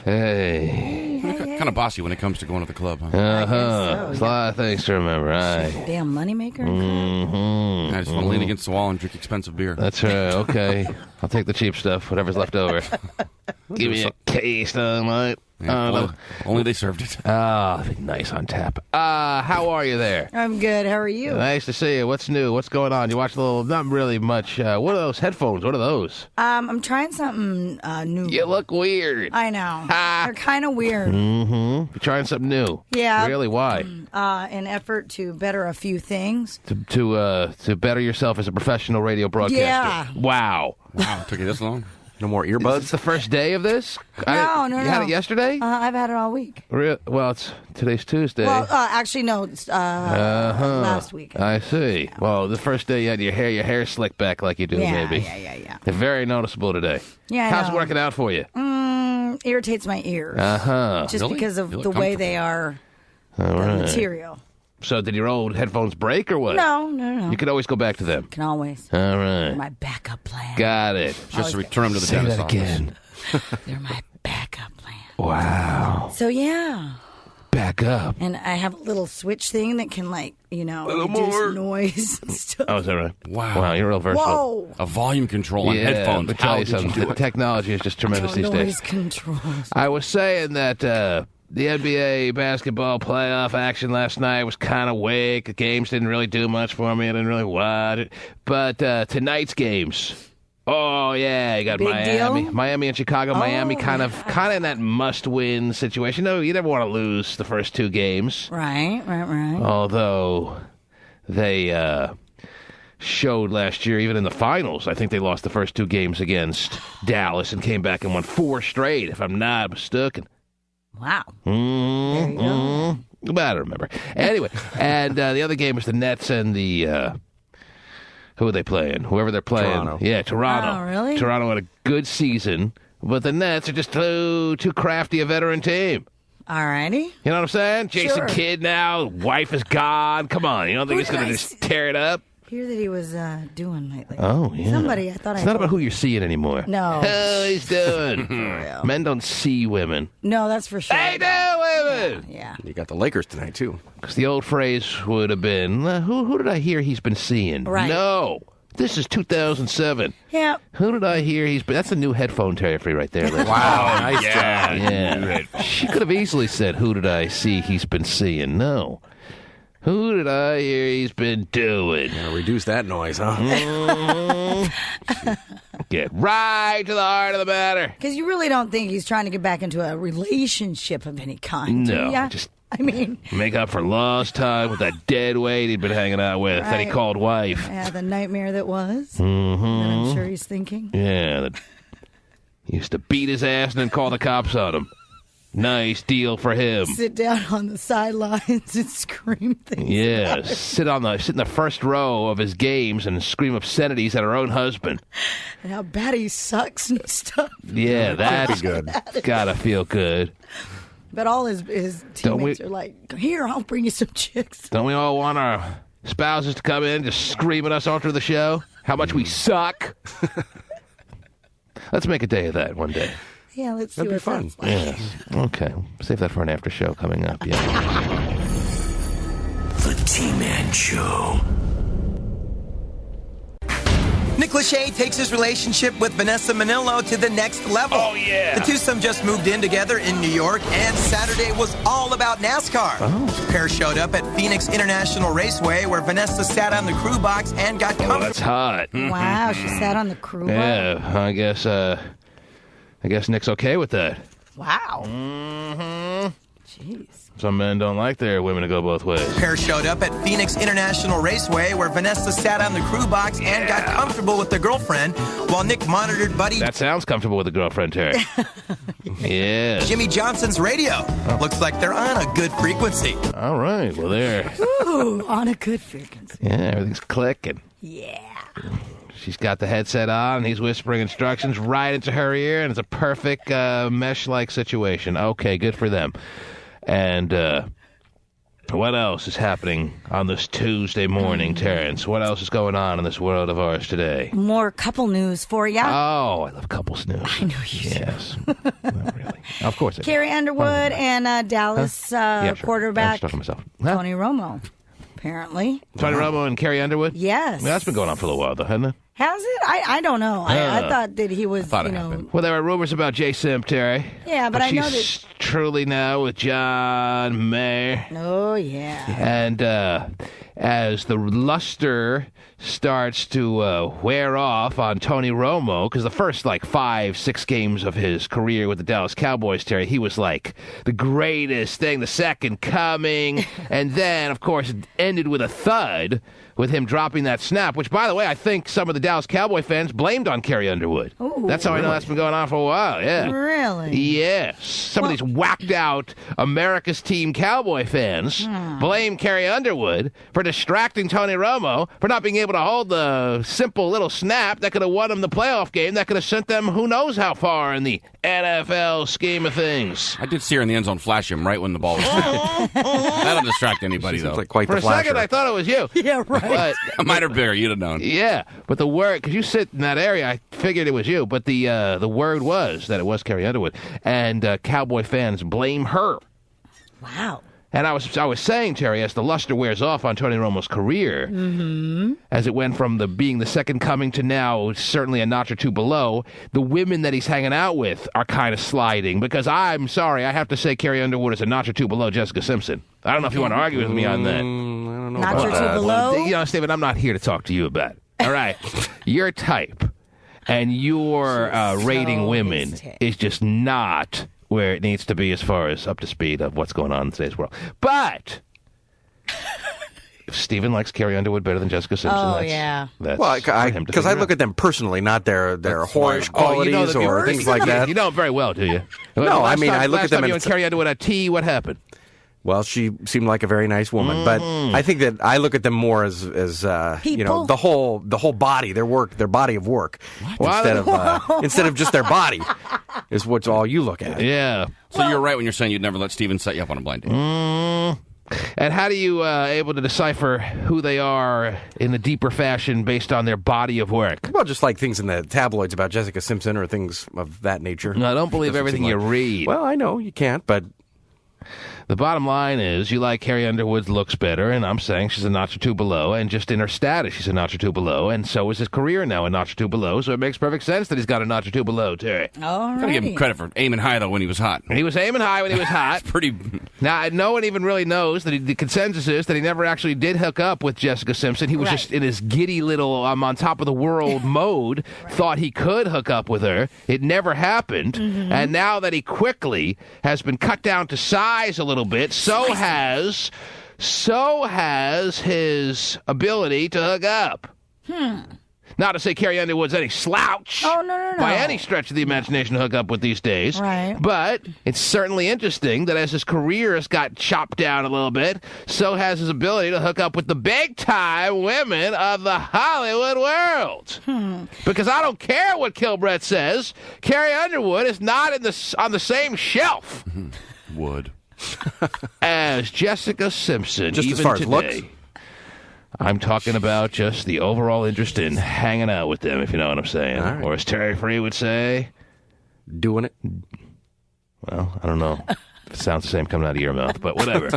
Hey. Kind of bossy when it comes to going to the club, huh? There's a lot of things to remember. Damn moneymaker. Mm-hmm. I just want to lean against the wall and drink expensive beer. That's right. Okay. I'll take the cheap stuff, whatever's left over. Give me a case, mate. Yeah, only they served it. That'd be nice on tap. How are you there? I'm good. How are you? Nice to see you. What's new? What's going on? You watch a little, not really much. What are those headphones? What are those? I'm trying something new. You look weird. I know. They're kind of weird. Mm-hmm. You're trying something new. Yeah. Really? Why? An effort to better a few things. To better yourself as a professional radio broadcaster. Yeah. Wow. Took you this long? No more earbuds? Is this the first day of this? No. You had it yesterday? I've had it all week. Well, today's Tuesday. Well, actually, no. It's last week. I see. Yeah. Well, the first day you had your hair slicked back like you do, maybe. Yeah. They're very noticeable today. Yeah. How's it working out for you? Irritates my ears. Just really? Because of the way they are, the material. So did your old headphones break or what? No. You could always go back to them. Can always. All They're right. my backup plan. Got it. Just to return them to the Say dentist that again. They're my backup plan. Wow. So, yeah. Back up. And I have a little switch thing that can, reduce more. noise and stuff. Oh, is that right? Wow. You're real versatile. Whoa. A volume control on headphones. But tell How you did you something. do The it? technology is just tremendous these days. Noise controls. I was saying that the NBA basketball playoff action last night was kind of weak. The games didn't really do much for me. I didn't really watch it. But tonight's games, oh yeah, you got Big Miami and Chicago. Miami kind of in that must-win situation. No, you never want to lose the first two games. Right. Although they showed last year, even in the finals, I think they lost the first two games against Dallas and came back and won 4 straight, if I'm not mistaken. Wow. There you go. I don't remember. Anyway, and the other game was the Nets and the who are they playing? Whoever they're playing. Toronto. Yeah, Toronto. Oh, really? Toronto had a good season, but the Nets are just too crafty a veteran team. Alrighty. You know what I'm saying? Jason Sure. Kidd now, wife is gone. Come on, you don't think he's going to just tear it up? Hear that he was doing lately. Oh, yeah. Somebody, I thought It's not about who you're seeing anymore. No. Hell, he's doing. real. Men don't see women. No, that's for sure. They do, women! Yeah. You got the Lakers tonight, too. Because the old phrase would have been, who did I hear he's been seeing? Right. No. This is 2007. Yeah. Who did I hear he's been... That's a new headphone territory right there, Liz. Wow, nice job. Yeah. She could have easily said, who did I see he's been seeing? No. Who did I hear he's been doing? Yeah, reduce that noise, huh? Get right to the heart of the matter. Because you really don't think he's trying to get back into a relationship of any kind. No, Yeah. just make up for lost time with that dead weight he'd been hanging out with that he Right. called wife. Yeah, the nightmare that was. Mm-hmm. That I'm sure he's thinking. Yeah, that used to beat his ass and then call the cops on him. Nice deal for him. Sit down on the sidelines and scream things. Yeah, sit in the first row of his games and scream obscenities at her own husband. And how bad he sucks and stuff. Yeah, that's good. Gotta feel good. But all his teammates are like, here, I'll bring you some chicks. Don't we all want our spouses to come in just scream at us all through the show? How much we suck? Let's make a day of that one day. Yeah, let's see That'd be what fun. that's like. Yes. Okay. Save that for an after show coming up. Yeah. The T-Man Show. Nick Lachey takes his relationship with Vanessa Manillo to the next level. Oh, yeah. The twosome just moved in together in New York, and Saturday was all about NASCAR. The pair showed up at Phoenix International Raceway, where Vanessa sat on the crew box and got Oh, comfortable. that's hot. Wow, she sat on the crew boat. Yeah, I guess Nick's okay with that. Wow. Mm-hmm. Jeez. Some men don't like their women to go both ways. The pair showed up at Phoenix International Raceway, where Vanessa sat on the crew box and got comfortable with the girlfriend, while Nick monitored buddy That sounds comfortable with a girlfriend, Terry. Yeah. Jimmy Johnson's radio. Looks like they're on a good frequency. All right. Well, there. Ooh, on a good frequency. Yeah, everything's clicking. Yeah. She's got the headset on, and he's whispering instructions right into her ear, and it's a perfect mesh-like situation. Okay, good for them. And what else is happening on this Tuesday morning, Terrence? What else is going on in this world of ours today? More couple news for ya. Oh, I love couples news. I know you do. Yes. Not really. Of course. Carrie Underwood and Dallas sure. quarterback I'm talking myself. Huh? Tony Romo, apparently. Tony Romo and Carrie Underwood? Yes. I mean, that's been going on for a little while, though, hasn't it? Has it? I don't know. I thought that he was, thought it happened. Well, there were rumors about J. Simp, Terry. Yeah, but I know she's truly now with John Mayer. Oh, yeah. And as the luster starts to wear off on Tony Romo, because the first, 5-6 games of his career with the Dallas Cowboys, Terry, he was like the greatest thing, the second coming. And then, of course, it ended with a thud with him dropping that snap, which, by the way, I think some of the Dallas Cowboy fans blamed on Carrie Underwood. Ooh, that's how I know that's been going on for a while, yeah. Really? Yes. Some of these whacked-out America's Team Cowboy fans blame Carrie Underwood for distracting Tony Romo, for not being able to hold the simple little snap that could have won him the playoff game, that could have sent them who knows how far in the NFL scheme of things. I did see her in the end zone flash him right when the ball was snapped. That'll distract anybody, though. Like quite For the a flasher. second, I thought it was you. Yeah, right. But, I might have been. You'd have known. yeah, but the word, because you sit in that area, I figured it was you, but the word was that it was Carrie Underwood. And Cowboy fans blame her. Wow. And I was saying, Terry, as the luster wears off on Tony Romo's career, as it went from being the second coming to now certainly a notch or two below, the women that he's hanging out with are kind of sliding. Because I'm sorry, I have to say Carrie Underwood is a notch or two below Jessica Simpson. I don't know if you want to argue with me on that. I don't know Notch about or two that. below? You know, Stephen, I'm not here to talk to you about it. All right? Your type and your rating so women hysterical. is just not where it needs to be as far as up to speed of what's going on in today's world. But if Stephen likes Carrie Underwood better than Jessica Simpson, Oh, that's, yeah. that's Well, for him to because I figure look out. at them personally, not their whorish Oh, you know qualities the or viewers? things like that. You know him very well, do you? No, I mean, I look at them and and you and Carrie Underwood at tea. What happened? Well, she seemed like a very nice woman, but I think that I look at them more as People? the whole body, their body of work, instead of just their body, is what's all you look at. Yeah. So you're right when you're saying you'd never let Steven set you up on a blind date. And how do you able to decipher who they are in a deeper fashion based on their body of work? Well, just like things in the tabloids about Jessica Simpson or things of that nature. No, I don't believe Doesn't everything seem you like- read. Well, I know you can't, but The bottom line is you like Carrie Underwood's looks better, and I'm saying she's a notch or two below, and just in her status she's a notch or two below, and so is his career now a notch or two below, so it makes perfect sense that he's got a notch or two below, Terry. All Gotta give him right. credit for aiming high, though, when he was hot. He was aiming high when he was hot. Pretty. Now, no one even really knows that the consensus is that he never actually did hook up with Jessica Simpson. He was Right. just in his giddy little I'm on top of the world mode, thought he could hook up with her. It never happened. And now that he quickly has been cut down to size a little bit, so has his ability to hook up. Not to say Carrie Underwood's any slouch Oh, no. by any stretch of the imagination to hook up with these days. Right. But it's certainly interesting that as his career has got chopped down a little bit, so has his ability to hook up with the big-time women of the Hollywood world. Because I don't care what Kilbreth says, Carrie Underwood is not on the same shelf Would. as Jessica Simpson, Just as even far as today. looks? I'm talking about just the overall interest in hanging out with them, if you know what I'm saying. All right. Or as Terry Free would say, doing it. well, I don't know if it sounds the same coming out of your mouth, but whatever.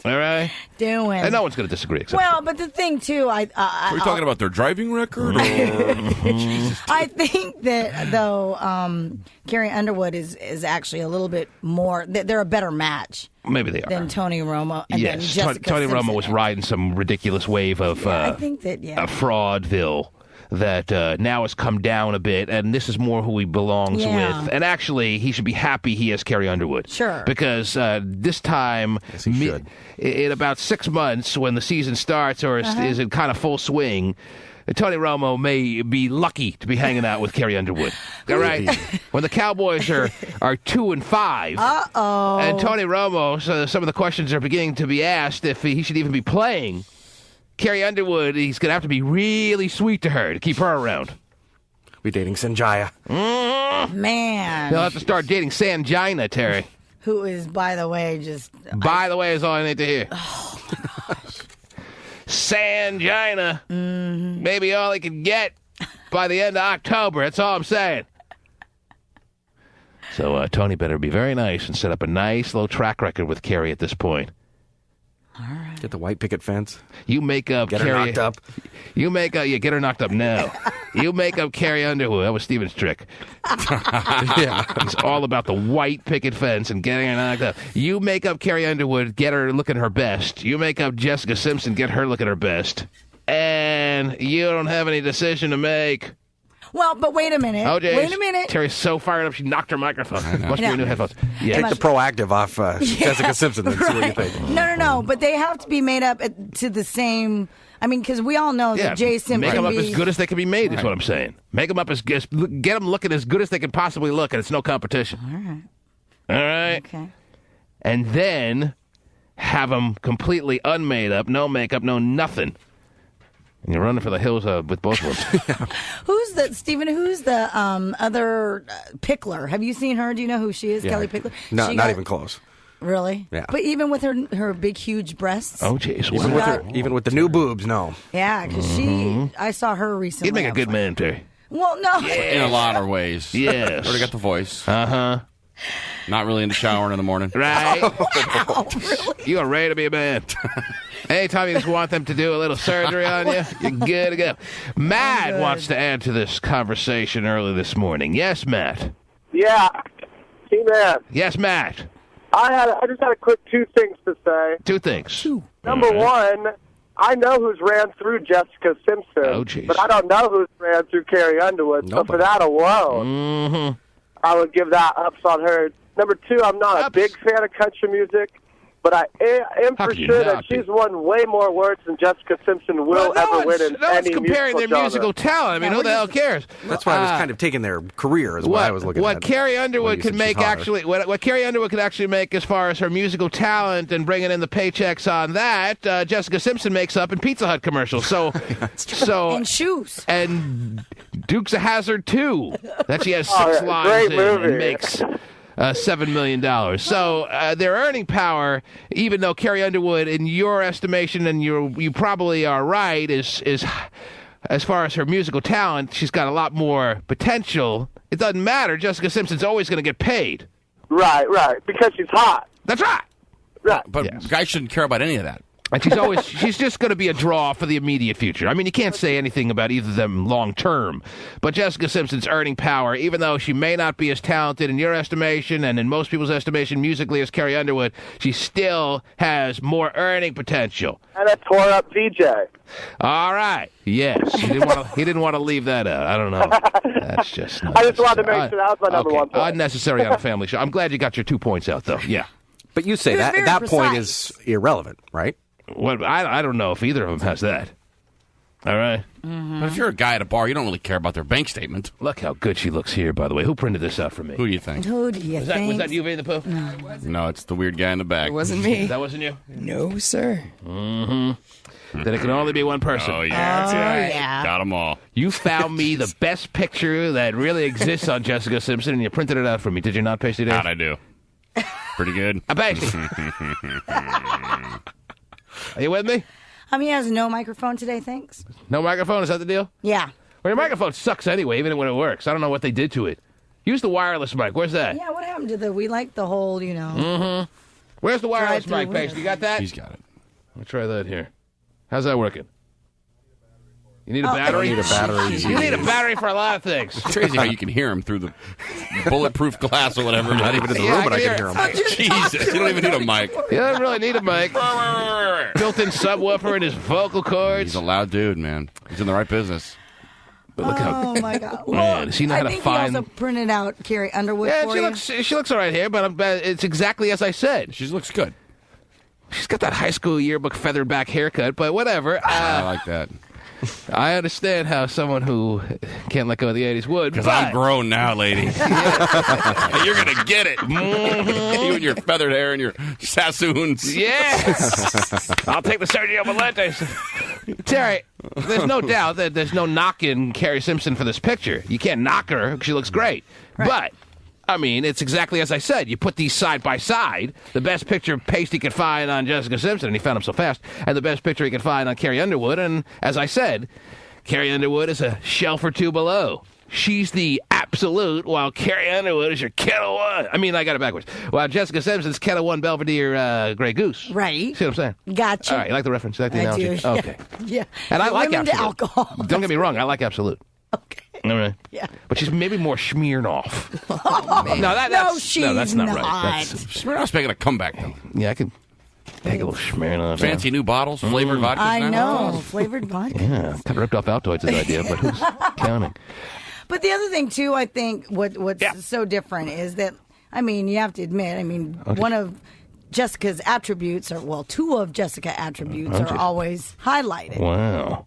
All right? Doing. And no one's going to disagree except Well, but the thing too, Are we talking about their driving record? Or? I think that though Carrie Underwood is actually a little bit more. They're a better match maybe they are. than Tony Romo and then Yes, Jessica Tony Simpson. Romo was riding some ridiculous wave of I think that fraudville that now has come down a bit, and this is more who he belongs Yeah. with. And actually, he should be happy he has Carrie Underwood. Sure. Because this time, Yes, he should. in about 6 months, when the season starts or is in kind of full swing, Tony Romo may be lucky to be hanging out with Carrie Underwood. All right? When the Cowboys are 2-5, and Tony Romo, so some of the questions are beginning to be asked if he should even be playing. Carrie Underwood, he's going to have to be really sweet to her to keep her around. Be dating Sanjaya. man, He'll have to start dating Sangina, Terry. who is by the way just By the way, is all I need to hear. Sangina. Maybe all he could get by the end of October. That's all I'm saying. So Tony better be very nice and set up a nice little track record with Carrie at this point. All right. Get the white picket fence. You make up Get Carrie. her knocked up. You make up. Yeah, get her knocked up now. You make up Carrie Underwood. That was Steven's trick. Yeah. It's all about the white picket fence and getting her knocked up. You make up Carrie Underwood, get her looking her best. You make up Jessica Simpson, get her looking her best. And you don't have any decision to make. Well, but wait a minute. Oh, Jace. Wait a minute. Terry's so fired up she knocked her microphone. Must be your new headphones. Yeah. Take the proactive off Jessica Simpson and see what you think. No. But they have to be made up to the same. I mean, because we all know that Jason make them can up be... as good as they can be made, is what I'm saying. Make them up get them looking as good as they can possibly look, and it's no competition. All right. Okay. And then have them completely unmade up, no makeup, no nothing. And you're running for the hills with both of them. Who's the other Pickler? Have you seen her? Do you know who she is? Yeah. Kelly Pickler? No, She not got- even close. Really? Yeah. But even with her big, huge breasts? Oh, jeez. Even with the new boobs, no. Yeah, because I saw her recently. You'd make a I was good like, man, Terry. Well, no. In a lot of ways. Yes. Already got the voice. Uh-huh. Not really into showering in the morning. Right? Wow, really? You are ready to be a man. Anytime you just want them to do a little surgery on you, you're good to go. Matt wants to add to this conversation early this morning. Yes, Matt. Yeah. T-Man. Yes, Matt. I just had a quick two things to say. Two things. Number one, I know who's ran through Jessica Simpson, Oh, jeez. but I don't know who's ran through Carrie Underwood. So for that alone, I would give that ups on her. Number two, I'm not a big fan of country music, but I am How for could you sure not that be? she's won way more words than Jessica Simpson will ever win in no one's any comparing their genre. musical talent. I mean, who the hell cares? That's why I was kind of taking their career is what I was looking what at. Carrie when Underwood you could said make she's hotter. actually, what Carrie Underwood could actually make as far as her musical talent and bringing in the paychecks on that, Jessica Simpson makes up in Pizza Hut commercials. So, And shoes. and Dukes of Hazzard 2, that she has six yeah, lines great in movie. and makes $7 million. So their earning power, even though Carrie Underwood, in your estimation, and you probably are right, is as far as her musical talent, she's got a lot more potential. It doesn't matter. Jessica Simpson's always going to get paid. Right, because she's hot. That's right. Right. But Yes. guys shouldn't care about any of that. And she's just going to be a draw for the immediate future. I mean, you can't say anything about either of them long term. But Jessica Simpson's earning power, even though she may not be as talented in your estimation and in most people's estimation musically as Carrie Underwood, she still has more earning potential. And I tore up VJ. All right. Yes. He didn't want to leave that out. I don't know. That's just. I just wanted to make sure that was my number okay. one point. Unnecessary on a family show. I'm glad you got your 2 points out, though. Yeah. But you say He was that very that point precise. is irrelevant, right? What I don't know if either of them has that. All right. But if you're a guy at a bar, you don't really care about their bank statement. Look how good she looks here, by the way. Who printed this out for me? Who do you think? Who do you Was think? that you, Vinny the Pooh? No, it's the weird guy in the back. It wasn't me. That wasn't you? No, sir. Then it can only be one person. Oh, yeah. Oh, yeah. Got them all. You found me the best picture that really exists on Jessica Simpson, and you printed it out for me. Did you not, Pasty Dave? How'd I do? Pretty good. Pasty. Are you with me? He has no microphone today, thanks. No microphone? Is that the deal? Yeah. Well, your microphone sucks anyway, even when it works. I don't know what they did to it. Use the wireless mic. Where's that? Yeah, what happened to we like the whole, Where's the wireless Drive-through mic, Pasty? You got that? He's got it. I'll try that here. How's that working? You need a battery? You need a battery. You need a battery for a lot of things. It's crazy how you can hear him through the bulletproof glass or whatever. Not even in the Yeah, room, but I I can can hear hear him. Jesus, you don't even need a mic. You don't really need a mic. Built-in subwoofer in his vocal cords. He's a loud dude, man. He's in the right business. But look how... Oh, my God. Man, does he know how I to think find... he also printed out Carrie Underwood Yeah, for she looks all right here, but it's exactly as I said. She looks good. She's got that high school yearbook feathered back haircut, but whatever. I like that. I understand how someone who can't let go of the 80s would. Because but- I'm grown now, lady. You're going to get it. You and your feathered hair and your sassoons. Yes! I'll take the Sergio Valentes. Terry, there's no doubt that there's no knocking Carrie Simpson for this picture. You can't knock her because she looks great. Right. But, I mean, it's exactly as I said. You put these side by side. The best picture Pasty could find on Jessica Simpson, and he found him so fast, and the best picture he could find on Carrie Underwood. And as I said, Carrie Underwood is a shelf or two below. she's the absolute, while Carrie Underwood is your Kettle One. I mean, I got it backwards. While Jessica Simpson's Kettle One Belvedere Grey Goose. Right. See what I'm saying? Gotcha. All right, you like the reference? You like the I analogy? do. Okay. Yeah. And I like Women to absolute. alcohol. Don't get me wrong, I like absolute. Okay. All right. Yeah. But she's maybe more Smirnoff. No, she's that's not not. right. Smirnoff's making a comeback, though. Yeah, I could take a little Smirnoff. Fancy new bottles, flavored vodkas I now. know. Flavored vodka. Yeah, kind of ripped off Altoids' idea, but who's counting? But the other thing, too, I think what's so different is that, I mean, you have to admit, one of Jessica's attributes, two of Jessica's attributes are always highlighted. Wow.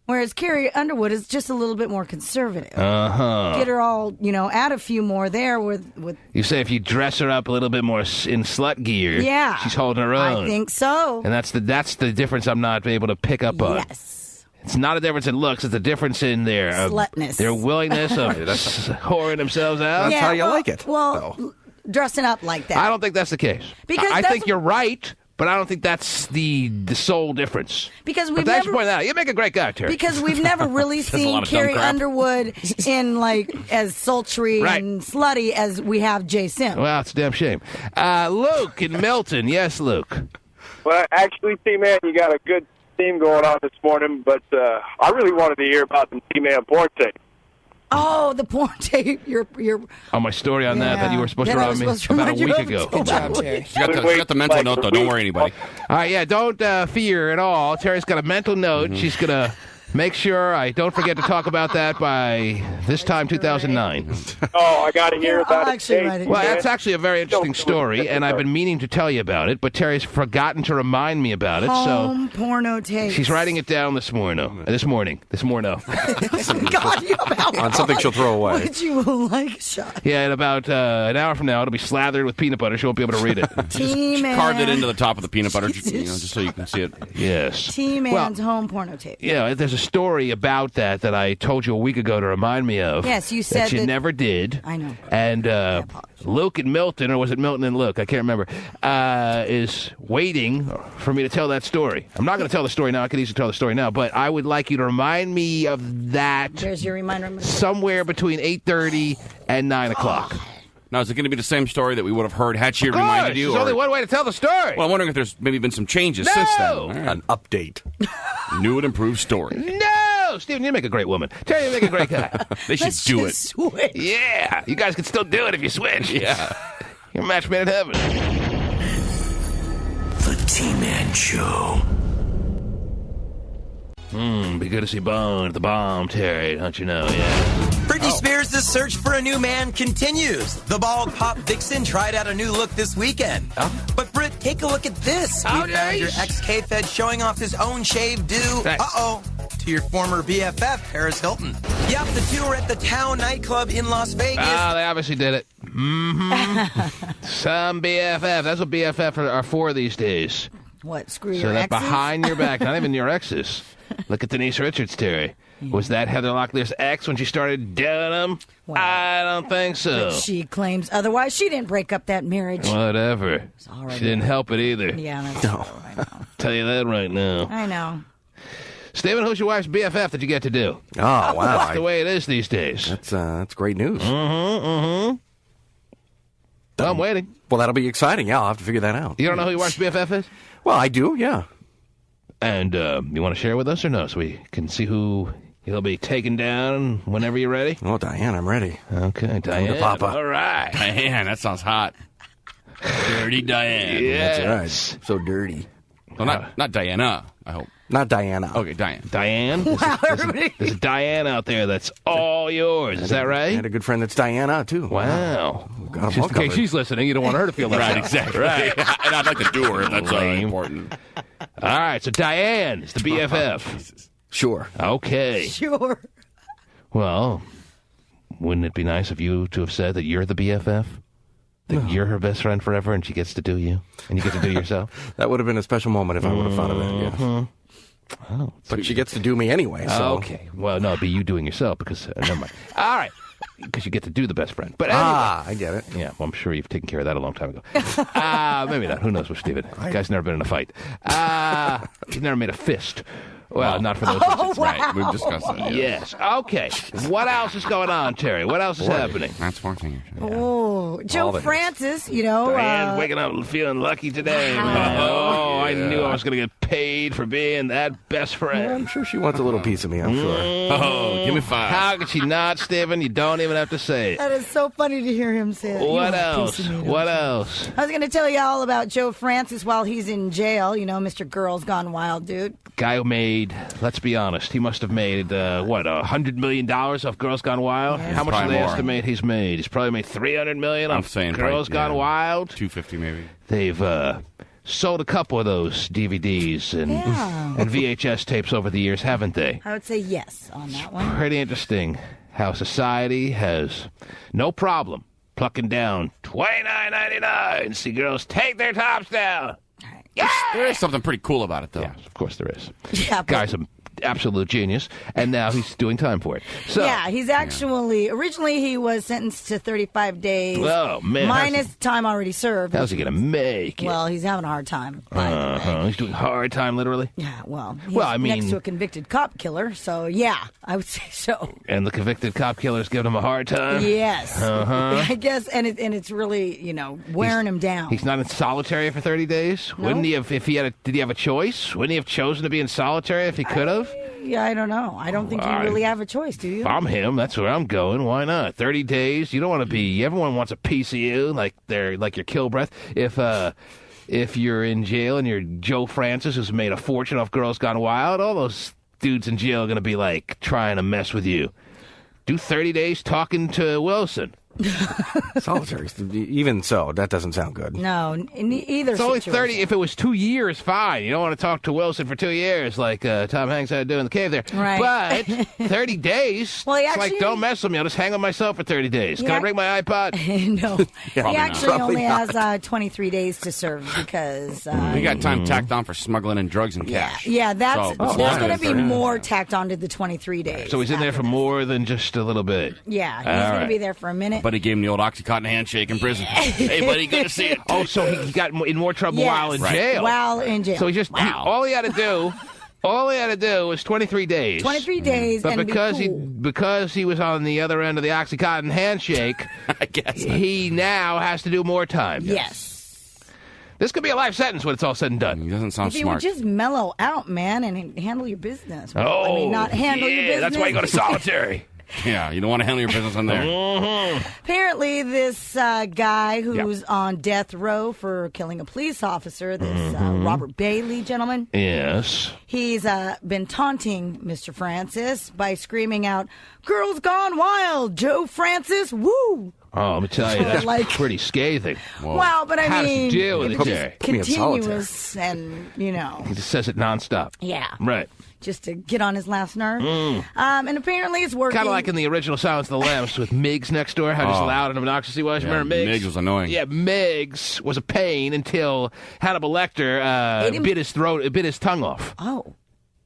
Whereas Carrie Underwood is just a little bit more conservative. Uh-huh. Get her all, add a few more there with. You say if you dress her up a little bit more in slut gear, Yeah. she's holding her own. I think so. And that's the difference I'm not able to pick up on. Yes. It's not a difference in looks, it's a difference in their Slutness. their willingness of whoring themselves out. That's how you like it. Well, dressing up like that. I don't think that's the case. Because I that's think you're right, but I don't think that's the sole difference. Because But we've thanks for never. pointing that out. You make a great guy, Terry. Because we've never really a seen lot of dumb Carrie crap. Underwood in as sultry Right. and slutty as we have Jay Sim. Well, it's a damn shame. Luke in Milton. Yes, Luke. Well, actually, T-Man, you got a good theme going on this morning, but I really wanted to hear about the T-Man porn tape. Oh, the porn tape. You're On my story on that you were supposed to That I remind was me supposed to about a remind you week of ago. too. Good job, Terry. She got the mental note, though. Don't worry, anybody. All right, yeah, don't fear at all. Terry's got a mental note. Mm-hmm. She's going to make sure I don't forget to talk about that by this time 2009. Oh, I got to hear about I'll it. actually write it Well, down. that's actually a very interesting story, and I've been meaning to tell you about it, but Terry's forgotten to remind me about it, so Home porno tape. she's writing it down this morning. This morning. God, you about On something she'll throw away. Would you like a shot? Yeah, in about an hour from now, it'll be slathered with peanut butter. She won't be able to read it. T-Man. Carved it into the top of the peanut butter, just so you can see it. Yes. T-Man's home porno tape. Yeah, there's a story about that I told you a week ago to remind me of. Yes, you said that you that- never did. I know. And apologize. Luke and Milton, or was it Milton and Luke? I can't remember. Is waiting for me to tell that story. I'm not going to tell the story now. I could easily tell the story now, but I would like you to remind me of that There's your reminder. somewhere between 8:30 and 9 o'clock. Now, is it going to be the same story that we would have heard had she Of course, reminded you? there's only one way to tell the story. Well, I'm wondering if there's maybe been some changes since then. All right. An update. New and improved story. No! Stephen, you make a great woman. Terry, you make a great guy. They should do it. Switch. Yeah, you guys can still do it if you switch. Yeah. You're a match made in heaven. The T-Man Show. Be good to see Bone at the bomb, Terry, don't you know? Yeah. Britney Spears' search for a new man continues. The bald pop vixen tried out a new look this weekend. But Britt, take a look at this. We found your ex-K-Fed showing off his own shaved do. Thanks. To your former BFF, Paris Hilton. Yep, the two were at the Town nightclub in Las Vegas. They obviously did it. Some BFF. That's what BFF are for these days. What? Screw So your that exes? behind your back, not even your exes. Look at Denise Richards, Terry. Was that Heather Locklear's ex when she started doing them? Well, I don't think so. She claims otherwise. She didn't break up that marriage. Whatever. already- She didn't help it either. Yeah, that's true. I know. Tell you that right now. I know. Stephen, who's your wife's BFF that you get to do? Oh, wow. That's the way it is these days. That's great news. Well, I'm waiting. Well, that'll be exciting. Yeah, I'll have to figure that out. You don't know who your wife's BFF is? Well, I do, yeah. And you want to share with us or no, so we can see who he'll be taking down whenever you're ready? Oh, Diane, I'm ready. Okay, Diane. Papa. All right. Diane, that sounds hot. Dirty Diane. Yes. That's right. So dirty. Well, not Diana, I hope. Not Diana. Okay, Diane. Diane? Wow, everybody. There's a Diane out there that's all yours. Is that I right? had a good friend that's Diana, too. Wow. Got 'em all Just in case covered. she's listening, you don't want her to feel that. Right, exactly. Right. And I'd like to do her if that's Lame. important. All right, so Diane is the BFF. Sure. Okay. Sure. Well, wouldn't it be nice of you to have said that you're the BFF? That you're her best friend forever and she gets to do you? And you get to do yourself? That would have been a special moment if I would have thought of that, yes. Oh, But she gets to do me anyway, so. okay. Well, no, it'd be you doing yourself because, never mind. All right. Because you get to do the best friend. But anyway. I get it. Yeah, well, I'm sure you've taken care of that a long time ago. Maybe not. Who knows with Steven? The guy's never been in a fight. He's never made a fist. Well, not for those reasons. Right, we've discussed that. Yeah. Yes. Okay. What else is going on, Terry? What else is happening? That's 4 fingers. Oh, Joe Francis, Diane's waking up feeling lucky today, man. Oh, I knew I was going to get paid for being that best friend. I'm sure she wants a little piece of me, I'm sure. Oh, give me 5. How could she not, Stephen? You don't even have to say it. That is so funny to hear him say it. What else? What else? I was going to tell you all about Joe Francis while he's in jail. Mr. Girls Gone Wild, dude. Guy who made, let's be honest, he must have made, $100 million off Girls Gone Wild? Yes. How much do Probably they more. estimate he's made? He's probably made $300 million I'm off saying Girls Gone Wild. 250 maybe. They've sold a couple of those DVDs and VHS tapes over the years, haven't they? I would say yes on that one. Pretty interesting how society has no problem plucking down $29.99. See girls take their tops down. Yeah! There is something pretty cool about it, though. Yes, of course there is. Yeah, but- Guy's an absolute genius, and now he's doing time for it. So, yeah, he's actually originally he was sentenced to 35 days. Oh, man. Minus time already served. how's he going to make it? Well, he's having a hard time. by the way. He's doing hard time, literally. Yeah, well, he's Well, I mean- next to a convicted cop killer, so yeah, I would say so. And the convicted cop killer's giving him a hard time. Yes, I guess, and it's really wearing him down. He's not in solitary for 30 days? No. Wouldn't he have, if he had did he have a choice? Wouldn't he have chosen to be in solitary if he could have? Yeah, I don't know. I don't think you really have a choice, do you? If I'm him, that's where I'm going. Why not? 30 days. You don't want to be. Everyone wants a piece of you, like your kill breath. If you're in jail and you're Joe Francis, who's made a fortune off Girls Gone Wild, all those dudes in jail are going to be like trying to mess with you. Do 30 days talking to Wilson. Solitary. Even so, that doesn't sound good. No, in either It's only situation. 30. If it was 2 years, fine. You don't want to talk to Wilson for 2 years, like Tom Hanks had to do in the cave there. Right. But 30 days. Well, he it's like, actually- don't mess with me. I'll just hang on myself for 30 days. Can I Yeah. bring my iPod? No, he actually only has 23 days to serve because We got time tacked on for smuggling in drugs and cash. yeah, that's So, there's going to be more tacked onto the 23 days. So he's in there for more than just a little bit. Yeah, he's All going to right. be there for a minute. But he gave him the old Oxycontin handshake in prison. Hey, buddy, good to see you. Oh, so he got in more trouble Yes. while in Right. jail. While in jail. So he just all he had to do was 23 days. 23 days, But and because be cool. because he was on the other end of the Oxycontin handshake, I guess. he now has to do more time. Yes. This could be a life sentence when it's all said and done. He doesn't sound If you would smart. just mellow out, man, and handle your business. Well, Oh, I mean, not handle your business. that's why you go to solitary. Yeah, you don't want to handle your business in there. Apparently, this guy who's on death row for killing a police officer, this Robert Bailey gentleman, Yes. he's been taunting Mr. Francis by screaming out, "Girls Gone Wild, Joe Francis, woo!" Oh, let me tell you, that's Like- pretty scathing. Well, but I How does he mean, deal with it, it's Jerry? just Put me in solitary. continuous and, He just says it nonstop. yeah. Right. Just to get on his last nerve. And apparently it's working. Kind of like in the original Silence of the Lambs with Miggs next door, how just loud and obnoxious he was. Yeah, Remember Miggs? Miggs was annoying. Yeah, Miggs was a pain until Hannibal Lecter bit his tongue off. Oh,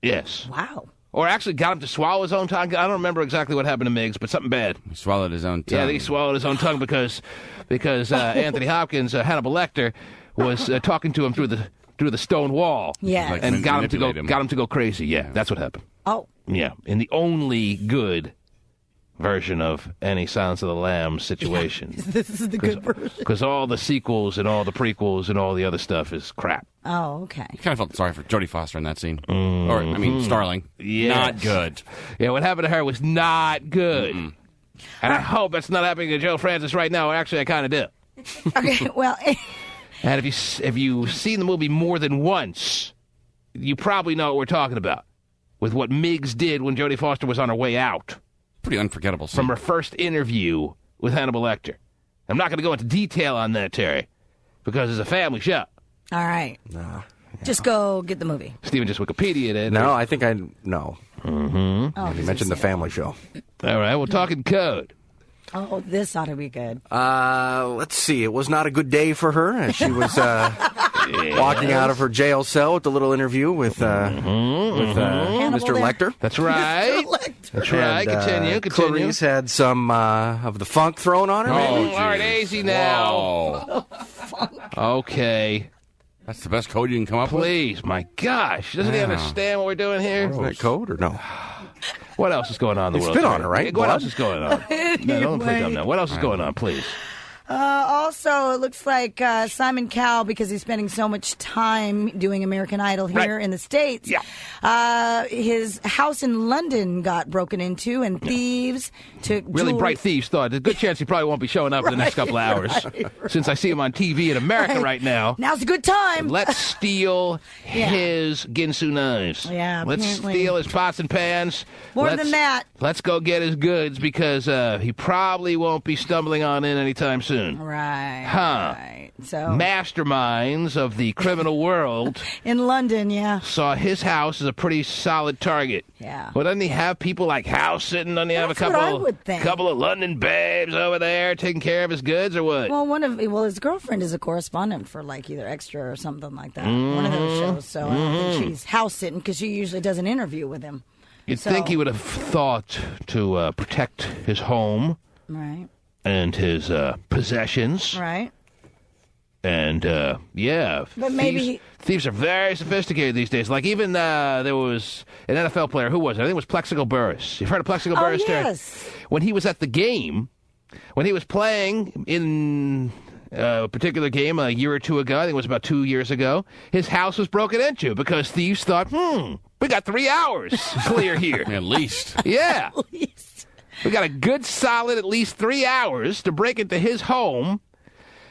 Yes. wow. Or actually got him to swallow his own tongue. I don't remember exactly what happened to Miggs, but something bad. He swallowed his own tongue. Yeah, I think he swallowed his own tongue because Anthony Hopkins, Hannibal Lecter, was talking to him through the stone wall. Yeah. Like- And got him manipulate him. to go crazy. Yeah, that's what happened. Oh, Yeah, in the only good version of any Silence of the Lambs situation. this is the good version. Because all the sequels and all the prequels and all the other stuff is crap. Oh, okay. I kind of felt sorry for Jodie Foster in that scene. Or, I mean, Starling. Yes. Not good. Yeah, what happened to her was not good. And I hope that's not happening to Joe Francis right now. Actually, I kind of do. Okay, well, And if you've seen the movie more than once, you probably know what we're talking about. With what Miggs did when Jodie Foster was on her way out Pretty unforgettable scene. from her first interview with Hannibal Lecter. I'm not going to go into detail on that, Terry, because it's a family show. all right. Just go get the movie. Stephen just Wikipedia'd it. No, I think I know. Oh, You mentioned the family show. All right, we'll talk in code. Oh, this ought to be good. Let's see. It was not a good day for her as she was walking out of her jail cell with the little interview with Mr. there. Lecter. That's right. That's right. And, Continue. Clarice had some of the funk thrown on her. maybe? All right, easy now. Whoa. Okay. That's the best code you can come up with? Please, my gosh. Doesn't he understand what we're doing here? Isn't that code or no? What else is going on in the world? Spit on it, right? What else is going on? No, don't play dumb now. What else is going on, please? Also, it looks like Simon Cowell, because he's spending so much time doing American Idol here in the States, his house in London got broken into, and thieves took Really bright thieves thought. There's a good chance he probably won't be showing up in the next couple of hours. Since I see him on TV in America right now. Now's a good time. Let's steal his Ginsu knives. Yeah, Let's steal his pots and pans. More than that. Let's go get his goods because he probably won't be stumbling on in anytime soon. Right. Right. So masterminds of the criminal world in London, saw his house as a pretty solid target. Yeah. Well, doesn't he have people like house sitting? Doesn't he have a couple of London babes over there taking care of his goods, or what? Well, his girlfriend is a correspondent for like either Extra or something like that. One of those shows. So I don't think she's house sitting because she usually does an interview with him. You'd think he would have thought to protect his home, right, and his possessions, right. And, but maybe thieves are very sophisticated these days. Like, even there was an NFL player. Who was it? I think it was Plexico Burress. You've heard of Plexico Burress? Yes. When he was at the game, when he was playing in a particular game a year or two ago, I think it was about 2 years ago, his house was broken into because thieves thought, we got 3 hours clear here. At least. Yeah. At least. We got a good, solid, at least 3 hours to break into his home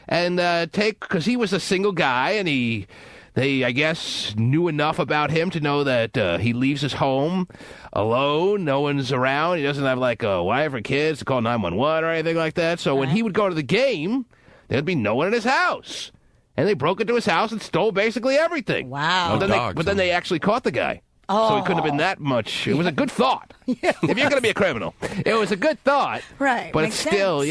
and because he was a single guy, and they, I guess, knew enough about him to know that he leaves his home alone. No one's around. He doesn't have, like, a wife or kids to call 911 or anything like that. So when he would go to the game, there'd be no one in his house. And they broke into his house and stole basically everything. Wow. But then they actually caught the guy. So it couldn't have been that much. It was a good thought. If you're going to be a criminal, it was a good thought. Right. But it still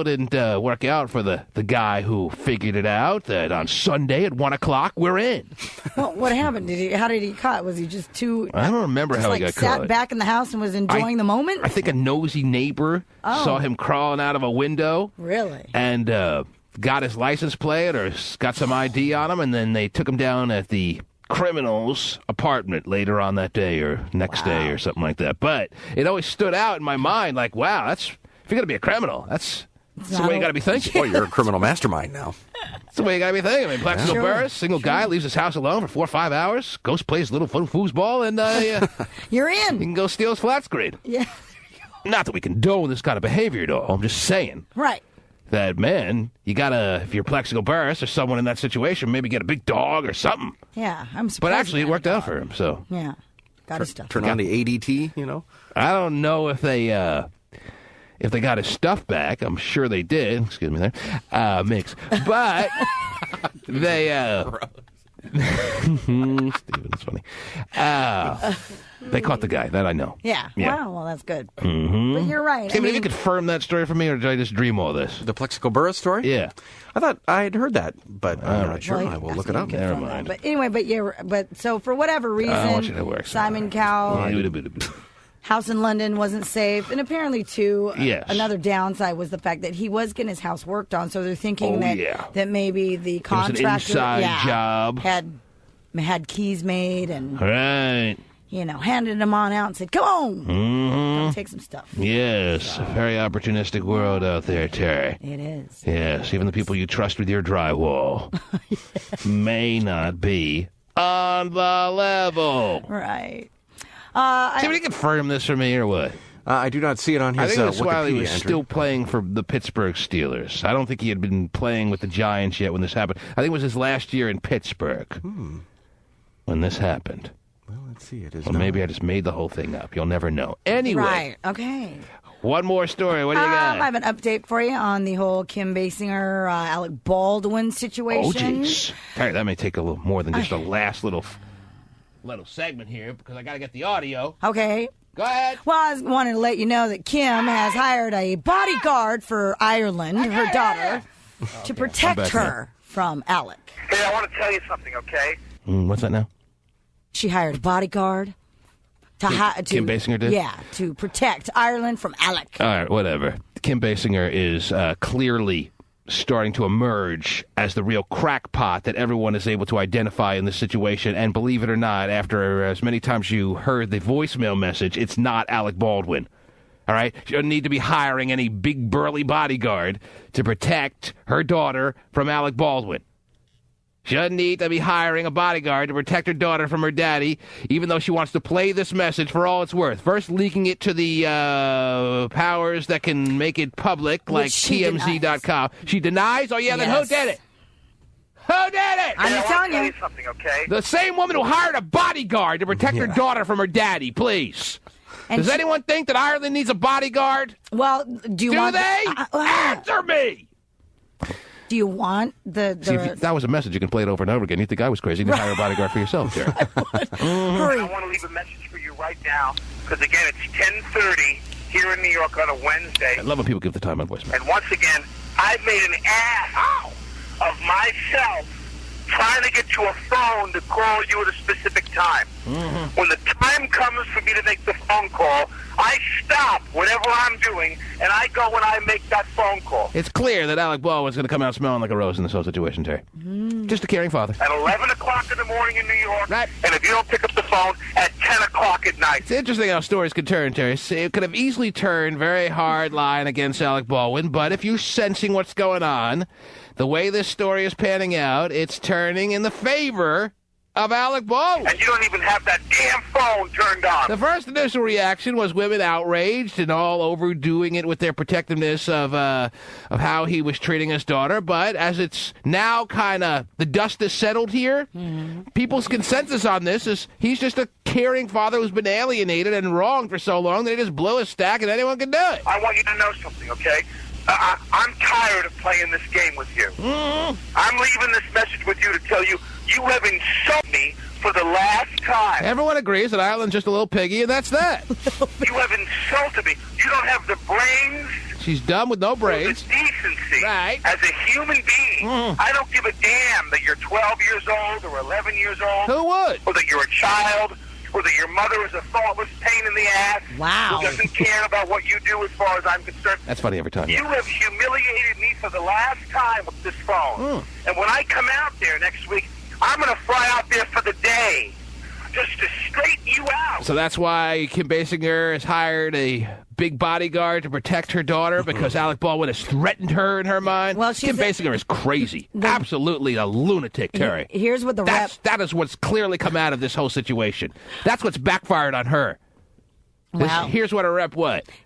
didn't work out for the guy who figured it out that on Sunday at 1 o'clock, we're in. Well, what happened? How did he caught? Was he just too... I don't remember how he got caught. Sat back in the house and was enjoying the moment? I think a nosy neighbor saw him crawling out of a window. Really? And got his license plate or got some ID on him, and then they took him down at the criminal's apartment later on that day or next day or something like that. But it always stood out in my mind like, wow, if you're going to be a criminal, that's the way you got to be thinking. Boy, you're a criminal mastermind now. That's the way you got to be thinking. I mean, Plexico Burress, single guy, leaves his house alone for 4 or 5 hours, goes plays a little foosball, and you're in. You can go steal his flat screen. Yeah. Not that we condone this kind of behavior at all. I'm just saying. Right. That, man, you gotta, if you're Plexico Burress or someone in that situation, maybe get a big dog or something. Yeah, I'm surprised. But actually, it worked out for him, so. Yeah, got his stuff. Turn on the ADT, you know? I don't know if they got his stuff back. I'm sure they did. Excuse me there. Mix. But they, Steven, it's funny. They caught the guy. That I know. Yeah. Wow, well, that's good. Mm-hmm. But you're right. Can you confirm that story for me, or did I just dream all this? The Plexico Burress story? Yeah. I thought I had heard that, but I'm not sure. Well, I will look it up. Never mind. But anyway, so for whatever reason, Simon Cowell, house in London wasn't safe, and apparently too. Another downside was the fact that he was getting his house worked on, so they're thinking that maybe the contractor it was an inside job had keys made and right. Handed them on out and said, "Come on, go take some stuff." Yes, a very opportunistic world out there, Terry. It is. Yes, even the people you trust with your drywall may not be on the level. Right. Can you confirm this for me or what? I do not see it on his I think it was while he was entry. still playing for the Pittsburgh Steelers. I don't think he had been playing with the Giants yet when this happened. I think it was his last year in Pittsburgh when this happened. Well, let's see. It is. Well, maybe I just made the whole thing up. You'll never know. Anyway. Right. Okay. One more story. What do you got? I have an update for you on the whole Kim Basinger, Alec Baldwin situation. Oh, jeez. Terry, that may take a little more than just a last little segment here because I got to get the audio. Okay. Go ahead. Well, I wanted to let you know that Kim has hired a bodyguard for Ireland, her daughter, to protect her from Alec. Hey, I want to tell you something, okay? What's that now? She hired a bodyguard to Kim Basinger did? Yeah, to protect Ireland from Alec. All right, whatever. Kim Basinger is clearly starting to emerge as the real crackpot that everyone is able to identify in this situation. And believe it or not, after as many times you heard the voicemail message, it's not Alec Baldwin. All right? She doesn't need to be hiring any big burly bodyguard to protect her daughter from Alec Baldwin. She doesn't need to be hiring a bodyguard to protect her daughter from her daddy, even though she wants to play this message for all it's worth. First, leaking it to the powers that can make it public, like TMZ.com. She denies? Oh, yeah, then who did it? Who did it? I'm just telling you. Something, okay? The same woman who hired a bodyguard to protect her daughter from her daddy, please. And Does anyone think that Ireland needs a bodyguard? Well, do they? Answer me! Do you want the... See, if that was a message, you can play it over and over again. You think I was crazy. You can hire a bodyguard for yourself, Jerry. Hurry. I want to leave a message for you right now, because, again, it's 10:30 here in New York on a Wednesday. I love when people give the time on voicemail. And once again, I've made an ass of myself trying to get you a phone to call you at a specific time. Mm-hmm. When the time comes for me to make the phone call, I stop whatever I'm doing, and I go when I make that phone call. It's clear that Alec Baldwin's going to come out smelling like a rose in this whole situation, Terry. Just a caring father. At 11 o'clock in the morning in New York, right. And if you don't pick up the phone, at 10 o'clock at night. It's interesting how stories could turn, Terry. It could have easily turned very hard line against Alec Baldwin, but if you're sensing what's going on, the way this story is panning out, it's turning in the favor of Alec Baldwin. And you don't even have that damn phone turned on. The first initial reaction was women outraged and all overdoing it with their protectiveness of how he was treating his daughter. But as it's now kind of the dust is settled here, people's consensus on this is he's just a caring father who's been alienated and wronged for so long that he just blew his stack and anyone can do it. I want you to know something, okay? I'm tired of playing this game with you. I'm leaving this message with you to tell you you have insulted me for the last time. Everyone agrees that Ireland's just a little piggy, and that's that. You have insulted me. You don't have the brains. She's dumb with no brains. The decency. Right. As a human being, I don't give a damn that you're 12 years old or 11 years old. Who would? Or that you're a child. Or that your mother is a thoughtless pain in the ass. Wow. Who doesn't care about what you do as far as I'm concerned. That's funny every time. You have humiliated me for the last time with this phone. And when I come out there next week, I'm going to fly out there for the day just to straighten you out. So that's why Kim Basinger has hired a big bodyguard to protect her daughter because Alec Baldwin has threatened her in her mind. Well, Kim Basinger is crazy. Absolutely a lunatic, Terry. Here's what that is what's clearly come out of this whole situation. That's what's backfired on her. Wow. Here's what a rep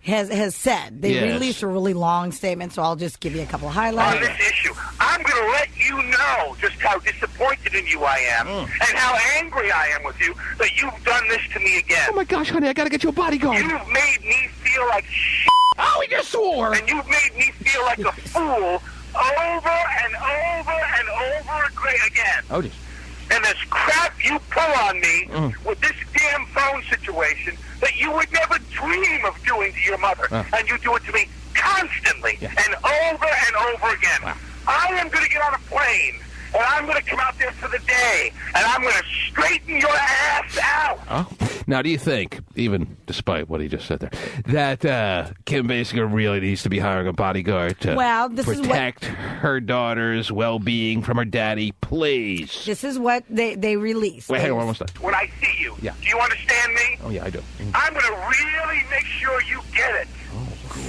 has said. They released a really long statement, so I'll just give you a couple of highlights. On this issue, I'm going to let you know just how disappointed in you I am and how angry I am with you that you've done this to me again. Oh, my gosh, honey, I got to get you a bodyguard. You've made me feel like shit. Oh, he just swore. And you've made me feel like a fool over and over and over again. Oh, geez. And this crap you pull on me with this damn phone situation that you would never dream of doing to your mother. And you do it to me constantly and over again. Wow. I am going to get on a plane, and I'm going to come out there for the day, and I'm going to straighten your ass out. Oh. Now, do you think, even despite what he just said there, that Kim Basinger really needs to be hiring a bodyguard to protect her daughter's well-being from her daddy? Please. This is what they released. Wait, hang on, almost done. When I see you, do you understand me? Oh, yeah, I do. I'm going to really make sure you get it.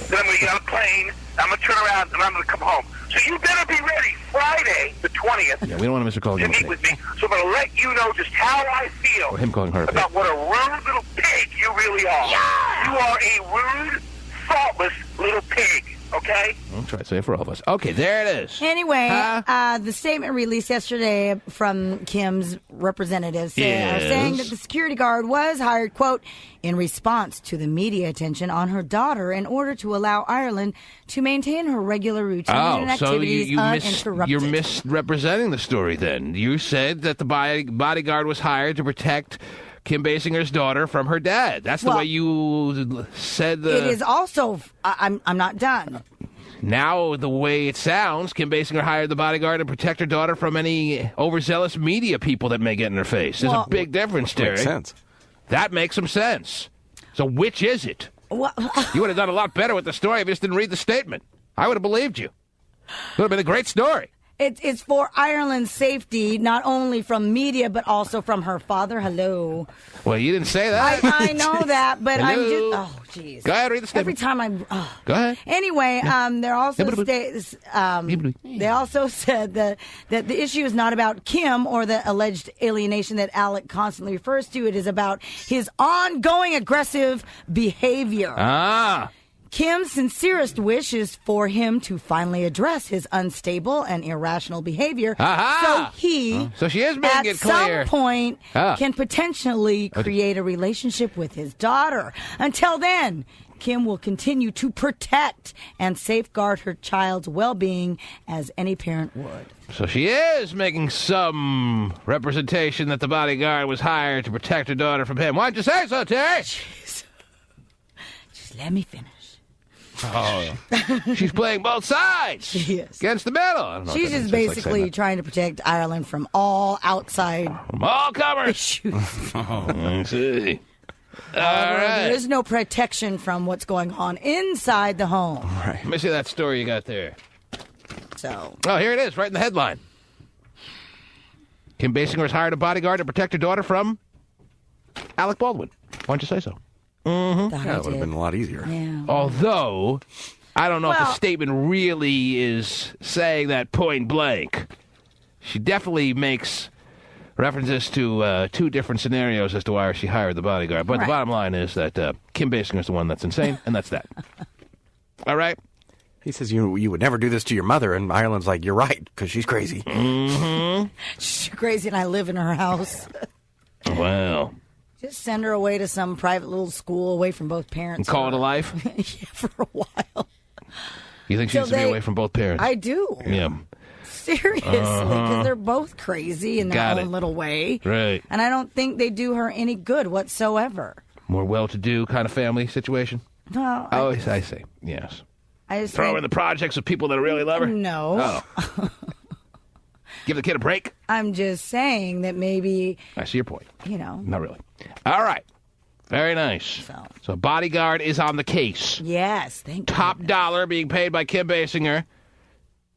Then I'm going to get on a plane, I'm going to turn around, and I'm going to come home. So you better be ready Friday, the 20th, Yeah, we don't want to miss her calling to meet with me. So I'm going to let you know just how I feel or him calling her a pig. about what a rude little pig you really are. Yeah! You are a rude, thoughtless little pig, okay? I'll try to say it for all of us. Okay, there it is. Anyway, the statement released yesterday from Kim's representatives saying that the security guard was hired, quote, in response to the media attention on her daughter in order to allow Ireland to maintain her regular routine and activities uninterrupted. You're misrepresenting the story then. You said that the bodyguard was hired to protect Kim Basinger's daughter from her dad. That's the way you said the... It is also... I'm not done. Now, the way it sounds, Kim Basinger hired the bodyguard to protect her daughter from any overzealous media people that may get in her face. There's a big difference, Terry. Makes sense. That makes some sense. So which is it? Well, You would have done a lot better with the story if you just didn't read the statement. I would have believed you. Would have been a great story. It's for Ireland's safety, not only from media, but also from her father. Hello. Well, you didn't say that. I know that, but I'm Hello. just... Oh, jeez. Go ahead, read the statement. Every time I'm... Oh. Go ahead. Anyway, they're also they also said that the issue is not about Kim or the alleged alienation that Alec constantly refers to. It is about his ongoing aggressive behavior. Kim's sincerest wish is for him to finally address his unstable and irrational behavior, so he, so she is making it clear, at some point, can potentially create a relationship with his daughter. Until then, Kim will continue to protect and safeguard her child's well-being as any parent would. So she is making some representation that the bodyguard was hired to protect her daughter from him. Why'd you say so, Terry? Jeez. Just let me finish. Oh, she's playing both sides. She is. Against the middle. I don't know She's just basically trying to protect Ireland from all outside from all comers. issues. I see. All right. There is no protection from what's going on inside the home. Right. Let me see that story you got there. So. Oh, here it is, right in the headline. Kim Basinger has hired a bodyguard to protect her daughter from Alec Baldwin. Why don't you say so? Mm-hmm. Yeah, it would have been a lot easier. Yeah. Although, I don't know if the statement really is saying that point blank. She definitely makes references to two different scenarios as to why she hired the bodyguard. But the bottom line is that Kim Basinger is the one that's insane, and that's that. All right? He says you would never do this to your mother, and Ireland's like, you're right, because she's crazy. Mm-hmm. She's crazy, and I live in her house. Well... Just send her away to some private little school away from both parents. And call it a life? Yeah, for a while. You think she needs to be away from both parents? I do. Yeah. Seriously, because they're both crazy in their own little way. Right. And I don't think they do her any good whatsoever. More well-to-do kind of family situation? No. I see. Yes. I just Throw her in the projects with people that really love her? No. Oh. Give the kid a break? I'm just saying that maybe... I see your point. You know. Not really. All right. Very nice. So bodyguard is on the case. Yes, thank you. Top dollar being paid by Kim Basinger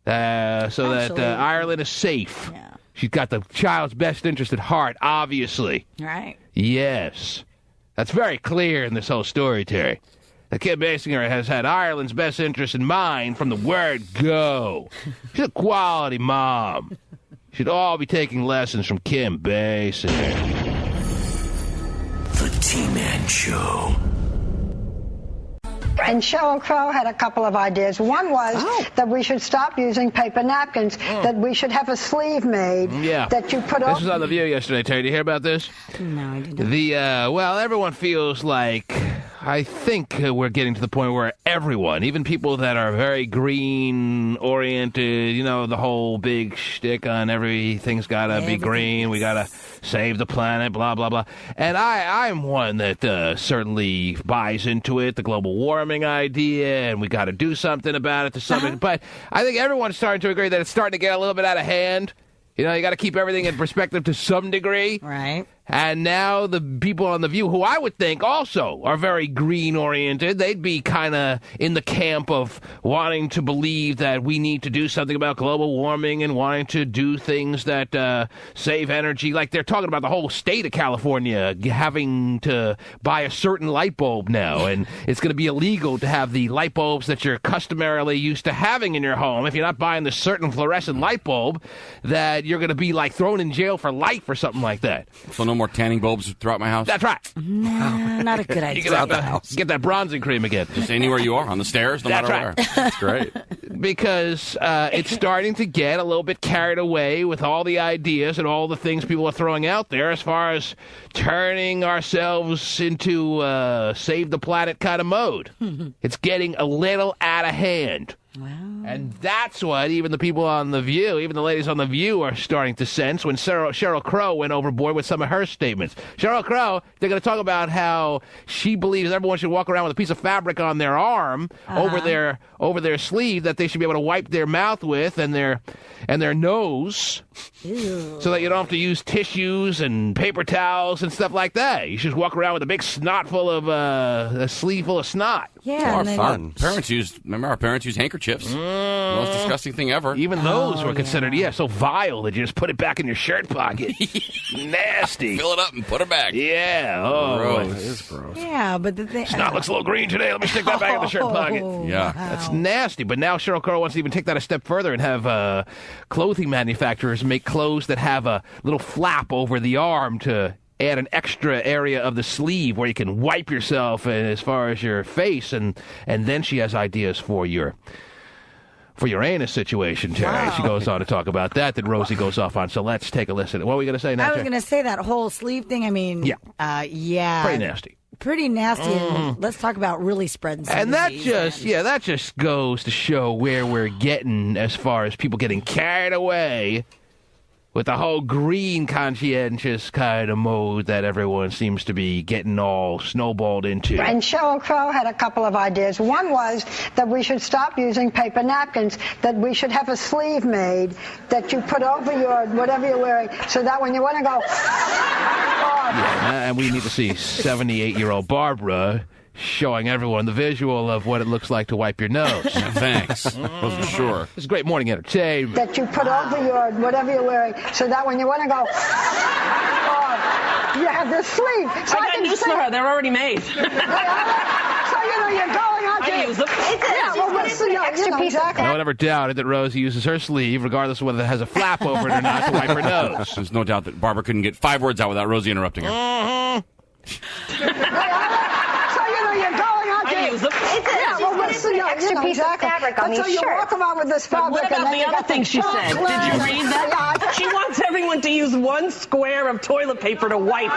so that Ireland is safe. Yeah. She's got the child's best interest at heart, obviously. Right. Yes. That's very clear in this whole story, Terry. That Kim Basinger has had Ireland's best interest in mind from the word go. She's a quality mom. Should all be taking lessons from Kim Basinger. The T-Man Show. And Sheryl Crow had a couple of ideas. One was that we should stop using paper napkins, that we should have a sleeve made that you put This was on The View yesterday, Terry. Did you hear about this? No, I didn't. Well, everyone feels like... I think we're getting to the point where everyone, even people that are very green-oriented, you know, the whole big shtick on everything's got to be green, we got to save the planet, blah, blah, blah. And I'm one that certainly buys into it, the global warming idea, and we got to do something about it to some extent. But I think everyone's starting to agree that it's starting to get a little bit out of hand. You know, you got to keep everything in perspective to some degree. Right. And now the people on The View, who I would think also are very green-oriented, they'd be kind of in the camp of wanting to believe that we need to do something about global warming and wanting to do things that save energy. Like they're talking about the whole state of California having to buy a certain light bulb now, and it's going to be illegal to have the light bulbs that you're customarily used to having in your home. If you're not buying the certain fluorescent light bulb, that you're going to be like thrown in jail for life or something like that. So no more tanning bulbs throughout my house? That's right. Nah, not a good idea. You get that bronzing cream again. Just anywhere you are, on the stairs, no matter where. That's great. Because it's starting to get a little bit carried away with all the ideas and all the things people are throwing out there as far as turning ourselves into save the planet kind of mode. It's getting a little out of hand. Wow. And that's what even the people on The View, even the ladies on The View are starting to sense when Sheryl Crow went overboard with some of her statements. Sheryl Crow, they're going to talk about how she believes everyone should walk around with a piece of fabric on their arm over their sleeve that they should be able to wipe their mouth with and their nose Ew. So that you don't have to use tissues and paper towels and stuff like that. You should just walk around with a big snot full of, a sleeve full of snot. Yeah. More fun. Remember our parents used handkerchiefs. Most disgusting thing ever. Even those were considered, so vile that you just put it back in your shirt pocket. Nasty. Fill it up and put it back. Yeah. Gross. It is gross. Yeah, but the thing... Snot looks a little green today. Let me stick that back in the shirt pocket. Yeah. That's nasty. But now Sheryl Crow wants to even take that a step further and have clothing manufacturers make clothes that have a little flap over the arm to add an extra area of the sleeve where you can wipe yourself as far as your face, and then she has ideas for your anus situation, Terry. Wow. She goes on to talk about that. Then Rosie goes off on. So let's take a listen. What were we going to say now, I was going to say that whole sleeve thing. I mean, yeah. Pretty nasty. Pretty nasty. And let's talk about really spreading some And that disease. that just goes to show where we're getting as far as people getting carried away with the whole green conscientious kind of mode that everyone seems to be getting all snowballed into. And Sheryl Crow had a couple of ideas. One was that we should stop using paper napkins, that we should have a sleeve made that you put over your whatever you're wearing, so that when you want to go... Yeah, and we need to see 78-year-old Barbara showing everyone the visual of what it looks like to wipe your nose. Thanks. Wasn't sure. This is great morning entertainment. that you put over your whatever you're wearing, so that when you want to go... you have this sleeve. So I got news for her. They're already made. So, you're going out there. I use them. Exactly. No one ever doubted that Rosie uses her sleeve, regardless of whether it has a flap over it or not, to wipe her nose. There's no doubt that Barbara couldn't get 5 words out without Rosie interrupting her. You're going out there. I use them. Extra piece of fabric on these shirts. So you walk around with this fabric. What about the other thing she said? Did you read that? She wants everyone to use one square of toilet paper to wipe.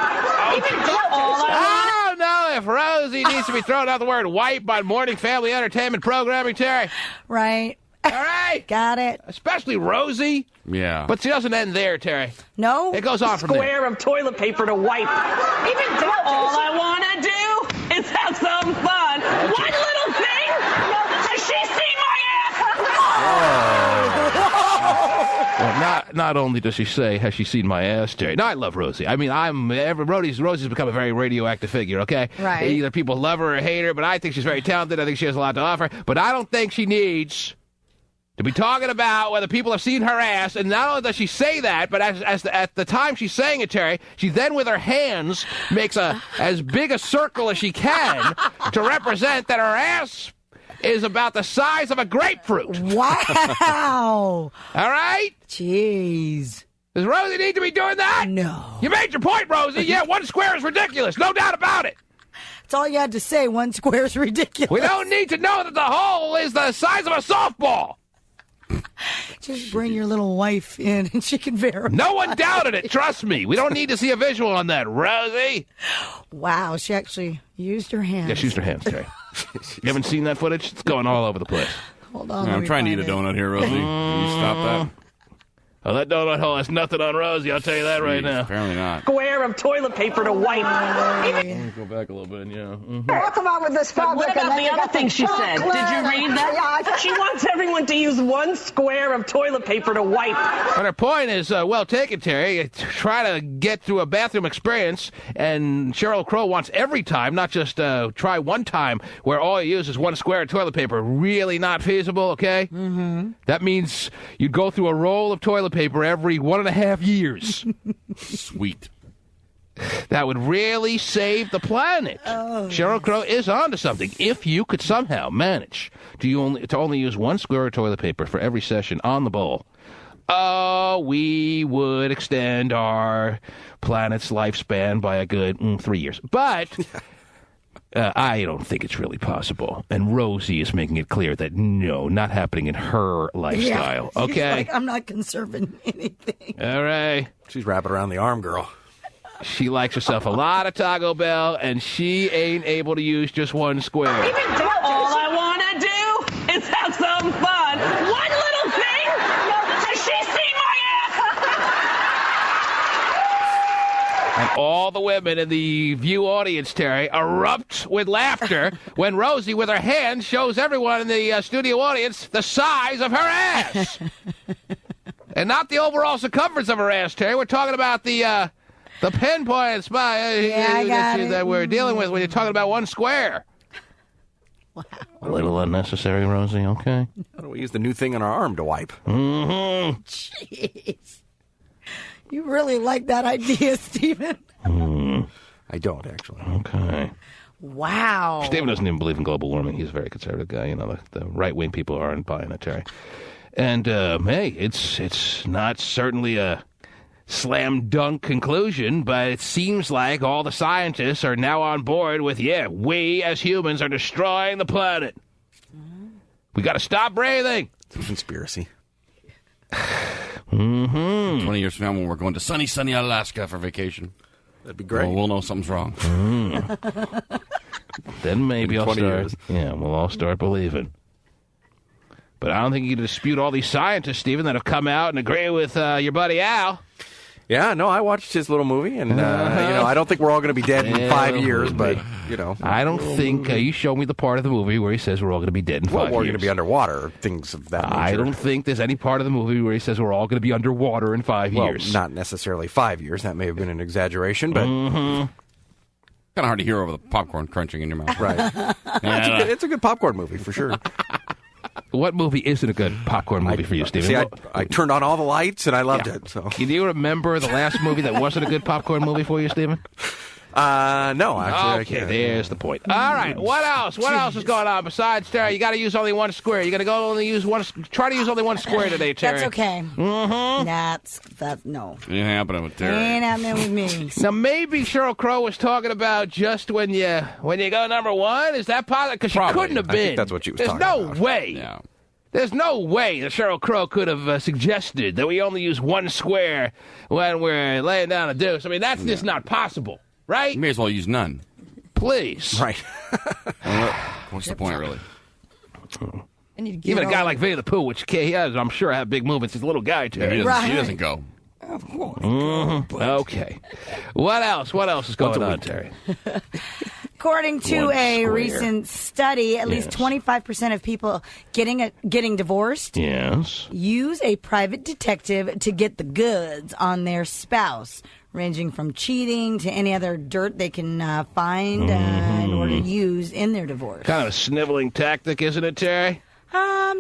Oh, no, if Rosie needs to be throwing out the word wipe on morning family entertainment programming, Terry. Right. All right. Got it. Especially Rosie. Yeah. But she doesn't end there, Terry. No? It goes on from there. Square of toilet paper to wipe. All I want to do is have some fun. One little thing. Has she seen my ass? Well, not only does she say, has she seen my ass, Terry? No, I love Rosie. I mean, Rosie's become a very radioactive figure, okay? Right. Either people love her or hate her, but I think she's very talented. I think she has a lot to offer. But I don't think she needs to be talking about whether people have seen her ass. And not only does she say that, but at the time she's saying it, Terry, she then with her hands makes as big a circle as she can to represent that her ass is about the size of a grapefruit. Wow. All right? Jeez. Does Rosie need to be doing that? No. You made your point, Rosie. Yeah, one square is ridiculous. No doubt about it. That's all you had to say. One square is ridiculous. We don't need to know that the hole is the size of a softball. Just bring your little wife in and she can verify. No one doubted it. Trust me. We don't need to see a visual on that, Rosie. Wow, she actually used her hands. Yeah, she used her hands, Terry. You haven't seen that footage? It's going all over the place. Hold on. I'm trying to eat a donut here, Rosie. Can you stop that? Oh, that donut hole has nothing on Rosie. I'll tell you that right now. Apparently not. Square of toilet paper to wipe. Let me go back a little bit, yeah. Mm-hmm. Walk around with this fabric. What about the other thing she said? Did you read that? She wants everyone to use one square of toilet paper to wipe. But her point is well taken, Terry. Try to get through a bathroom experience, and Sheryl Crow wants every time, not just try one time where all you use is one square of toilet paper. Really not feasible, okay? Mm-hmm. That means you'd go through a roll of toilet paper every 1.5 years. Sweet. That would really save the planet. Sheryl Crow is onto something. If you could somehow manage to only use one square of toilet paper for every session on the bowl, we would extend our planet's lifespan by a good 3 years. But I don't think it's really possible. And Rosie is making it clear that no, not happening in her lifestyle. Yeah, okay? like, I'm not conserving anything. All right. She's wrapping around the arm, girl. She likes herself a lot of Taco Bell, and she ain't able to use just one square. All I want to do is have some fun. One little thing. Has she seen my ass? And all the women in the View audience, Terry, erupt with laughter when Rosie, with her hand, shows everyone in the studio audience the size of her ass. And not the overall circumference of her ass, Terry. We're talking about the pinpoint spot that we're dealing with when you're talking about one square. Wow. A little unnecessary, Rosie, okay? Why don't we use the new thing on our arm to wipe? Mm-hmm. Jeez. You really like that idea, Stephen. I don't, actually. Okay. Wow. Stephen doesn't even believe in global warming. He's a very conservative guy. You know, the right-wing people aren't buying it, Terry. And, hey, it's not certainly a slam dunk conclusion, but it seems like all the scientists are now on board with, we as humans are destroying the planet. We got to stop breathing. It's a conspiracy. 20 years from now when we're going to sunny Alaska for vacation. That'd be great. Well, we'll know something's wrong. Then maybe I'll start. Years. Yeah, we'll all start believing. But I don't think you can dispute all these scientists, Stephen, that have come out and agree with your buddy Al. Yeah, no, I watched his little movie, and, I don't think we're all going to be dead in 5 years, but, I don't think, you show me the part of the movie where he says we're all going to be dead in 5 years. Well, we're going to be underwater, things of that nature. I don't think there's any part of the movie where he says we're all going to be underwater in 5 years. Not necessarily 5 years. That may have been an exaggeration, but... Kind of hard to hear over the popcorn crunching in your mouth. Right. It's a good popcorn movie, for sure. What movie isn't a good popcorn movie for you, Stephen? See, I turned on all the lights, and I loved it. So. Can you remember the last movie that wasn't a good popcorn movie for you, Stephen? No, actually. Okay, there's the point. All right, what else? What else is going on besides Terry? You got to use only one square. You got to try to use only one square today, Terry. That's okay. Mm-hmm. That's no. Ain't happening with Terry. Ain't happening with me. Now maybe Sheryl Crow was talking about just when you go number one. Is that possible? Because she couldn't have been. I think that's what she was talking about. There's no way. Yeah. There's no way that Sheryl Crow could have suggested that we only use one square when we're laying down a deuce. I mean, that's just not possible, right? You may as well use none. Please. Right. What's the point, really? Even a guy like Winnie the Pooh, which he has, I'm sure, have big movements. He's a little guy, too. Yeah, he doesn't go. Of course. Mm-hmm. Okay. What else? What else is going on, Terry? According to a recent study, at least 25% of people getting divorced use a private detective to get the goods on their spouse, ranging from cheating to any other dirt they can find in order to use in their divorce. Kind of a sniveling tactic, isn't it, Terry?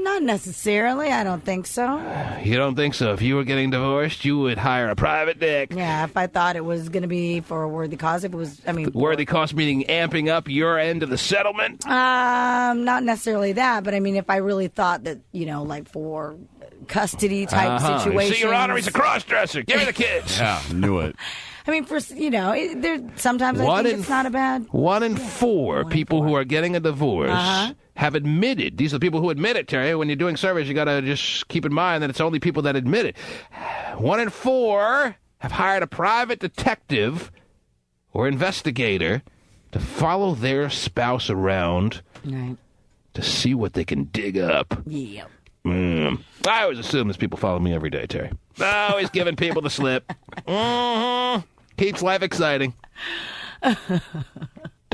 Not necessarily. I don't think so. You don't think so? If you were getting divorced, you would hire a private dick. Yeah, if I thought it was going to be for a worthy cause. If it was, worthy cause meaning amping up your end of the settlement? Not necessarily that, but I mean, if I really thought that, like for custody type situations. See, Your Honor, he's a cross-dresser. Give me the kids. Yeah, knew it. I mean, there sometimes I think it's not a bad. 1 in 4 people who are getting a divorce have admitted. These are the people who admit it, Terry. When you're doing surveys, you got to just keep in mind that it's only people that admit it. 1 in 4 have hired a private detective or investigator to follow their spouse around to see what they can dig up. Yeah. I always assume there's people following me every day, Terry. Always giving people the slip. Keeps life exciting. To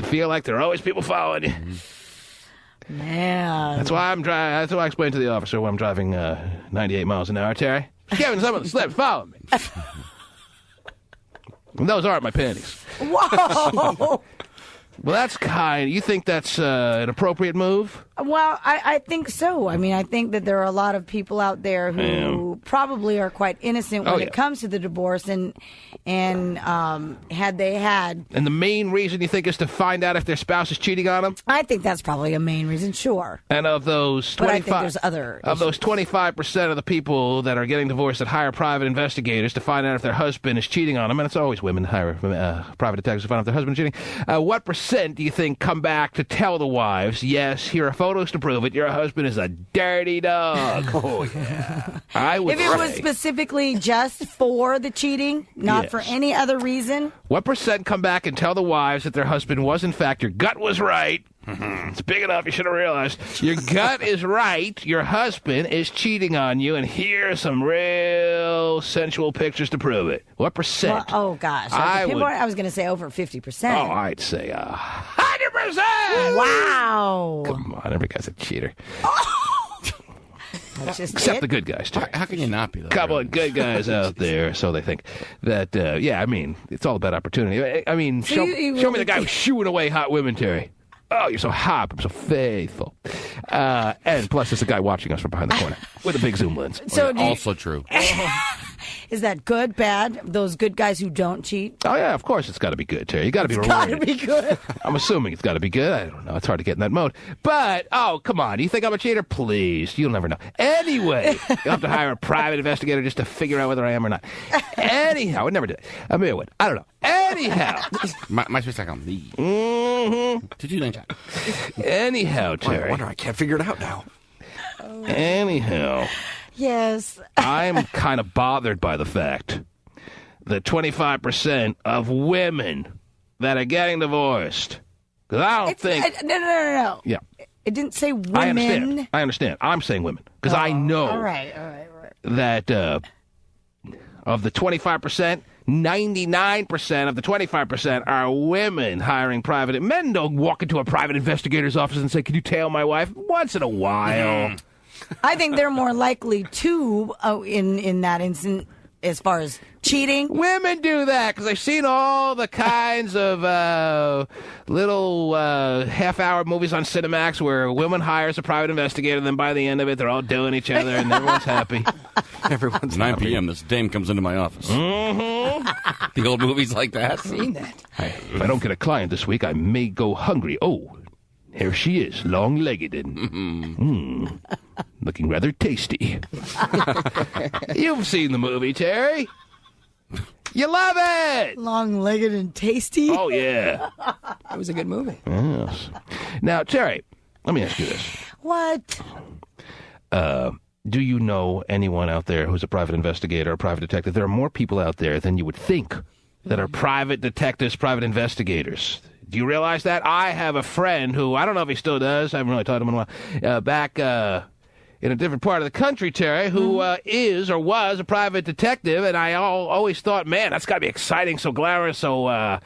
feel like there are always people following you. Man. That's why That's why I explained to the officer when I'm driving 98 miles an hour, Terry. Giving someone the slip, follow me. And those aren't my panties. Whoa. Well, that's kind. You think that's an appropriate move? Well, I think so. I mean, I think that there are a lot of people out there who probably are quite innocent when it comes to the divorce, and had they had. And the main reason you think is to find out if their spouse is cheating on them? I think that's probably a main reason. Sure. And of those 25, but I think there's other of those 25% of the people that are getting divorced that hire private investigators to find out if their husband is cheating on them, and it's always women who hire private detectives to find out if their husband is cheating. What percent do you think come back to tell the wives, yes, here are photos to prove it, your husband is a dirty dog? Oh, yeah. I would If it was specifically just for the cheating, not for any other reason. What percent come back and tell the wives that their husband was, in fact, your gut was right? It's big enough, you should have realized. Your gut is right, your husband is cheating on you, and here's some real sensual pictures to prove it. What percent? Well, oh, gosh. I was going to say over 50%. Oh, I'd say 100%! Wow. Come on, every guy's a cheater. That's just Except it. the good guys, too. How can you not be? Couple of good guys out there, so they think that. It's all about opportunity. I mean, So show you me really the guy who's shooing away hot women, Terry. Oh, you're so hot, I'm so faithful. And plus, there's a guy watching us from behind the corner with a big zoom lens. So do you- Also true. Is that good, bad? Those good guys who don't cheat? Oh yeah, of course it's got to be good, Terry. You got to be It's rewarded. got to be good. I'm assuming it's got to be good. I don't know. It's hard to get in that mode. But, oh, come on. You think I'm a cheater? Please. You'll never know. Anyway, you'll have to hire a private investigator just to figure out whether I am or not. Anyhow, I would never do it. I mean, I would. I don't know. Anyhow. My Swiss account. Anyhow, Terry. I wonder. I can't figure it out now. Anyhow. Yes. I'm kind of bothered by the fact that 25% of women that are getting divorced, because I don't think... No. Yeah. It didn't say women. I understand. I'm saying women, because I know All right. that of the 25%, 99% of the 25% are women hiring private... Men don't walk into a private investigator's office and say, "Can you tail my wife?" Once in a while. I think they're more likely to, in that instant, as far as cheating. Women do that because I've seen all the kinds of little half-hour movies on Cinemax where a woman hires a private investigator, and then by the end of it, they're all doing each other, and everyone's happy. Everyone's 9 happy. p.m. This dame comes into my office. Mm-hmm. The old movies like that. Seen that. If I don't get a client this week, I may go hungry. Oh, here she is, long-legged and looking rather tasty. You've seen the movie, Terry. You love it. Long-legged and tasty. Oh, yeah. It was a good movie. Yes. Now, Terry, let me ask you this. What? Do you know anyone out there who's a private investigator or private detective? There are more people out there than you would think that are private detectives, private investigators. Do you realize that? I have a friend who, I don't know if he still does, I haven't really talked to him in a while, back in a different part of the country, Terry, who is or was a private detective, and I always thought, man, that's got to be exciting, so glamorous, so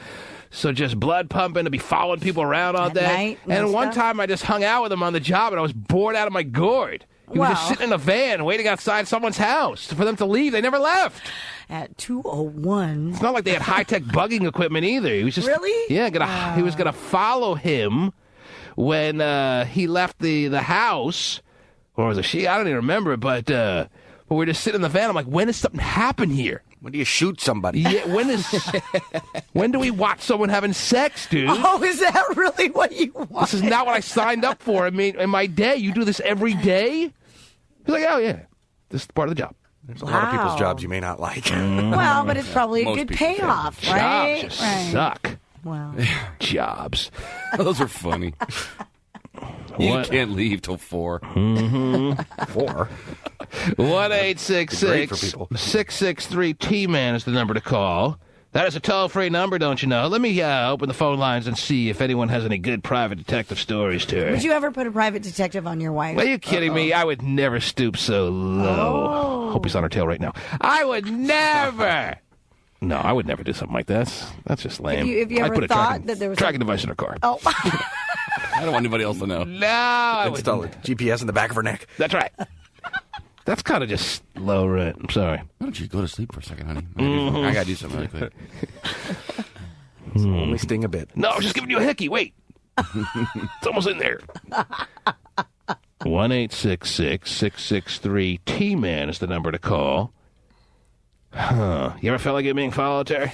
just blood pumping to be following people around all At day. night and And one stuff? time I just hung out with him on the job, and I was bored out of my gourd. He was just Wow. sitting in a van waiting outside someone's house for them to leave. They never left. At 2:01. It's not like they had high-tech bugging equipment either. He was just Really? Yeah, he was gonna follow him when he left the house, or was it she? I don't even remember. But we're just sitting in the van. I'm like, when does something happen here? When do you shoot somebody? Yeah, when do we watch someone having sex, dude? Oh, is that really what you want? This is not what I signed up for. I mean, in my day, you do this every day. He's like, oh yeah, this is part of the job. There's a lot of people's Wow. jobs you may not like. Well, but it's probably a Most good people do. payoff, Jobs right? just Right. suck. Well, Jobs. Those are funny. You What? can't leave till 4. 4. 1-866-663-T-Man is the number to call. That is a toll-free number, don't you know? Let me open the phone lines and see if anyone has any good private detective stories, Terry. would you ever put a private detective on your wife? Are you kidding me? I would never stoop so low. Oh. Hope he's on her tail right now. I would never. No, I would never do something like that. That's just lame. If you I'd ever put a thought tracking, that there was tracking device in her car. Oh, I don't want anybody else to know. No, I would. Install a GPS in the back of her neck. That's right. That's kind of just low rent. I'm sorry. Why don't you go to sleep for a second, honey? I got to do something really quick. Only sting a bit. No, I was just giving you a hickey. Wait. It's almost in there. 1-866-663-T-Man is the number to call. Huh. You ever felt like you're being followed, Terry?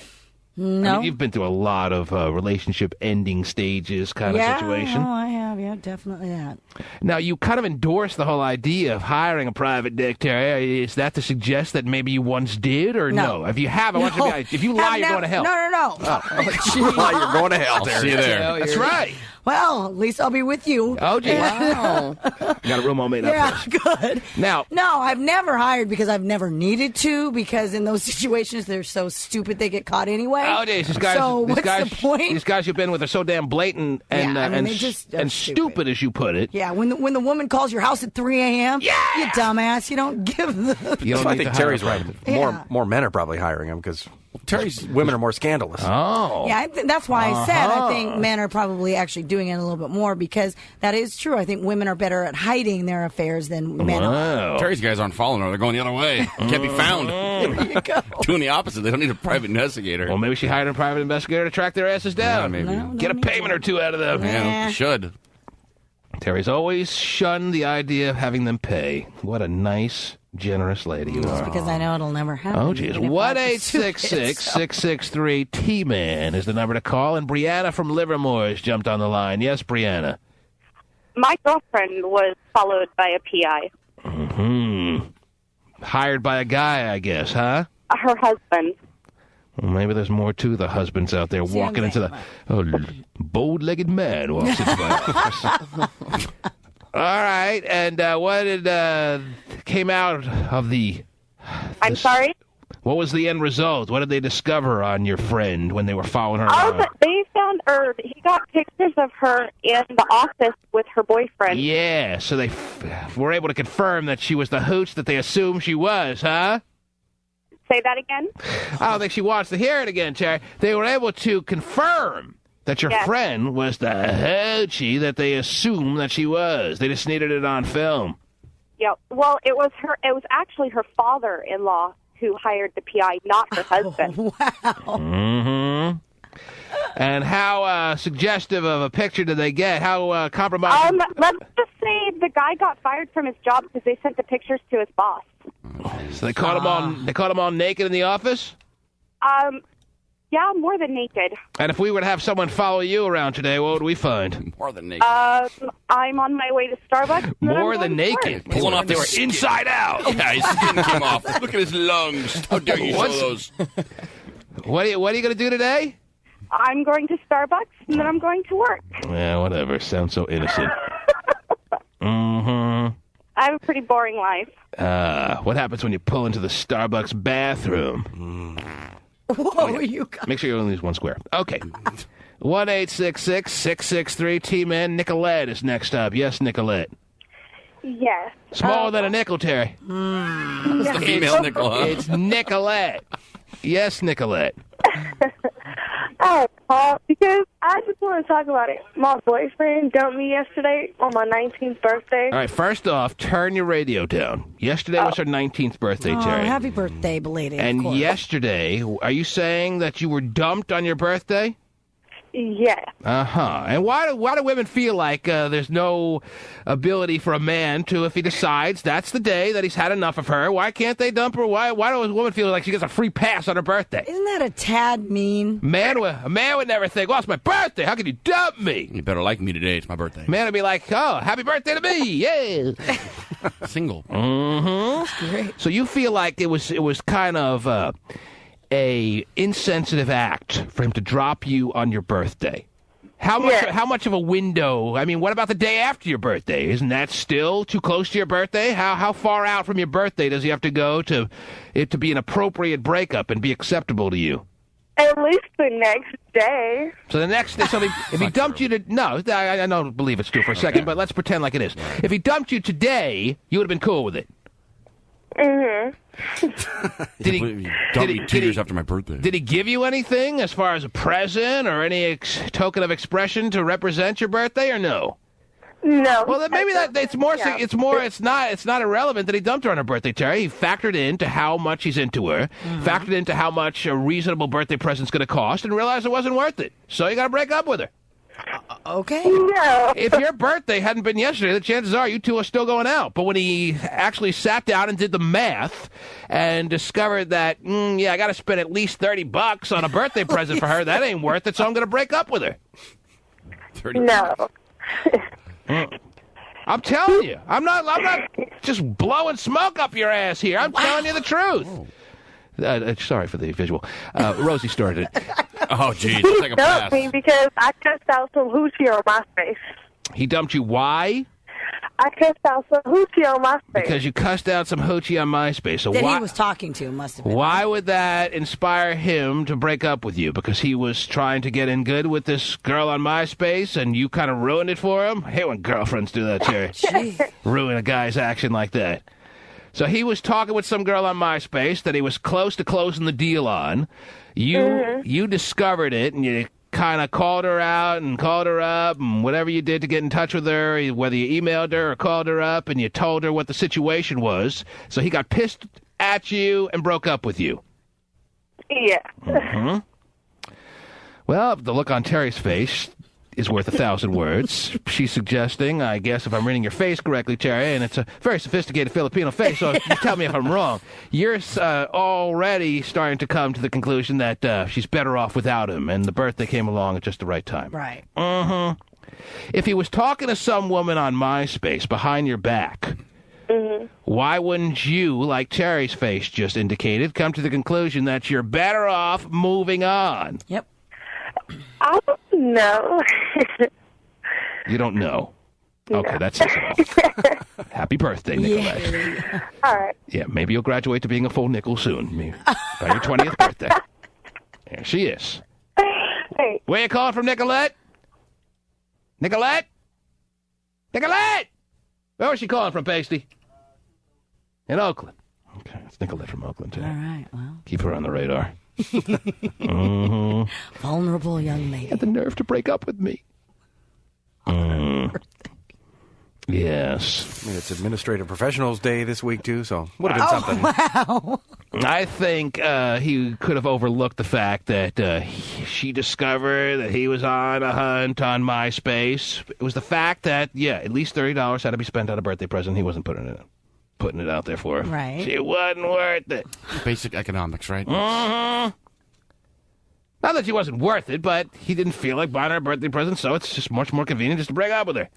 no. I mean, you've been through a lot of relationship ending stages kind of situation. Oh, I have. Yeah, definitely that. Now, you kind of endorse the whole idea of hiring a private dick, Terry. Is that to suggest that maybe you once did, or no? If you have, I want you to be honest. If you lie, you're going to hell. No. You're going to hell, I'll see you there. That's right. Well, at least I'll be with you. Oh, gee. Wow. Got a room all made up. Yeah, for us. good. Now, No, I've never hired because I've never needed to, because in those situations they're so stupid they get caught anyway. nowadays, these guys, so these what's guys, the point? These guys you've been with are so damn blatant and Yeah, I mean, they just are and stupid, as you put it. Yeah, when the woman calls your house at 3 a.m., you dumbass, you don't give the... You don't I need think to hire Terry's a right. private- Yeah. More men are probably hiring him because Terry's women are more scandalous. Oh. Yeah, that's why I said I think men are probably actually doing it a little bit more because that is true. I think women are better at hiding their affairs than men are. Terry's guys aren't following her. They're going the other way. Can't be found. There you go. Doing the opposite. They don't need a private investigator. Well, maybe she hired a private investigator to track their asses down. Yeah, maybe. Get a payment or two out of them. Yeah, should. Terry's always shunned the idea of having them pay. What a nice, generous lady you are. Because I know it'll never happen. Oh, geez. 1-866-663-T-MAN is the number to call. And Brianna from Livermore has jumped on the line. Yes, Brianna. My girlfriend was followed by a PI. Hired by a guy, I guess, huh? Her husband. Well, maybe there's more to the husbands out there walking into the... bold-legged man walks into my office. All right, and what came out of the... I'm sorry? What was the end result? What did they discover on your friend when they were following her around? They found he got pictures of her in the office with her boyfriend. Yeah, so they were able to confirm that she was the hooch that they assumed she was, huh? Say that again? I don't think she wants to hear it again, Terry. They were able to confirm that your friend was the hoochie that they assumed that she was. They just needed it on film. Yeah. Well, it was actually her father-in-law who hired the PI, not her husband. Wow. Mm-hmm. And how suggestive of a picture did they get? How compromising? Let's just say the guy got fired from his job because they sent the pictures to his boss. So they caught him on. They caught him all naked in the office. Yeah, more than naked. And if we were to have someone follow you around today, what would we find? More than naked. I'm on my way to Starbucks. More than naked. Pulling off they were skin. inside out. Yeah, his skin came off. Look at his lungs. How dare you show those? What are you going to do today? I'm going to Starbucks, and then I'm going to work. Yeah, whatever. Sounds so innocent. Mm-hmm. I have a pretty boring life. What happens when you pull into the Starbucks bathroom? Whoa, you got... Make sure you only use one square. Okay. 1-866-663-T-MAN. Nicolette is next up. Yes, Nicolette. Yes. Smaller than a nickel, Terry. It's the female nickel, huh? It's Nicolette. Yes, Nicolette. Oh, because I just want to talk about it. My boyfriend dumped me yesterday on my 19th birthday. All right, first off, turn your radio down. Yesterday was her 19th birthday, Terry. Happy birthday, belated. And of course. yesterday, are you saying that you were dumped on your birthday? Yeah. Uh-huh. And why do women feel like there's no ability for a man to, if he decides that's the day that he's had enough of her, why can't they dump her? Why do a woman feel like she gets a free pass on her birthday? Isn't that a tad mean? A man would never think, well, it's my birthday. How can you dump me? You better like me today. It's my birthday. Man would be like, oh, happy birthday to me. Yeah. Single. Mm-hmm. Great. So you feel like it was kind of a insensitive act for him to drop you on your birthday. How much of a window? I mean, what about the day after your birthday? Isn't that still too close to your birthday? How far out from your birthday does he have to go to it to be an appropriate breakup and be acceptable to you? At least the next day. So the next day, if he dumped you no, I don't believe it's true for a second, but let's pretend like it is. If he dumped you today, you would have been cool with it. Mm-hmm. Did he dump me 2 years after my birthday? Did he give you anything as far as a present or any token of expression to represent your birthday, or no? No. Well, then maybe it's not irrelevant that he dumped her on her birthday, Terry. He factored into how much he's into her, factored into how much a reasonable birthday present's going to cost, and realized it wasn't worth it. So you got to break up with her. Okay. No. If your birthday hadn't been yesterday, the chances are you two are still going out. But when he actually sat down and did the math and discovered that, I got to spend at least $30 on a birthday present for her, that ain't worth it, so I'm going to break up with her. No. I'm telling you. I'm not just blowing smoke up your ass here. I'm telling you the truth. Sorry for the visual. Rosie started it. Oh, geez. Take a pass. Me because I cussed out some hoochie on MySpace. He dumped you. Why? I cussed out some hoochie on MySpace. Because you cussed out some hoochie on MySpace. So that he was talking to must have been. Why would that inspire him to break up with you? Because he was trying to get in good with this girl on MySpace and you kind of ruined it for him? I hate when girlfriends do that, Terry. Ruin a guy's action like that. So he was talking with some girl on MySpace that he was close to closing the deal on. You discovered it, and you kind of called her out and called her up and whatever you did to get in touch with her, whether you emailed her or called her up, and you told her what the situation was. So he got pissed at you and broke up with you. Yeah. Mm-hmm. Well, the look on Terry's face is worth 1,000 words. She's suggesting, I guess if I'm reading your face correctly, Terry, and it's a very sophisticated Filipino face, so you tell me if I'm wrong, you're already starting to come to the conclusion that she's better off without him, and the birthday came along at just the right time. Right. Mm-hmm. If he was talking to some woman on MySpace behind your back, why wouldn't you, like Terry's face just indicated, come to the conclusion that you're better off moving on? Yep. I don't know. You don't know? Okay, that's enough. Happy birthday, Nicolette. Yeah. All right. Yeah, maybe you'll graduate to being a full nickel soon. Maybe by your 20th birthday. There she is. Hey. Where you calling from, Nicolette? Nicolette? Nicolette! Where was she calling from, Pasty? In Oakland. Okay, it's Nicolette from Oakland, too. All right, well. Keep her on the radar. Vulnerable young lady. Had the nerve to break up with me. Yes. I mean, it's Administrative Professionals Day this week, too, so would have been something. Wow. I think he could have overlooked the fact that she discovered that he was on a hunt on MySpace. It was the fact that, at least $30 had to be spent on a birthday present. He wasn't putting it out there for her. Right. It wasn't worth it. Basic economics, right? Mm-hmm. Not that she wasn't worth it, but he didn't feel like buying her a birthday present, so it's just much more convenient just to break up with her.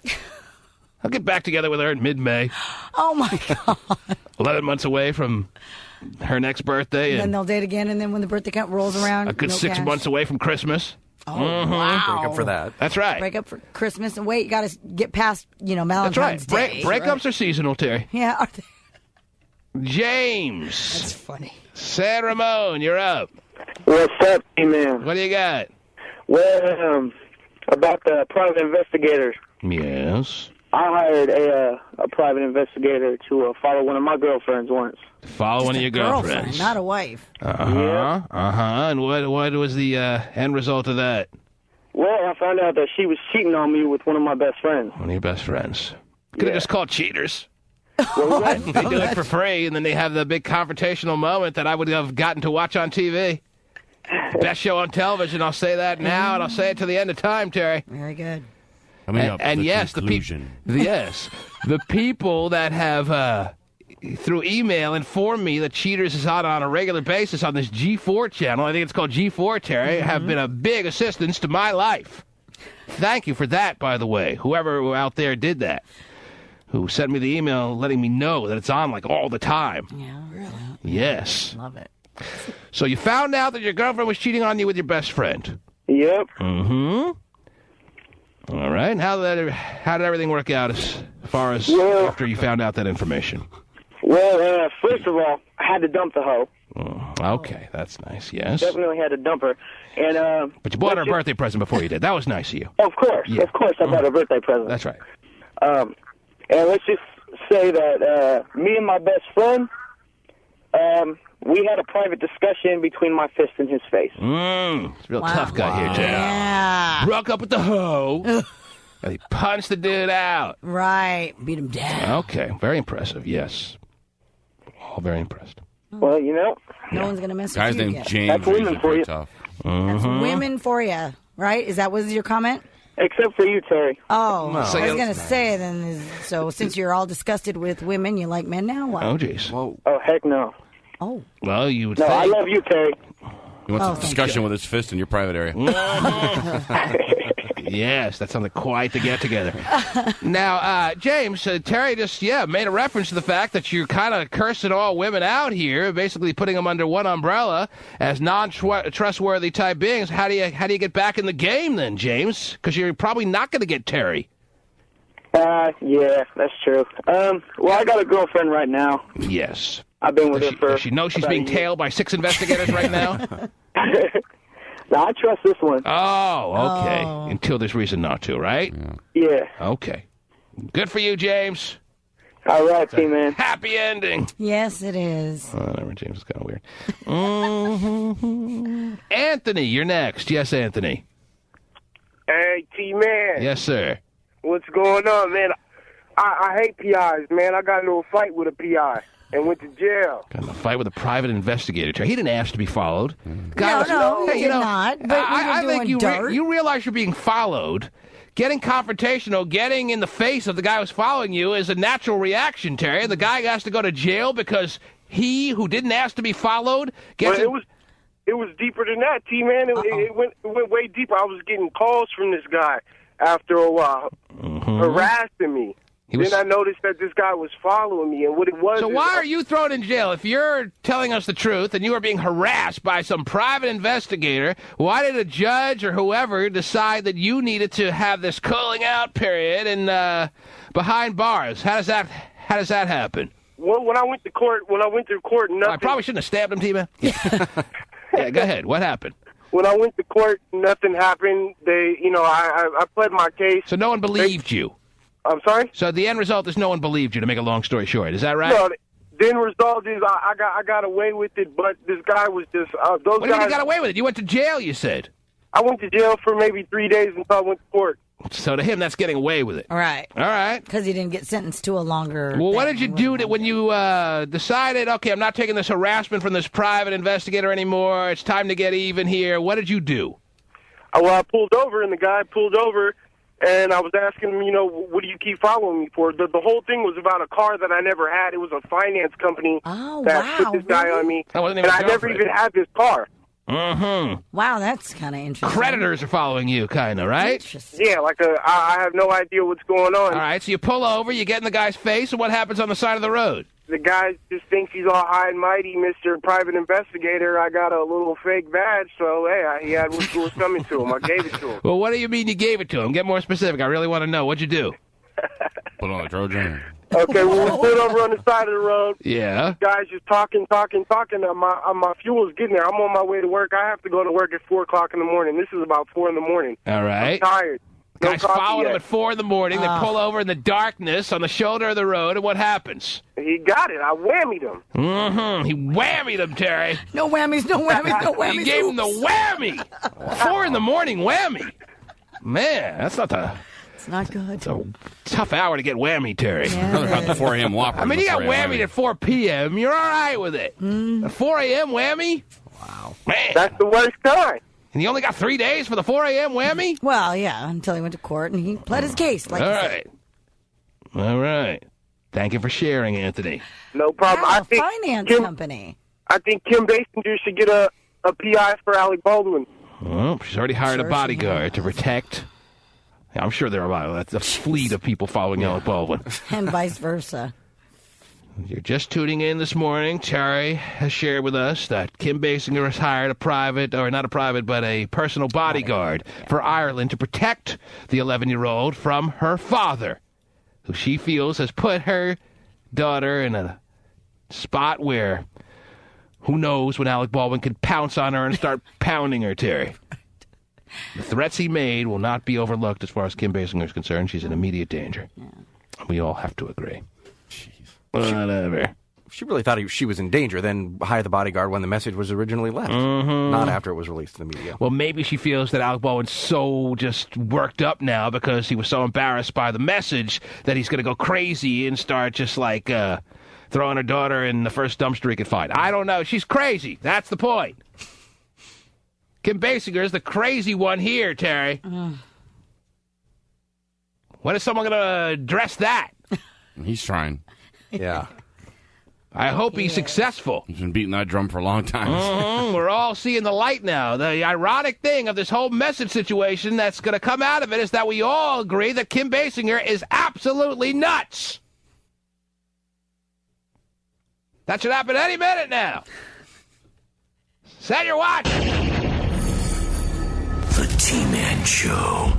I'll get back together with her in mid-May. Oh, my God. 11 months away from her next birthday. And then they'll date again, and then when the birthday count rolls around, a good 6 cash. months away from Christmas. Oh, wow. Break up for that. That's right. Break up for Christmas, and wait, you got to get past, Valentine's That's right. Day. Breakups are seasonal, Terry. Yeah, are they? James. That's funny. San Ramon, you're up. What's up, man? What do you got? Well, about the private investigators. Yes. I hired a private investigator to follow one of my girlfriends once. Follow one of your girlfriends. Not a wife. Uh-huh. And what was the end result of that? Well, I found out that she was cheating on me with one of my best friends. One of your best friends. Could have just called cheaters. What? They do it for free, and then they have the big confrontational moment that I would have gotten to watch on TV. Best show on television. I'll say that now, and I'll say it to the end of time, Terry. Very good. And yes, the people that have through email informed me that Cheaters is on a regular basis on this G4 channel. I think it's called G4, Terry. Have been a big assistance to my life. Thank you for that, by the way. Whoever out there did that, who sent me the email letting me know that it's on like all the time. Yeah, really. Yes. Love it. So you found out that your girlfriend was cheating on you with your best friend. Yep. Mm-hmm. All right. How did everything work out as far as after you found out that information? Well, first of all, I had to dump the hoe. Okay, that's nice. Yes. Definitely had to dump her. And but you bought her a birthday present before you did. That was nice of you. Of course. Yeah. Of course, I bought a birthday present. That's right. And let's just say that me and my best friend, we had a private discussion between my fist and his face. It's a real tough guy here, Jay. Yeah. Broke up with the hoe. And he punched the dude out. Right. Beat him down. Okay. Very impressive. Yes. All very impressed. Well, no one's going to mess Guy's with you named again. James. That's women for you. Tough. That's women for you, right? Was your comment? Except for you, Terry. Oh, I was going to say then, so since you're all disgusted with women, you like men now? What? Oh, jeez. Oh, heck no. Oh. Well, you would No, think. I love you, Terry. He wants a discussion with his fist in your private area. Yes, that sounds like quite the get-together. Now, James, Terry just, made a reference to the fact that you're kind of cursing all women out here, basically putting them under one umbrella as non-trustworthy type beings. How do you get back in the game then, James? Because you're probably not going to get Terry. Yeah, that's true. Well, I got a girlfriend right now. Yes. I've been with her for... Does she know she's being tailed by 6 investigators right now? No, I trust this one. Oh, okay. Until there's reason not to, right? Yeah. Okay. Good for you, James. All right, T-Man. Happy ending. Yes, it is. Whatever, James is kind of weird. Anthony, you're next. Yes, Anthony. Hey, T-Man. Yes, sir. What's going on, man? I hate PIs, man. I got into a fight with a PI and went to jail. Got in a fight with a private investigator. He didn't ask to be followed. No, he did not. But I think dirt. you realize you're being followed. Getting confrontational, getting in the face of the guy who's following you is a natural reaction, Terry. The guy has to go to jail because he, who didn't ask to be followed, gets... Well, it was deeper than that, T-Man. It went way deeper. I was getting calls from this guy after a while, harassing me. Then I noticed that this guy was following me, and what it was... So why are you thrown in jail? If you're telling us the truth and you are being harassed by some private investigator, why did a judge or whoever decide that you needed to have this cooling out period and behind bars? How does that happen? Well, when I went to court, nothing... I probably shouldn't have stabbed him, T-Man. Yeah, go ahead. What happened? When I went to court, nothing happened. I pled my case. So no one believed you? I'm sorry? So the end result is no one believed you, to make a long story short. Is that right? No, the end result is I got away with it, but this guy was just... What do you mean you got away with it? You went to jail, you said. I went to jail for maybe 3 days until I went to court. So to him, that's getting away with it. All right. All right. Because he didn't get sentenced to a longer... Well, what did you do when you decided, okay, I'm not taking this harassment from this private investigator anymore, it's time to get even here? What did you do? Well, I pulled over, and the guy pulled over, and I was asking him, what do you keep following me for? The whole thing was about a car that I never had. It was a finance company that put this guy on me, and I never even had this car. Mm-hmm. Wow, that's kind of interesting. Creditors are following you, kind of, right? Yeah, I have no idea what's going on. All right, so you pull over, you get in the guy's face, and what happens on the side of the road? The guy just thinks he's all high and mighty, Mr. Private Investigator. I got a little fake badge, so, hey, he had what was coming to him. I gave it to him. Well, what do you mean you gave it to him? Get more specific. I really want to know. What'd you do? Put on a Trojan. Okay, well, we stood over on the side of the road. Yeah. The guy's just talking. My fuel's getting there. I'm on my way to work. I have to go to work at 4 o'clock in the morning. This is about 4 in the morning. All right. I'm tired. Guys following him at 4 in the morning. They pull over in the darkness on the shoulder of the road, and what happens? He got it. I whammied him. Mm-hmm. He whammied him, Terry. No whammies, no whammies, no whammies. He gave him the whammy. 4 in the morning whammy. Man, that's not the... It's not good. It's a tough hour to get whammy, Terry. Yeah, about the 4 a.m. Whopper. I mean, you got whammied at 4 p.m. You're all right with it. At 4 a.m. whammy? Wow. Man. That's the worst kind. And you only got 3 days for the 4 a.m. whammy? Well, yeah, until he went to court and he pled his case. Like all right. All right. Thank you for sharing, Anthony. No problem. I think finance company. I think Kim Basinger should get a PI for Alec Baldwin. Well, she's already hired a bodyguard to protect. I'm sure there are a fleet of people following Alec Baldwin. And vice versa. You're just tuning in this morning. Terry has shared with us that Kim Basinger has hired a private, or not a private, but a personal bodyguard for Ireland to protect the 11-year-old from her father, who she feels has put her daughter in a spot where who knows when Alec Baldwin could pounce on her and start pounding her, Terry. The threats he made will not be overlooked as far as Kim Basinger is concerned. She's in immediate danger. Yeah. We all have to agree. Jeez. Whatever. She really thought she was in danger, then hired the bodyguard when the message was originally left, not after it was released to the media. Well, maybe she feels that Alec Baldwin's so just worked up now because he was so embarrassed by the message that he's going to go crazy and start just like throwing her daughter in the first dumpster he could find. I don't know. She's crazy. That's the point. Kim Basinger is the crazy one here, Terry. When is someone going to address that? He's trying. Yeah. I hope he's successful. He's been beating that drum for a long time. We're all seeing the light now. The ironic thing of this whole message situation that's going to come out of it is that we all agree that Kim Basinger is absolutely nuts. That should happen any minute now. Set your watch. The T-Man Show.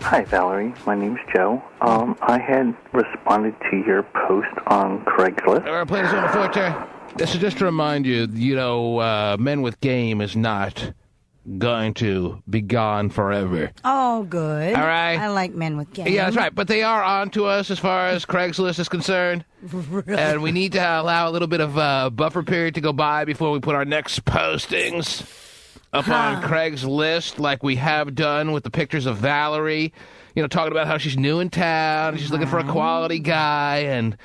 Hi, Valerie. My name's Joe. I had responded to your post on Craigslist. All right, play this on the floor, Terry. This is just to remind you, Men with Game is not going to be gone forever. Oh, good. All right. I like men with game. Yeah, that's right. But they are on to us as far as Craigslist is concerned. Really? And we need to allow a little bit of buffer period to go by before we put our next postings up on Craigslist, like we have done with the pictures of Valerie. You know, talking about how she's new in town, she's looking for a quality guy, and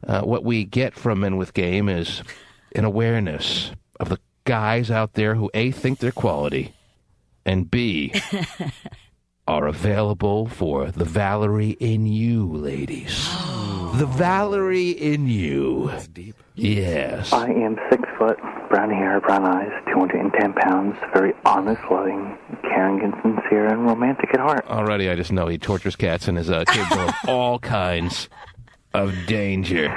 what we get from Men with Game is an awareness of the guys out there who A, think they're quality, and B, are available for the Valerie in you, ladies. The Valerie in you. That's deep. Yes. I am 6 foot, brown hair, brown eyes, 210 pounds, very honest, loving, caring, and sincere, and romantic at heart. Already, I just know he tortures cats and is capable of all kinds of danger.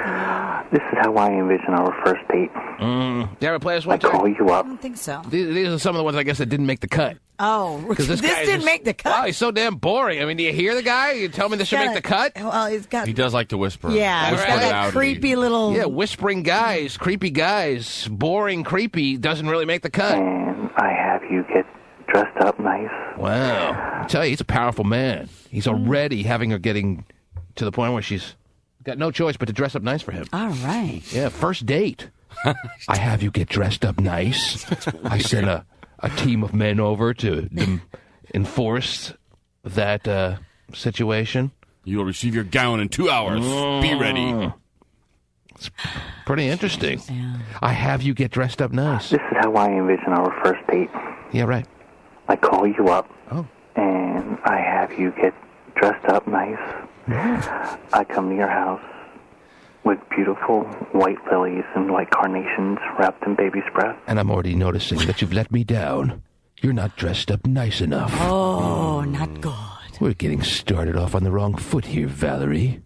This is how I envision our first date. You ever play this one? I call you up. I don't think so. These are some of the ones, I guess, that didn't make the cut. Oh, Because this didn't make the cut. Wow, he's so damn boring. I mean, do you hear the guy? You tell me this should make the cut? Well, he's got... He does like to whisper. Yeah, he's got that creepy little... Yeah, whispering guys, creepy guys, boring, creepy, doesn't really make the cut. And I have you get dressed up nice. Wow. I tell you, he's a powerful man. He's already having her getting to the point where she's got no choice but to dress up nice for him. All right. Yeah, first date. I have you get dressed up nice. I sent a team of men over to enforce that situation. You will receive your gown in 2 hours. Be ready. It's pretty interesting. Yeah. I have you get dressed up nice. This is how I envision our first date. Yeah, right. I call you up. Oh. And I have you get dressed up nice. I come to your house with beautiful white lilies and white carnations wrapped in baby's breath. And I'm already noticing that you've let me down. You're not dressed up nice enough. Oh, not good. We're getting started off on the wrong foot here, Valerie.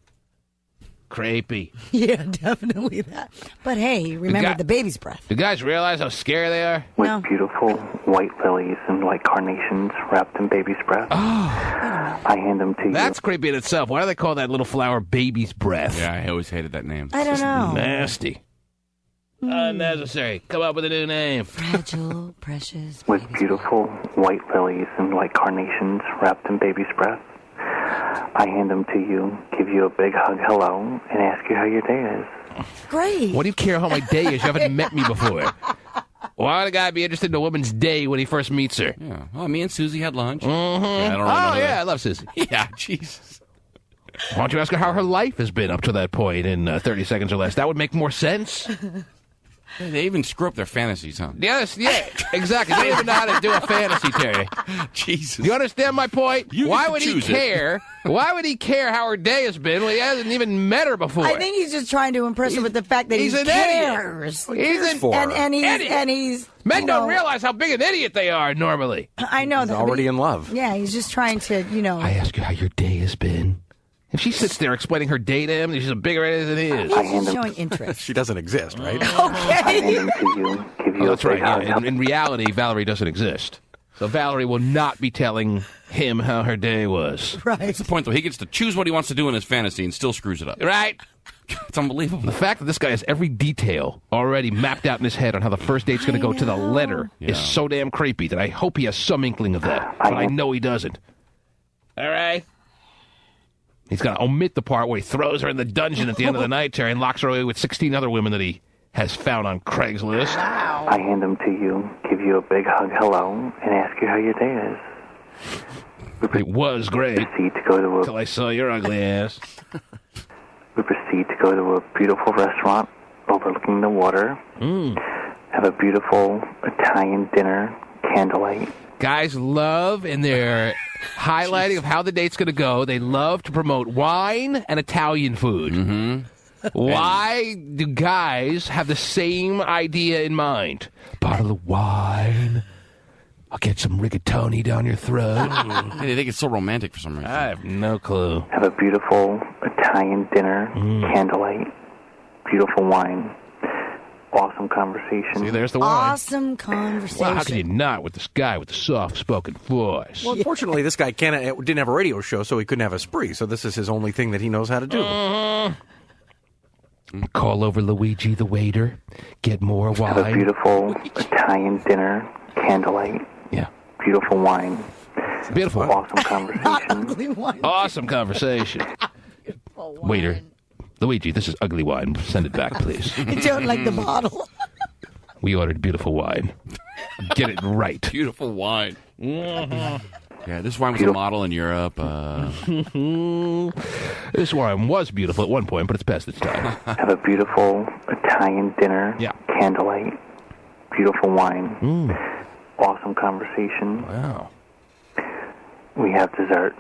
Creepy. Yeah, definitely that. But hey, remember the baby's breath. Do guys realize how scary they are? With beautiful white lilies and white carnations wrapped in baby's breath. Oh. I hand them to you. That's creepy in itself. Why do they call that little flower baby's breath? Yeah, I always hated that name. I don't know. Nasty. Unnecessary. Come up with a new name. Fragile, precious. With beautiful white lilies and white carnations wrapped in baby's breath. I hand them to you, give you a big hug hello, and ask you how your day is. Great. What do you care how my day is? You haven't met me before. Why would a guy be interested in a woman's day when he first meets her? Yeah. Well, me and Susie had lunch. Mm-hmm. Yeah, I don't remember that. I love Susie. Yeah, Jesus. Why don't you ask her how her life has been up to that point in 30 seconds or less? That would make more sense. They even screw up their fantasies, huh? Yes, yeah, exactly. They don't even know how to do a fantasy, Terry. Jesus. You understand my point? Why would he choose care? Why would he care how her day has been when he hasn't even met her before? I think he's just trying to impress her with the fact that he's he an cares. Idiot. And he's Men don't realize how big an idiot they are normally. I know He's that. already in love. Yeah, he's just trying to, I ask you how your day has been. If she sits there explaining her day to him, she's a bigger idiot than he is. He's showing interest. She doesn't exist, right? Okay. That's right. Yeah. In reality, Valerie doesn't exist. So Valerie will not be telling him how her day was. Right. That's the point, though. He gets to choose what he wants to do in his fantasy and still screws it up. Right. It's unbelievable. The fact that this guy has every detail already mapped out in his head on how the first date's going to go to the letter is so damn creepy that I hope he has some inkling of that. But I know he doesn't. All right. He's going to omit the part where he throws her in the dungeon at the end of the night, Terry, and locks her away with 16 other women that he has found on Craigslist. Wow. I hand them to you, give you a big hug hello, and ask you how your day is. It was great. Proceed to go to Until I saw your ugly ass. We proceed to go to a beautiful restaurant overlooking the water. Have a beautiful Italian dinner, candlelight. Guys love, in their highlighting of how the date's going to go, they love to promote wine and Italian food. Mm-hmm. Why do guys have the same idea in mind? Bottle of wine. I'll get some rigatoni down your throat. They think it's so romantic for some reason. I have no clue. Have a beautiful Italian dinner, candlelight, beautiful wine. Awesome conversation. See, there's the wine. Awesome conversation. Well, how can you not with this guy with the soft-spoken voice? Well, unfortunately, this guy didn't have a radio show, so he couldn't have a spree. So this is his only thing that he knows how to do. Call over Luigi, the waiter. Get more wine. Have a beautiful Italian dinner, candlelight. Yeah. beautiful wine. Beautiful. Awesome conversation. Ugly wine. Awesome conversation. Waiter, Luigi, this is ugly wine. Send it back, please. You don't like the bottle. We ordered beautiful wine. Get it right. Beautiful wine. Yeah, this wine was a model in Europe. This wine was beautiful at one point, but it's past its time. Have a beautiful Italian dinner. Yeah. Candlelight. Beautiful wine. Awesome conversation. Wow. We have dessert.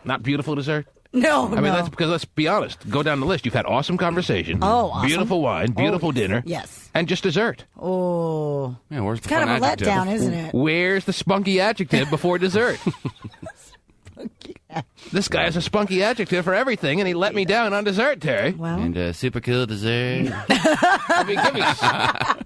Not beautiful dessert? No, I mean, that's because, let's be honest, go down the list. You've had awesome conversation. Oh, awesome. Beautiful wine, beautiful dinner. Yes. And just dessert. Oh. Yeah, where's the Kind fun of a adjective? letdown, isn't it? Where's the spunky adjective before dessert? This guy has a spunky adjective for everything, and he let me down on dessert, Terry. Well, And super cool dessert. I mean,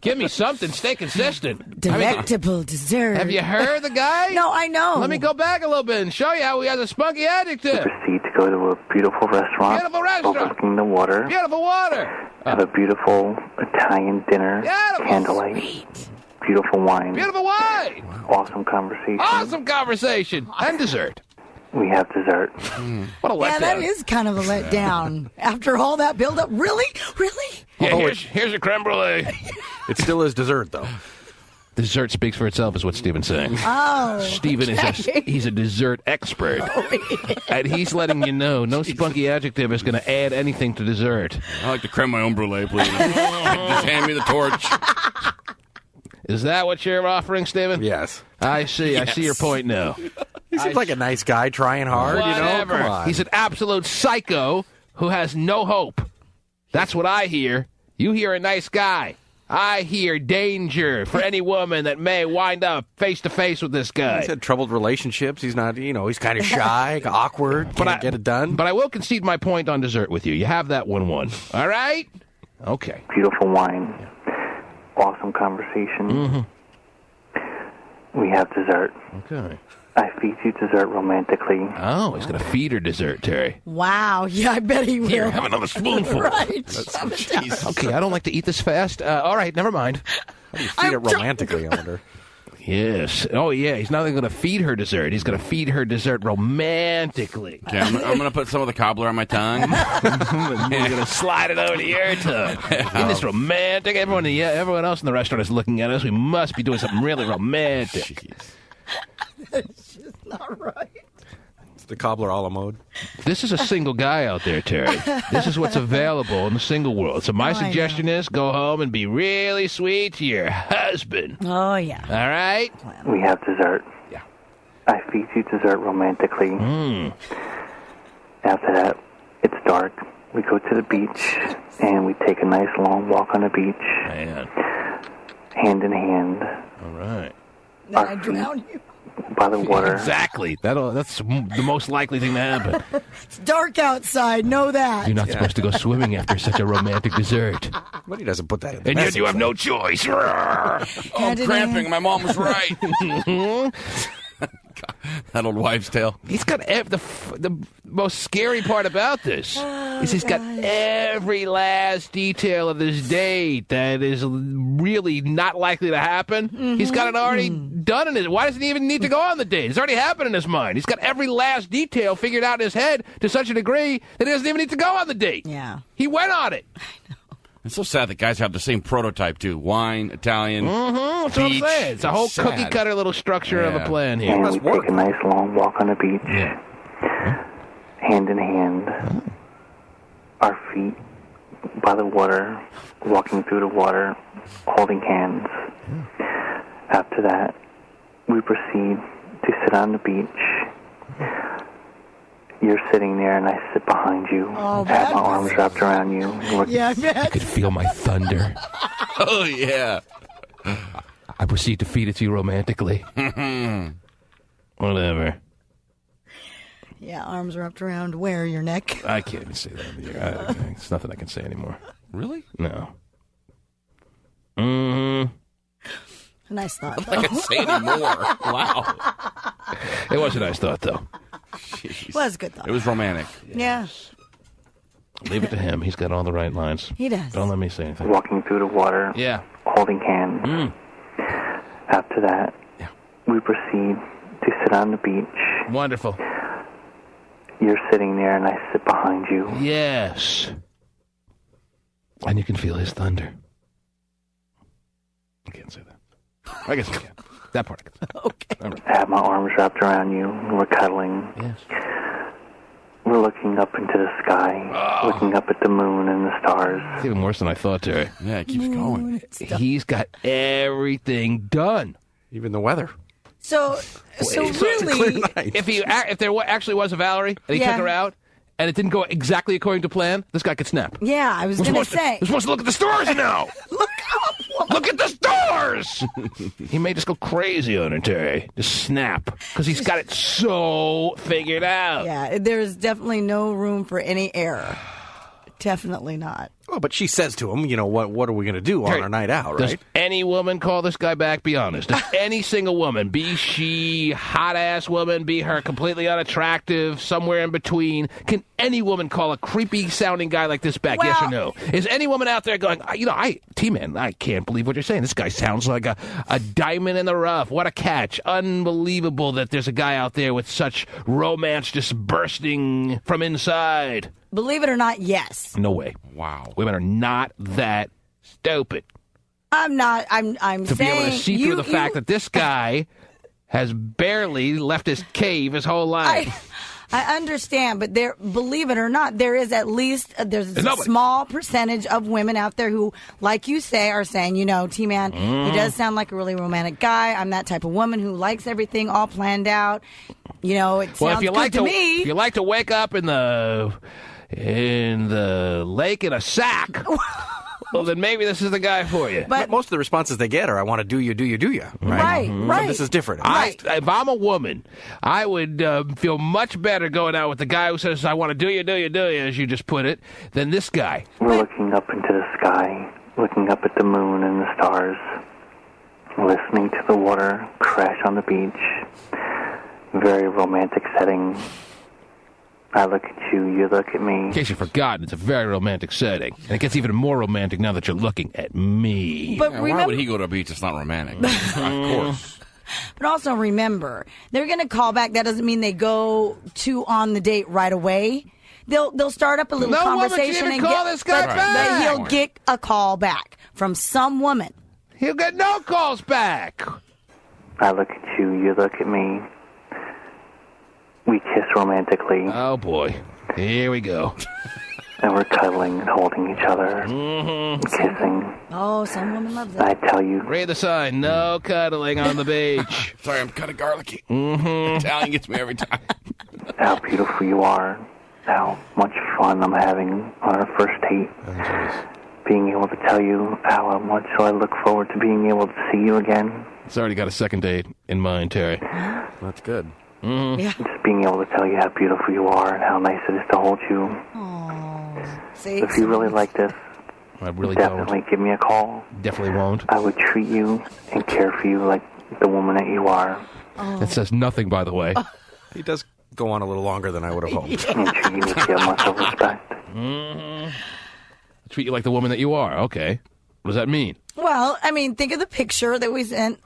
give me something. Stay consistent. delectable dessert. Have you heard the guy? No, I know. Let me go back a little bit and show you how he has a spunky adjective. Proceed to go to a beautiful restaurant. Beautiful restaurant. Overlooking the water. Beautiful water. Have a beautiful Italian dinner. Beautiful. Candlelight. Sweet. Beautiful wine. Beautiful wine. Awesome conversation. Awesome conversation. And dessert. We have dessert. What a letdown. Yeah, that is kind of a letdown. After all that build-up. Really? Really? Yeah, here's your creme brulee. It still is dessert, though. Dessert speaks for itself, is what Steven's saying. Oh. Steven he's a dessert expert. And he's letting you know no spunky adjective is going to add anything to dessert. I like to creme my own brulee, please. Just hand me the torch. Is that what you're offering, Steven? Yes. I see. Yes. I see your point now. He seems like a nice guy trying hard, Whatever. you know? Come on. He's an absolute psycho who has no hope. That's what I hear. You hear a nice guy. I hear danger for any woman that may wind up face-to-face with this guy. He's had troubled relationships. He's not, he's kind of shy, awkward, can't get it done. But I will concede my point on dessert with you. You have that 1-1. All right? Okay. Beautiful wine. Awesome conversation. We have dessert. Okay. I feed you dessert romantically. Oh, he's going to feed her dessert, Terry. Wow. Yeah, I bet he will. Here, have another spoonful. Right. Jeez. Okay, I don't like to eat this fast. All right, never mind. How do you feed it romantically, I wonder? Yes. Oh, yeah. He's not only going to feed her dessert. He's going to feed her dessert romantically. Okay, I'm going to put some of the cobbler on my tongue. You're going to slide it over to your tongue. Isn't this romantic? Everyone else in the restaurant is looking at us. We must be doing something really romantic. That's just not right. It's the cobbler a la mode. This is a single guy out there, Terry. This is what's available in the single world. So my suggestion is go home and be really sweet to your husband. Oh, yeah. All right? We have dessert. Yeah. I feed you dessert romantically. After that, it's dark. We go to the beach, and we take a nice long walk on the beach. Man. Hand in hand. All right. Then I drown you. By the water. Exactly. That's the most likely thing to happen. It's dark outside. Know that. You're not supposed to go swimming after such a romantic dessert. But he doesn't put that in the And yet message, you have though. no choice. I'm cramping. My mom was right. That old wives' tale. He's got the most scary part about this is he's got every last detail of this date that is really not likely to happen. He's got it already done in his. Why doesn't he even need to go on the date? It's already happened in his mind. He's got every last detail figured out in his head to such a degree that he doesn't even need to go on the date. Yeah. He went on it. It's so sad that guys have the same prototype, too. Wine, Italian, That's what I'm beach. saying. It's a whole Sad. cookie-cutter little structure of a plan here. And we take a nice long walk on the beach. Yeah. Hand in hand. Our feet by the water, walking through the water, holding hands. After that, we proceed to sit on the beach. You're sitting there, and I sit behind you. Oh, I have my arms wrapped around you. Yeah, I bet. I could feel my thunder. Oh, yeah. I proceed to feed it to you romantically. Whatever. Yeah, arms wrapped around where? Your neck? I can't even say that. It's nothing I can say anymore. Really? No. Nice thought. I can't say anymore. Wow. It was a nice thought, though. Jeez. Was a good thought. It was romantic. Yeah. Leave it to him. He's got all the right lines. He does. Don't let me say anything. Walking through the water. Yeah. Holding hands. After that, we proceed to sit on the beach. Wonderful. You're sitting there, and I sit behind you. Yes. And you can feel his thunder. I can't say that. I guess I can. That part I can say. Okay. I have my arms wrapped around you, and we're cuddling. Yes. We're looking up into the sky, looking up at the moon and the stars. It's even worse than I thought, Terry. Yeah, it keeps going. He's got everything done. Even the weather. So really, if there actually was a Valerie and he took her out and it didn't go exactly according to plan, this guy could snap. Yeah, I was going to say. We're supposed to look at the stars now. Look up. Look at the stars. He may just go crazy on it, Terry. Just snap. Because he's got it so figured out. Yeah, there's definitely no room for any error. Definitely not. Well, but she says to him, what are we going to do on our night out, right? Does any woman call this guy back? Be honest. Does any single woman, be she hot-ass woman, be her completely unattractive, somewhere in between, can any woman call a creepy-sounding guy like this back, yes or no? Is any woman out there going, T-Man, I can't believe what you're saying. This guy sounds like a diamond in the rough. What a catch. Unbelievable that there's a guy out there with such romance just bursting from inside. Believe it or not, yes. No way. Wow. Women are not that stupid. I'm not. I'm saying to be able to see through the fact that this guy has barely left his cave his whole life. I understand, but believe it or not, there is at least there's a small percentage of women out there who, like you say, are saying, T-Man, he does sound like a really romantic guy. I'm that type of woman who likes everything all planned out. It sounds good to me. If you like to wake up in the lake in a sack, well, then maybe this is the guy for you. But most of the responses they get are, I want to do you. Right, right. So this is different. If I'm a woman, I would feel much better going out with the guy who says, I want to do you, as you just put it, than this guy. We're looking up into the sky, looking up at the moon and the stars, listening to the water crash on the beach. Very romantic setting. I look at you, you look at me. In case you've forgotten, it's a very romantic setting. And it gets even more romantic now that you're looking at me. But why would he go to a beach that's not romantic? Of course. But also remember, they're going to call back. That doesn't mean they go on the date right away. They'll start up a little conversation and call this guy back. He'll get a call back from some woman. He'll get no calls back. I look at you, you look at me. We kiss romantically. Oh, boy. Here we go. And we're cuddling and holding each other. Kissing. Oh, some woman loves it. I tell you. Read the sign. No cuddling on the beach. Sorry, I'm kind of garlicky. Italian gets me every time. How beautiful you are. How much fun I'm having on our first date. Being able to tell you how much I look forward to being able to see you again. It's already got a second date in mind, Terry. That's good. Yeah. Just being able to tell you how beautiful you are and how nice it is to hold you. See, if you really like this, I really definitely give me a call. Definitely won't. I would treat you and care for you like the woman that you are. It says nothing, by the way. He does go on a little longer than I would have hoped. And treat you with so much of respect. Treat you like the woman that you are. Okay. What does that mean? Well, I mean, think of the picture that we sent,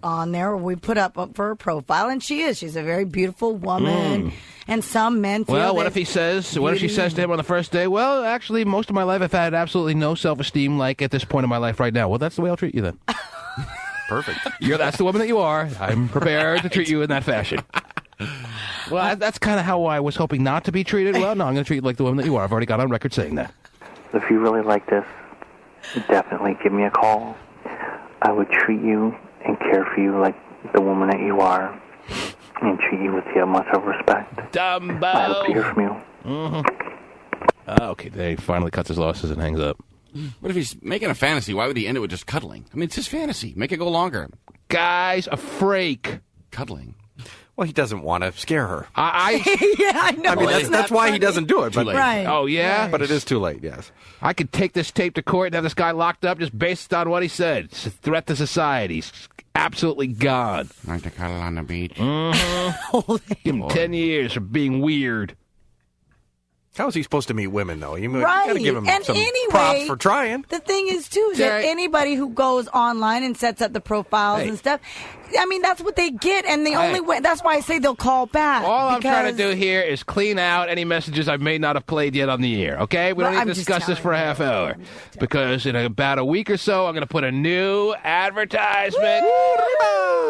on there. We put up for her profile, and she's a very beautiful woman. And some men feel what if she says to him on the first day, well, actually, most of my life I've had absolutely no self-esteem like at this point in my life right now. Well, that's the way I'll treat you then. Perfect. That's the woman that you are. I'm prepared to treat you in that fashion. Well, that's kind of how I was hoping not to be treated. Well, no, I'm going to treat you like the woman that you are. I've already got on record saying that. If you really like this, definitely give me a call. I would treat you and care for you like the woman that you are and treat you with the utmost of respect. Dumbo! I hope to hear from you. Okay, then he finally cuts his losses and hangs up. But if he's making a fantasy, why would he end it with just cuddling? I mean, it's his fantasy. Make it go longer. Guy's a freak. Cuddling. Well, he doesn't want to scare her. Yeah, I know. I mean, that's why he doesn't do it. But, right. Oh, yeah? But it is too late, yes. I could take this tape to court and have this guy locked up just based on what he said. It's a threat to society. He's absolutely gone. Like to cuddle on the beach. Give him 10 years for being weird. How is he supposed to meet women, though? You Right. got to give him And some anyway, props for trying. The thing is, too, that anybody who goes online and sets up the profiles and stuff, I mean, that's what they get, and the only way, that's why I say they'll call back. All I'm trying to do here is clean out any messages I may not have played yet on the air, okay? We don't need to discuss this for a half hour, because in about a week or so, I'm going to put a new advertisement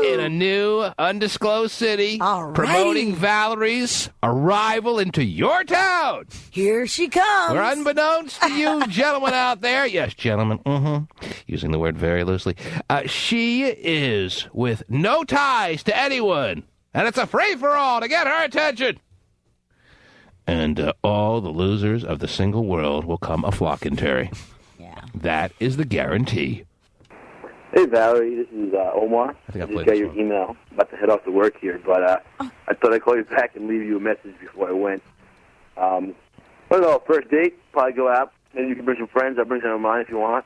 in a new undisclosed city promoting Valerie's arrival into your town. Here she comes. Where unbeknownst to you gentlemen out there, yes, gentlemen, using the word very loosely, she is with no ties to anyone, and it's a free-for-all to get her attention. And all the losers of the single world will come a-flocking, Terry. Yeah. That is the guarantee. Hey, Valerie, this is Omar. I think I just got your email. About to head off to work here, but I thought I'd call you back and leave you a message before I went. I don't know, first date, probably go out. Maybe you can bring some friends. I'll bring some of mine if you want.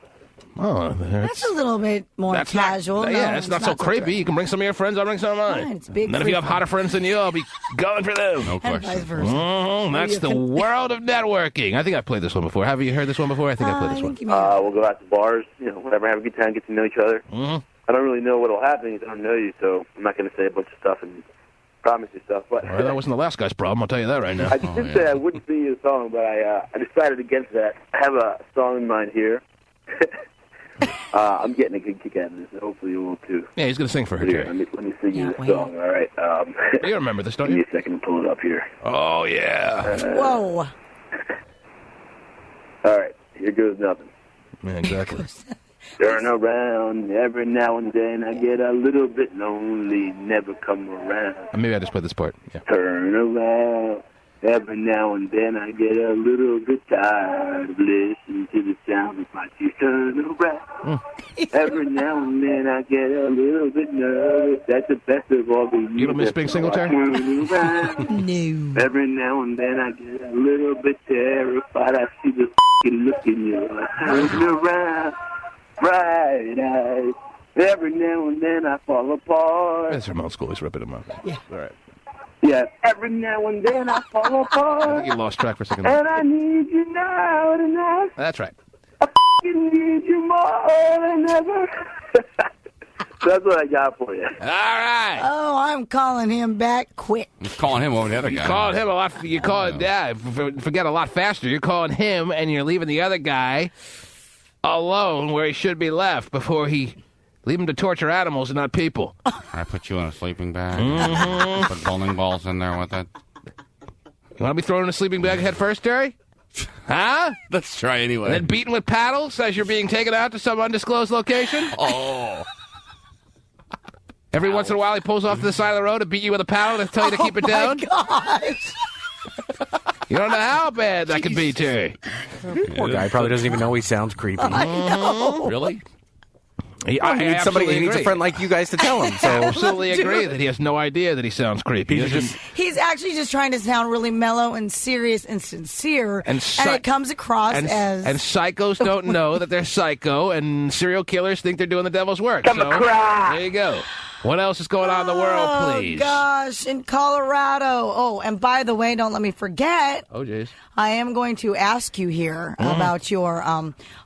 Oh, that's a little bit more casual. It's not so creepy. You can bring some of your friends, I'll bring some of mine. It's big. And then if you have hotter friends than you, I'll be going for them. No question. Vice versa. That's the world of networking. I think I've played this one before. Have you heard this one before? I think I played this one. We'll go out to bars, whatever, have a good time, get to know each other. I don't really know what will happen because I don't know you, so I'm not going to say a bunch of stuff and promise you stuff. But Well, that wasn't the last guy's problem, I'll tell you that right now. I did say I wouldn't sing you a song, but I decided against that. I have a song in mind here. I'm getting a good kick out of this, and hopefully you will too. Yeah, he's going to sing for her, Here, Terry. let me sing you the song, all right? You remember this, don't you? you? Give me a second to pull it up here. Oh, yeah. Whoa. All right, here goes nothing. Yeah, exactly. Turn around, every now and then I get a little bit lonely, never come around. Maybe I just played this part. Yeah. Turn around, every now and then I get a little bit tired of listening to the sound of my teeth. Turn around, every now and then I get a little bit nervous. That's the best of all the years. You don't miss being single, Terry? Turn around, no. every now and then I get a little bit terrified. I see the look in your eyes. Turn around. Bright eyes. Every now and then I fall apart. That's from old school. He's ripping him up. Yeah. All right. Yeah. Every now and then I fall apart. I think you lost track for a second. And I need you now tonight. That's right. I need you more than ever. That's what I got for you. All right. Oh, I'm calling him back quick. You're calling him over the other guy. You called him a lot. You called forget a lot faster. You're calling him, and you're leaving the other guy alone where he should be left before he leave him to torture animals and not people. I put you in a sleeping bag. Put bowling balls in there with it. You want to be thrown in a sleeping bag head first, Terry? Huh? Let's try anyway. And then beaten with paddles as you're being taken out to some undisclosed location? Oh. Every once in a while he pulls off to the side of the road to beat you with a paddle to tell you to keep it down? Gosh. You don't know how bad that could be, Terry. Poor guy probably doesn't even know he sounds creepy. I know. Really? He needs somebody. He needs a friend like you guys to tell him. So I absolutely agree that he has no idea that he sounds creepy. He's actually just trying to sound really mellow and serious and sincere, and it comes across as... And psychos don't know that they're psycho, and serial killers think they're doing the devil's work. Come across. There you go. What else is going on in the world, please? Oh, gosh, in Colorado. Oh, and by the way, don't let me forget. Oh, jeez. I am going to ask you here about your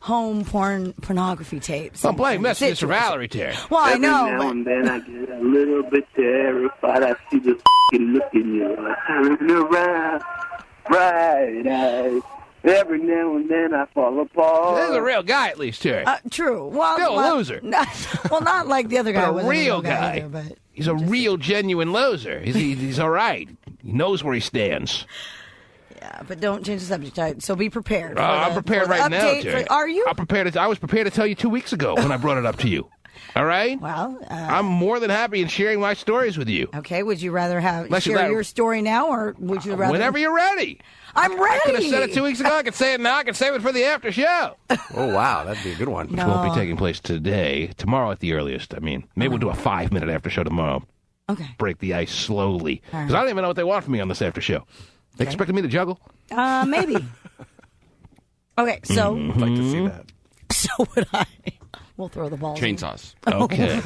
home pornography tapes. I'm playing messages for Valerie, Terry. Well, I know. Every now and then I get a little bit terrified. I see the look in your eyes. Turn around, bright eyes. Every now and then I fall apart. This is a real guy, at least, Terry. True. Well, Still a loser. Well, not like the other guy. But a real guy. Either, but he's a real, genuine loser. He's all right. He knows where he stands. Yeah, but don't change the subject. So be prepared. I'm prepared right now, Terry. Are you? I was prepared to tell you 2 weeks ago when I brought it up to you. All right? Well, I'm more than happy in sharing my stories with you. Okay, would you rather share your story now, or would you rather... Whenever you're ready. I'm ready. I could have said it 2 weeks ago. I could say it now. I could save it for the after show. Oh, wow. That'd be a good one. Which won't be taking place today. Tomorrow at the earliest. I mean, maybe we'll do a 5-minute after show tomorrow. Okay. Break the ice slowly. All right. Because I don't even know what they want from me on this after show. They expecting me to juggle? Maybe. Okay, so... I'd like to see that. So would I. We'll throw the ball. Chainsaws. Okay.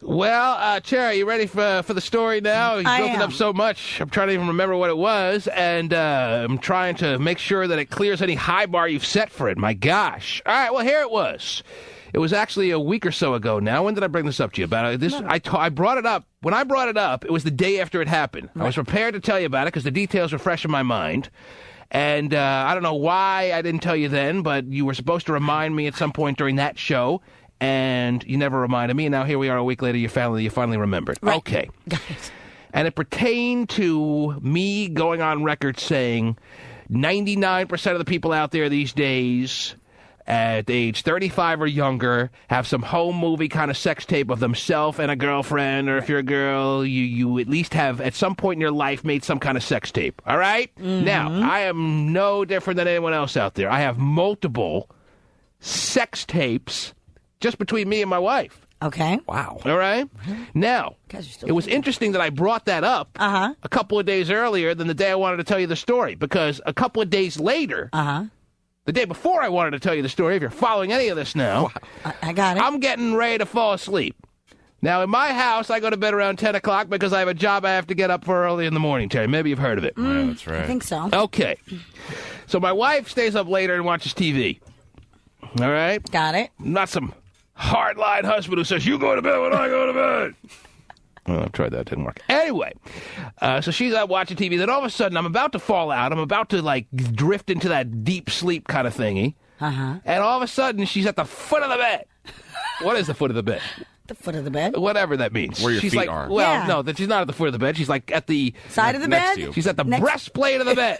Well, Cherry, you ready for the story now? You built it up so much, I'm trying to even remember what it was, and I'm trying to make sure that it clears any high bar you've set for it. My gosh. All right, well, here it was. It was actually a week or so ago now. When did I bring this up to you? About this, I brought it up. When I brought it up, it was the day after it happened. Right. I was prepared to tell you about it because the details were fresh in my mind. And I don't know why I didn't tell you then, but you were supposed to remind me at some point during that show. And you never reminded me, and now here we are a week later, you finally remembered. Right. Okay. Got it. And it pertained to me going on record saying 99% of the people out there these days at age 35 or younger have some home movie kind of sex tape of themselves and a girlfriend, or if you're a girl, you at least have at some point in your life made some kind of sex tape. All right? Mm-hmm. Now, I am no different than anyone else out there. I have multiple sex tapes just between me and my wife. Okay. Wow. All right? Now, it was interesting that I brought that up a couple of days earlier than the day I wanted to tell you the story, because a couple of days later, the day before I wanted to tell you the story, if you're following any of this now, I got it. I'm getting ready to fall asleep. Now, in my house, I go to bed around 10 o'clock because I have a job I have to get up for early in the morning, Terry. Maybe you've heard of it. Yeah, that's right. I think so. Okay. So my wife stays up later and watches TV. All right? Got it. Not some hardline husband who says, you go to bed when I go to bed. Well, I've tried that. Didn't work. Anyway, so she's out watching TV. Then all of a sudden, I'm about to fall out. I'm about to, like, drift into that deep sleep kind of thingy. And all of a sudden, she's at the foot of the bed. What is the foot of the bed? The foot of the bed? Whatever that means. Where your she's feet like, are. Well, no, that she's not at the foot of the bed. She's like at the side of the next bed? to you. She's at the breastplate of the bed.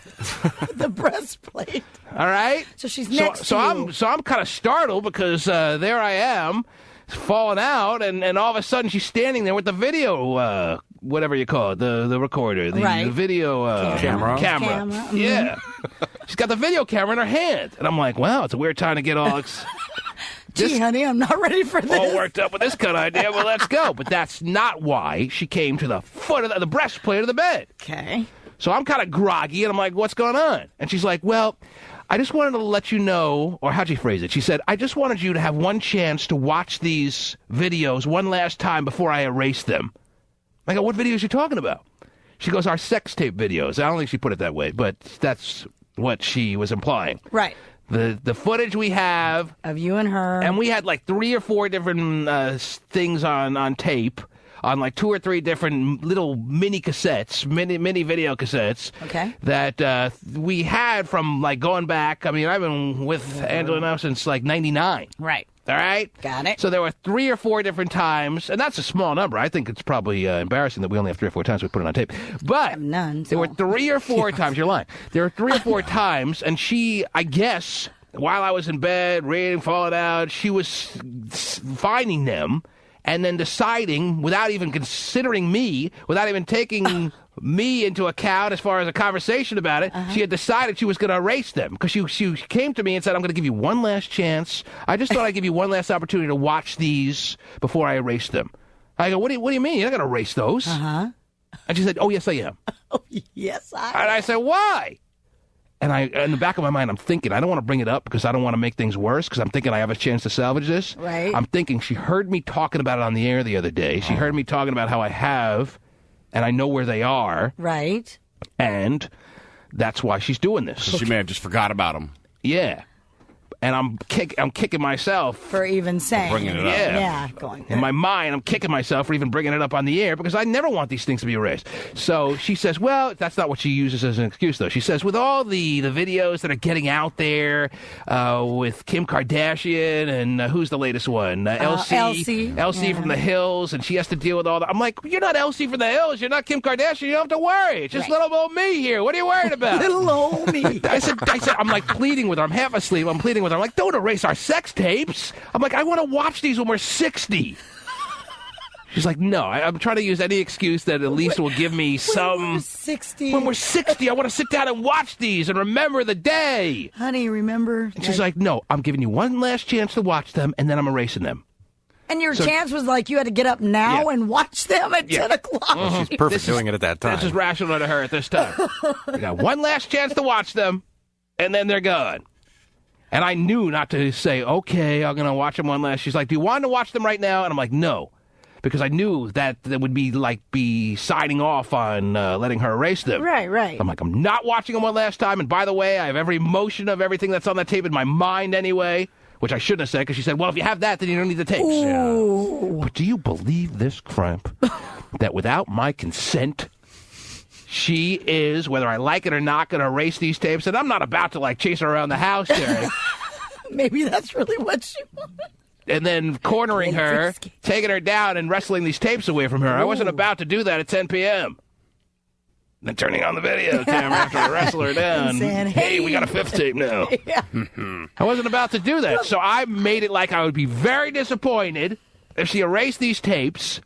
The breastplate. All right? So she's next to you. So I'm kind of startled because there I am, falling out, and all of a sudden she's standing there with the video, whatever you call it, the recorder, the video camera. Mm-hmm. Yeah. She's got the video camera in her hand. And I'm like, wow, it's a weird time to get all... Gee, honey, I'm not ready for this. All worked up with this kind of idea. Well, let's go. But that's not why she came to the foot of the breastplate of the bed. Okay. So I'm kind of groggy, and I'm like, what's going on? And she's like, well, I just wanted to let you know, or how'd she phrase it? She said, I just wanted you to have one chance to watch these videos one last time before I erase them. I go, what videos are you talking about? She goes, our sex tape videos. I don't think she put it that way, but that's what she was implying. Right. The footage we have of you and her, and we had like 3 or 4 different things on tape, on like 2 or 3 different little mini cassettes, mini video cassettes. Okay. That we had from like going back. I mean, I've been with Angela now since like '99. Right. All right? Got it. So there were 3 or 4 different times, and that's a small number. I think it's probably embarrassing that we only have 3 or 4 times we put it on tape. But none, so. There were 3 or 4 times. You're lying. There were 3 or 4 times, and she, I guess, while I was in bed, reading, falling out, she was finding them and then deciding, without even considering me, without even taking me into account as far as a conversation about it, she had decided she was going to erase them. Because she came to me and said, I'm going to give you one last chance. I just thought I'd give you one last opportunity to watch these before I erase them. I go, what do you mean? You're not going to erase those. And she said, oh, yes, I am. Oh, yes, I am. And I said, why? And in the back of my mind, I'm thinking, I don't want to bring it up because I don't want to make things worse, because I'm thinking I have a chance to salvage this. Right. I'm thinking she heard me talking about it on the air the other day. She heard me talking about how I have, and I know where they are. Right. And that's why she's doing this. So she may have just forgot about them. Yeah. And I'm kicking myself for even saying, bringing it up. Yeah, going in my mind, I'm kicking myself for even bringing it up on the air because I never want these things to be erased. So she says, well, that's not what she uses as an excuse, though. She says, with all the videos that are getting out there with Kim Kardashian and who's the latest one? Elsie from the Hills, and she has to deal with all that. I'm like, you're not Elsie from the Hills. You're not Kim Kardashian. You don't have to worry. It's just little old me here. What are you worried about? Little old me. I said, I'm like pleading with her. I'm half asleep. I'm pleading with her. I'm like, don't erase our sex tapes. I'm like, I want to watch these when we're 60. She's like, no, I'm trying to use any excuse that at least will give me some... When we're 60. When we're 60, I want to sit down and watch these and remember the day. Honey, remember? And she's like, no, I'm giving you one last chance to watch them, and then I'm erasing them. And your chance was like you had to get up now and watch them at 10 o'clock. Well, she's perfect doing it at that time. This is rational to her at this time. You got one last chance to watch them, and then they're gone. And I knew not to say, okay, I'm going to watch them one last. She's like, do you want to watch them right now? And I'm like, no. because I knew that would be signing off on letting her erase them. Right. I'm like, I'm not watching them one last time. And by the way, I have every emotion of everything that's on that tape in my mind anyway, which I shouldn't have said because she said, well, if you have that, then you don't need the tapes. Ooh. But do you believe this, Cramp, that without my consent, she is, whether I like it or not, going to erase these tapes? And I'm not about to, chase her around the house, Terry. Maybe that's really what she wanted. And then cornering her, taking her down, and wrestling these tapes away from her. Ooh. I wasn't about to do that at 10 p.m. Then turning on the video camera after I wrestle her down. Saying, hey, we got a fifth tape now. Yeah. I wasn't about to do that. So I made it like I would be very disappointed if she erased these tapes.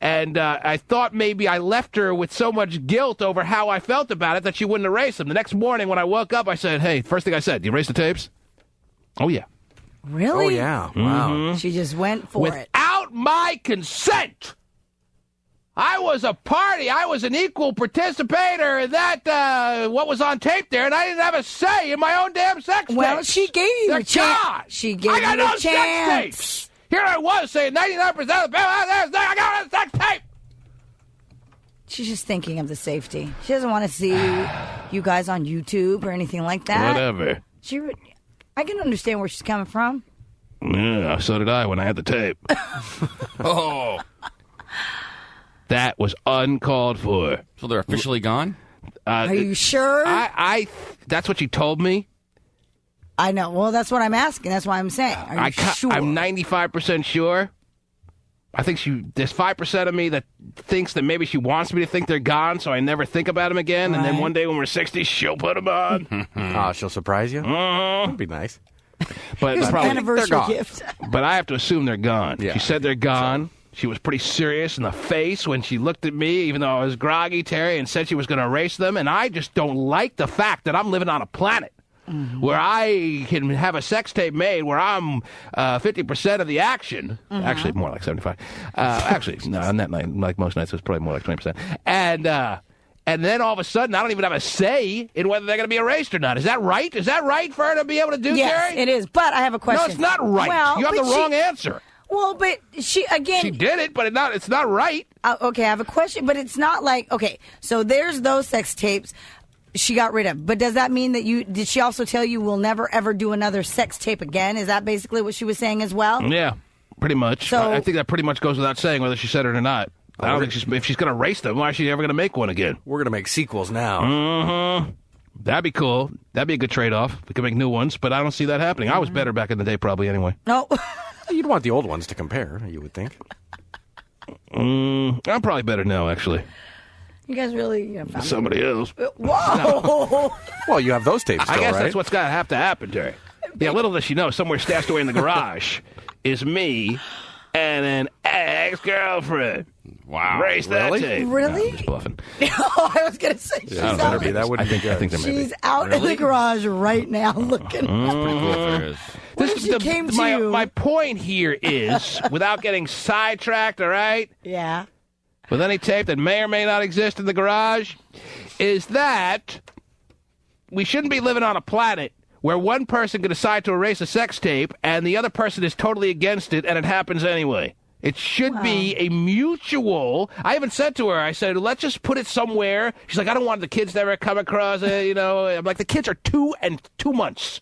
And I thought maybe I left her with so much guilt over how I felt about it that she wouldn't erase them. The next morning when I woke up, I said, hey, first thing I said, you erase the tapes? Oh, yeah. Really? Oh, yeah. Wow. Mm-hmm. She just went for it. Without my consent. I was a party. I was an equal participator in that, what was on tape there, and I didn't have a say in my own damn sex Well, tapes. she gave you They're a chance. gone. She gave I you got a no chance. sex tapes. Here I was saying 99% of the people out there, I got a sex tape. She's just thinking of the safety. She doesn't want to see you guys on YouTube or anything like that. Whatever. I can understand where she's coming from. Yeah, so did I when I had the tape. Oh. That was uncalled for. So they're officially gone? Are you sure? That's what you told me. I know. Well, that's what I'm asking. That's why I'm saying. Are you sure? I'm 95% sure. I think there's 5% of me that thinks that maybe she wants me to think they're gone, so I never think about them again. Right. And then one day when we're 60, she'll put them on. She'll surprise you? That'd be nice. But Here's an anniversary gift. But I have to assume they're gone. Yeah. She said they're gone. She was pretty serious in the face when she looked at me, even though I was groggy, Terry, and said she was going to erase them. And I just don't like the fact that I'm living on a planet where I can have a sex tape made where I'm 50% of the action. Actually, more like 75. No, on that night, like most nights, it was probably more like 20%. And then all of a sudden, I don't even have a say in whether they're going to be erased or not. Is that right? Is that right for her to be able to do, yes, Terry? It is. But I have a question. No, it's not right. Well, you have the wrong answer. Well, but she did it, but it's not right. Okay, I have a question, but it's not like, okay, so there's those sex tapes she got rid of. But does that mean that did she also tell you we'll never ever do another sex tape again? Is that basically what she was saying as well? Yeah, pretty much. So, I think that pretty much goes without saying whether she said it or not. I don't think if she's going to erase them, why is she ever going to make one again? We're going to make sequels now. Mm-hmm. That'd be cool. That'd be a good trade-off. We could make new ones, but I don't see that happening. I was better back in the day probably anyway. No. You'd want the old ones to compare, you would think. I'm probably better now, actually. You guys really found somebody else. Whoa! Well, you have those tapes still, I guess right? That's what's got to have to happen, Terry. Yeah, little does she know, somewhere stashed away in the garage is me and an ex-girlfriend. Wow. Erase that Really? tape. Really? No, I'm just bluffing. I was going to say she's Yeah, better be. That would be good. I think there may She's be. out in the garage right now looking. That's pretty cool if there is. What if she came to you? My point here is, without getting sidetracked, all right? Yeah. With any tape that may or may not exist in the garage, is that we shouldn't be living on a planet where one person can decide to erase a sex tape and the other person is totally against it and it happens anyway. It should be a mutual. I even said to her, I said, let's just put it somewhere. She's like, I don't want the kids to ever come across it, I'm like, the kids are 2 and 2 months.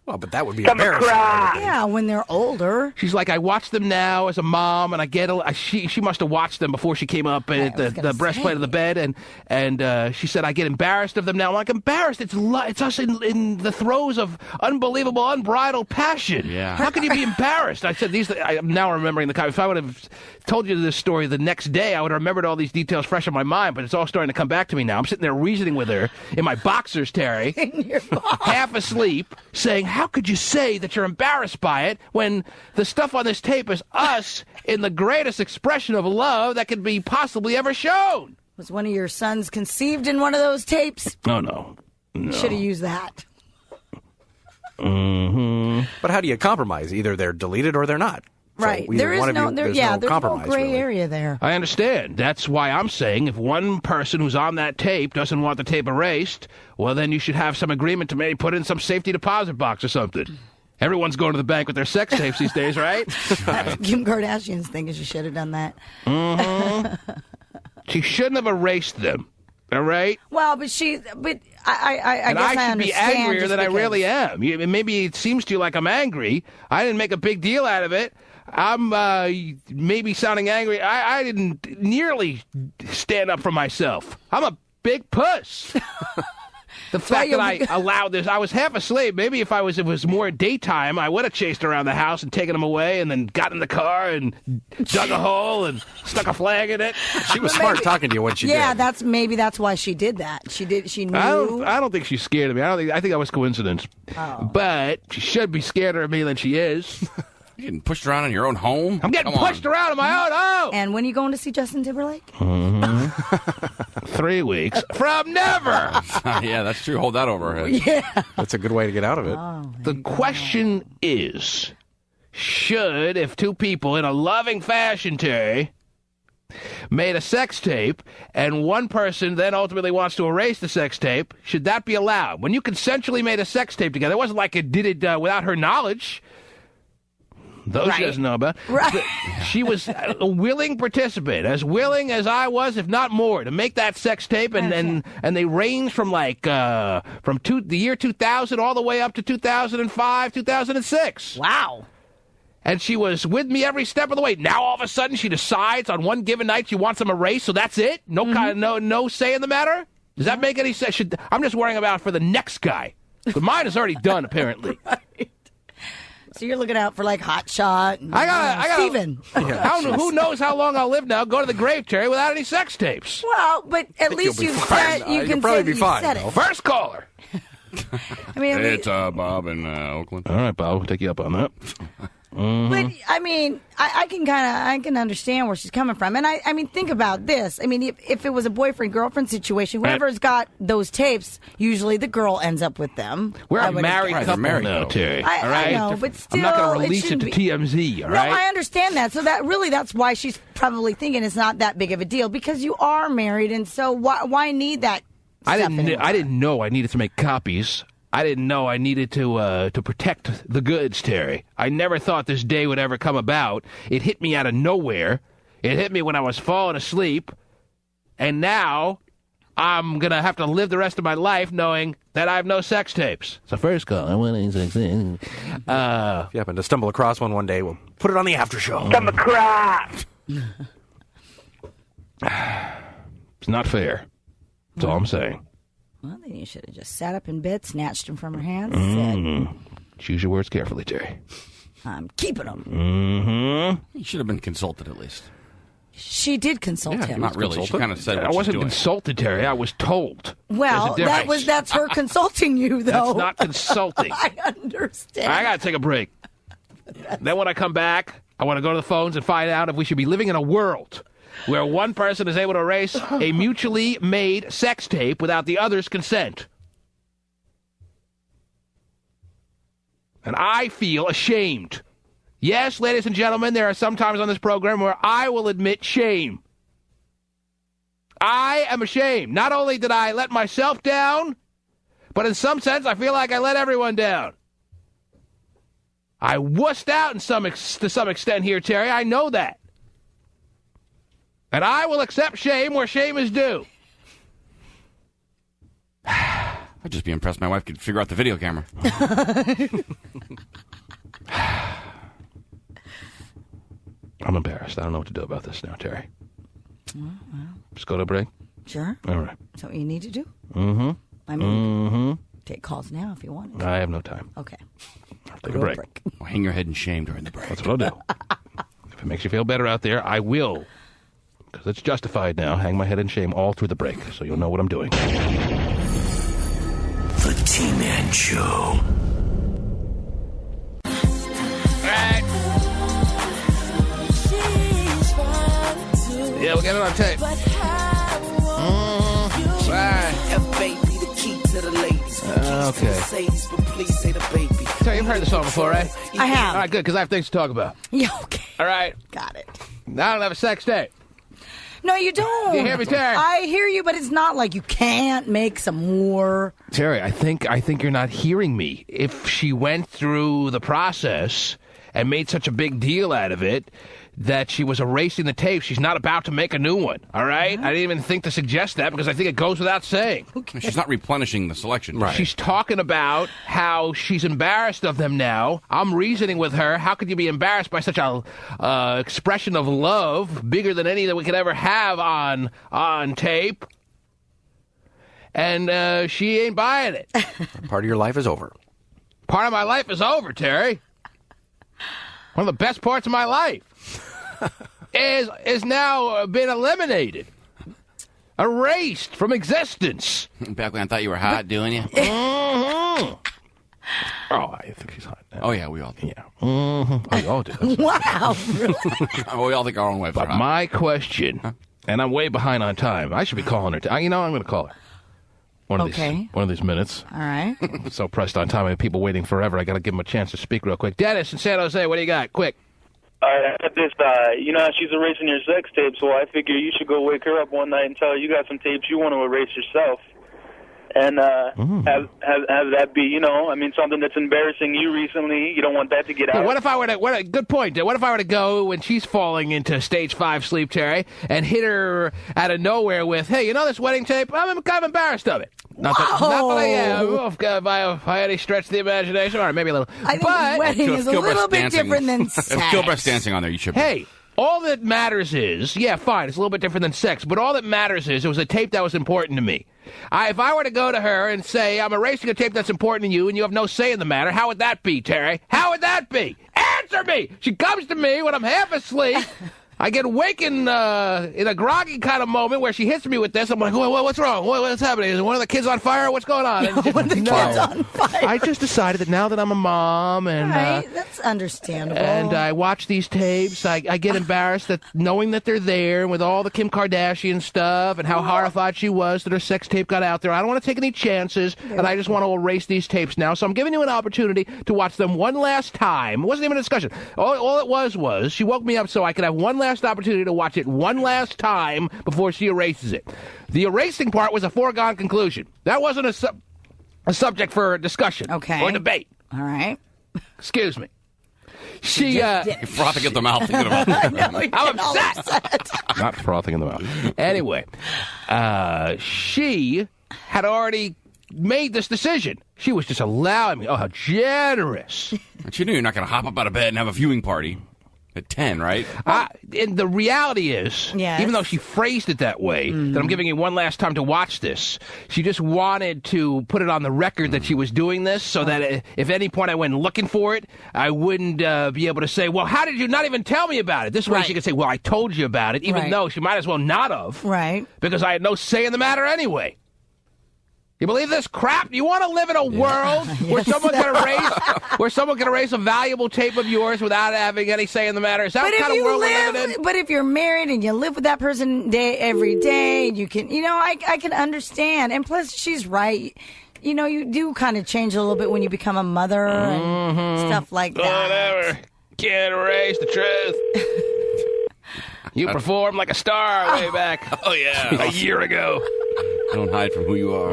Well, but that would be embarrassing. Yeah, when they're older. She's like, I watch them now as a mom, and I get she must have watched them before she came up at the breastplate of the bed, and she said, I get embarrassed of them now. I'm like, embarrassed? It's us in the throes of unbelievable, unbridled passion. Yeah. How can you be embarrassed? I said, I'm now remembering the if I would have told you this story the next day, I would have remembered all these details fresh in my mind, but it's all starting to come back to me now. I'm sitting there reasoning with her in my boxers, Terry, half asleep, saying, how could you say that you're embarrassed by it when the stuff on this tape is us in the greatest expression of love that could be possibly ever shown? Was one of your sons conceived in one of those tapes? Oh, no. Should have used that. Mm-hmm. But how do you compromise? Either they're deleted or they're not. Right. So there's no compromise, gray really. area there. I understand. That's why I'm saying if one person who's on that tape doesn't want the tape erased, well, then you should have some agreement to maybe put in some safety deposit box or something. Everyone's going to the bank with their sex tapes these days, right? Kim Kardashian's thinking she should have done that. Mm-hmm. She shouldn't have erased them. All right? Well, but I guess I should be angrier than I really am. Maybe it seems to you like I'm angry. I didn't make a big deal out of it. I'm maybe sounding angry. I didn't nearly stand up for myself. I'm a big puss. The fact that I allowed this, I was half asleep. Maybe if it was more daytime, I would have chased around the house and taken him away and then got in the car and dug a hole and stuck a flag in it. She was smart talking to you when she did. Yeah, that's why she did that. She knew. I don't think she's scared of me. I think that was coincidence. Oh. But she should be scarer of me than she is. You're getting pushed around in your own home? I'm getting pushed around in my own home. And when are you going to see Justin Timberlake? Mm-hmm. 3 weeks from never. Yeah, that's true. Hold that over her head. Yeah. That's a good way to get out of it. Oh, the question is, if two people in a loving fashion, Terry, made a sex tape and one person then ultimately wants to erase the sex tape, should that be allowed? When you consensually made a sex tape together, it wasn't like it did it without her knowledge. Those she doesn't know about. Right. She was a willing participant, as willing as I was, if not more, to make that sex tape, and they range from the year 2000 all the way up to 2005, 2006. Wow. And she was with me every step of the way. Now all of a sudden she decides on one given night she wants them erased, so that's it? No say in the matter? Does that make any sense? I'm just worrying about for the next guy. But mine is already done, apparently. Right. So you're looking out for Hot Shot and I got Steven. Who knows how long I'll live now? Go to the grave, Terry, without any sex tapes. Well, but at least you've said you'll probably be fine. Said it. First caller. It's Bob in Oakland. All right, Bob, we'll take you up on that. Mm-hmm. But I can understand where she's coming from, and I think about this. If it was a boyfriend girlfriend situation, whoever's got those tapes, usually the girl ends up with them. We're a married couple now, Terry. All right, I know, but still, I'm not going to release it to TMZ. All right. No, I understand that. So that's why she's probably thinking it's not that big of a deal because you are married, and so why need that? I didn't know I needed to make copies. I didn't know I needed to protect the goods, Terry. I never thought this day would ever come about. It hit me out of nowhere. It hit me when I was falling asleep. And now I'm going to have to live the rest of my life knowing that I have no sex tapes. So first call. I want any sex tapes. If you happen to stumble across one day, we'll put it on the after show. Come across. It's not fair. That's all I'm saying. Well, then you should have just sat up in bed, snatched him from her hands, Choose your words carefully, Terry. I'm keeping them. Mm-hmm. You should have been consulted at least. She did consult him. Not really. She kind of said what I wasn't she's doing. consulted, Terry. I was told. Well, that's her consulting you, though. That's not consulting. I understand. I got to take a break. Then when I come back, I want to go to the phones and find out if we should be living in a world where one person is able to erase a mutually made sex tape without the other's consent. And I feel ashamed. Yes, ladies and gentlemen, there are some times on this program where I will admit shame. I am ashamed. Not only did I let myself down, but in some sense, I feel like I let everyone down. I wussed out to some extent here, Terry. I know that. And I will accept shame where shame is due. I'd just be impressed my wife could figure out the video camera. I'm embarrassed. I don't know what to do about this now, Terry. Well. Just go to a break? Sure. All right. Is that what you need to do? Mm-hmm. Take calls now if you want. I have no time. Okay. I'll take a break. Well, hang your head in shame during the break. That's what I'll do. If it makes you feel better out there, I will. Because it's justified now. Hang my head in shame all through the break, so you'll know what I'm doing. The T-Man Show. All right. Yeah, we'll get it on tape. Okay. Terry, you've heard the song before, right? I have. All right, good, because I have things to talk about. Yeah, okay. All right. Got it. Now I don't have a sex tape. No, you don't. You hear me, Terry? I hear you, but it's not like you can't make some more. Terry, I think you're not hearing me. If she went through the process and made such a big deal out of it that she was erasing the tape, she's not about to make a new one, all right? I didn't even think to suggest that because I think it goes without saying. Okay. She's not replenishing the selection. Right. She's talking about how she's embarrassed of them now. I'm reasoning with her. How could you be embarrassed by such a expression of love, bigger than any that we could ever have on tape? And she ain't buying it. Part of your life is over. Part of my life is over, Terry. One of the best parts of my life is now been eliminated, erased from existence. Back when I thought you were hot, doing you? Mm-hmm. Oh, I think she's hot now. Oh, yeah, we all do. Yeah. Mm-hmm. Oh, we all do. Wow. Really? We all think our own wives are But hot. my question, and I'm way behind on time. I should be calling her. I'm going to call her. One of these minutes. All right. I'm so pressed on time. I have people waiting forever. I got to give them a chance to speak real quick. Dennis in San Jose, what do you got? Quick. I got this, you know how she's erasing your sex tapes, well, I figure you should go wake her up one night and tell her you got some tapes you want to erase yourself. And have that be, something that's embarrassing you recently. You don't want that to get out. What if I were to, good point. What if I were to go when she's falling into stage 5 sleep, Terry, and hit her out of nowhere with, hey, you know this wedding tape? I'm kind of embarrassed of it. Not that I am. By any stretch of the imagination, or maybe a little. I think wedding is a little bit different than sex. If Gilbert's dancing on there, you should be. Hey, all that matters is, yeah, fine, it's a little bit different than sex, but all that matters is it was a tape that was important to me. If I were to go to her and say, I'm erasing a tape that's important to you and you have no say in the matter, how would that be, Terry? How would that be? Answer me! She comes to me when I'm half asleep. I get wakened in a groggy kind of moment where she hits me with this. I'm like, what's wrong? What's happening? Is one of the kids on fire? What's going on? One of the kids on fire. I just decided that now that I'm a mom and that's understandable. And I watch these tapes, I get embarrassed that knowing that they're there with all the Kim Kardashian stuff and how horrified she was that her sex tape got out there. I don't want to take any chances, and I just want to erase these tapes now. So I'm giving you an opportunity to watch them one last time. It wasn't even a discussion. All it was she woke me up so I could have one last opportunity to watch it one last time before she erases it. The erasing part was a foregone conclusion. That wasn't a subject for discussion or debate. All right. Excuse me. She You're frothing at the mouth thinking about it. I'm upset. Not frothing in the mouth. Anyway, she had already made this decision. She was just allowing me. Oh, how generous. But you knew you're not going to hop up out of bed and have a viewing party at 10, right? And the reality is, even though she phrased it that way, that I'm giving you one last time to watch this, she just wanted to put it on the record that she was doing this so that if at any point I went looking for it, I wouldn't be able to say, well, how did you not even tell me about it? This way she could say, well, I told you about it, even though she might as well not have. Right. Because I had no say in the matter anyway. You believe this crap? You want to live in a world where someone can erase a valuable tape of yours without having any say in the matter? Is that what kind of world we're living in? But if you're married and you live with that person every day, you can, I can understand. And plus, she's right. You do kind of change a little bit when you become a mother and stuff like that. Whatever. Can't erase the truth. You performed like a star way back. Oh, yeah. A year ago. Don't hide from who you are.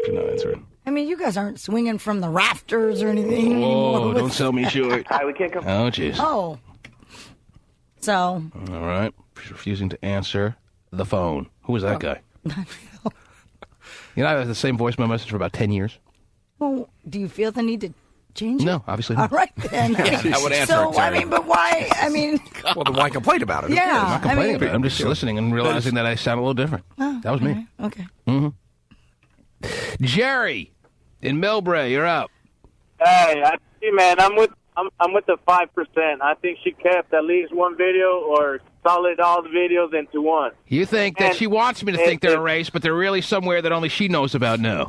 You're not answering. I mean, you guys aren't swinging from the rafters or anything. Whoa, don't sell me short. Hi, we can't come. Oh, jeez. Oh. So. All right. She's refusing to answer the phone. Who is that guy? I've had the same voicemail message for about 10 years. Well, do you feel the need to change it? No, obviously not. All right, then. I would answer it, Terry. but why? Well, then why complain about it? Yeah. I'm not complaining about it. I'm just listening and realizing that I sound a little different. Oh, that was me. Okay. Mm-hmm. Jerry in Millbrae, you're up. Hey, man, I'm with the 5%. I think she kept at least one video or solid all the videos into one. You think that she wants me to think they're erased, but they're really somewhere that only she knows about now.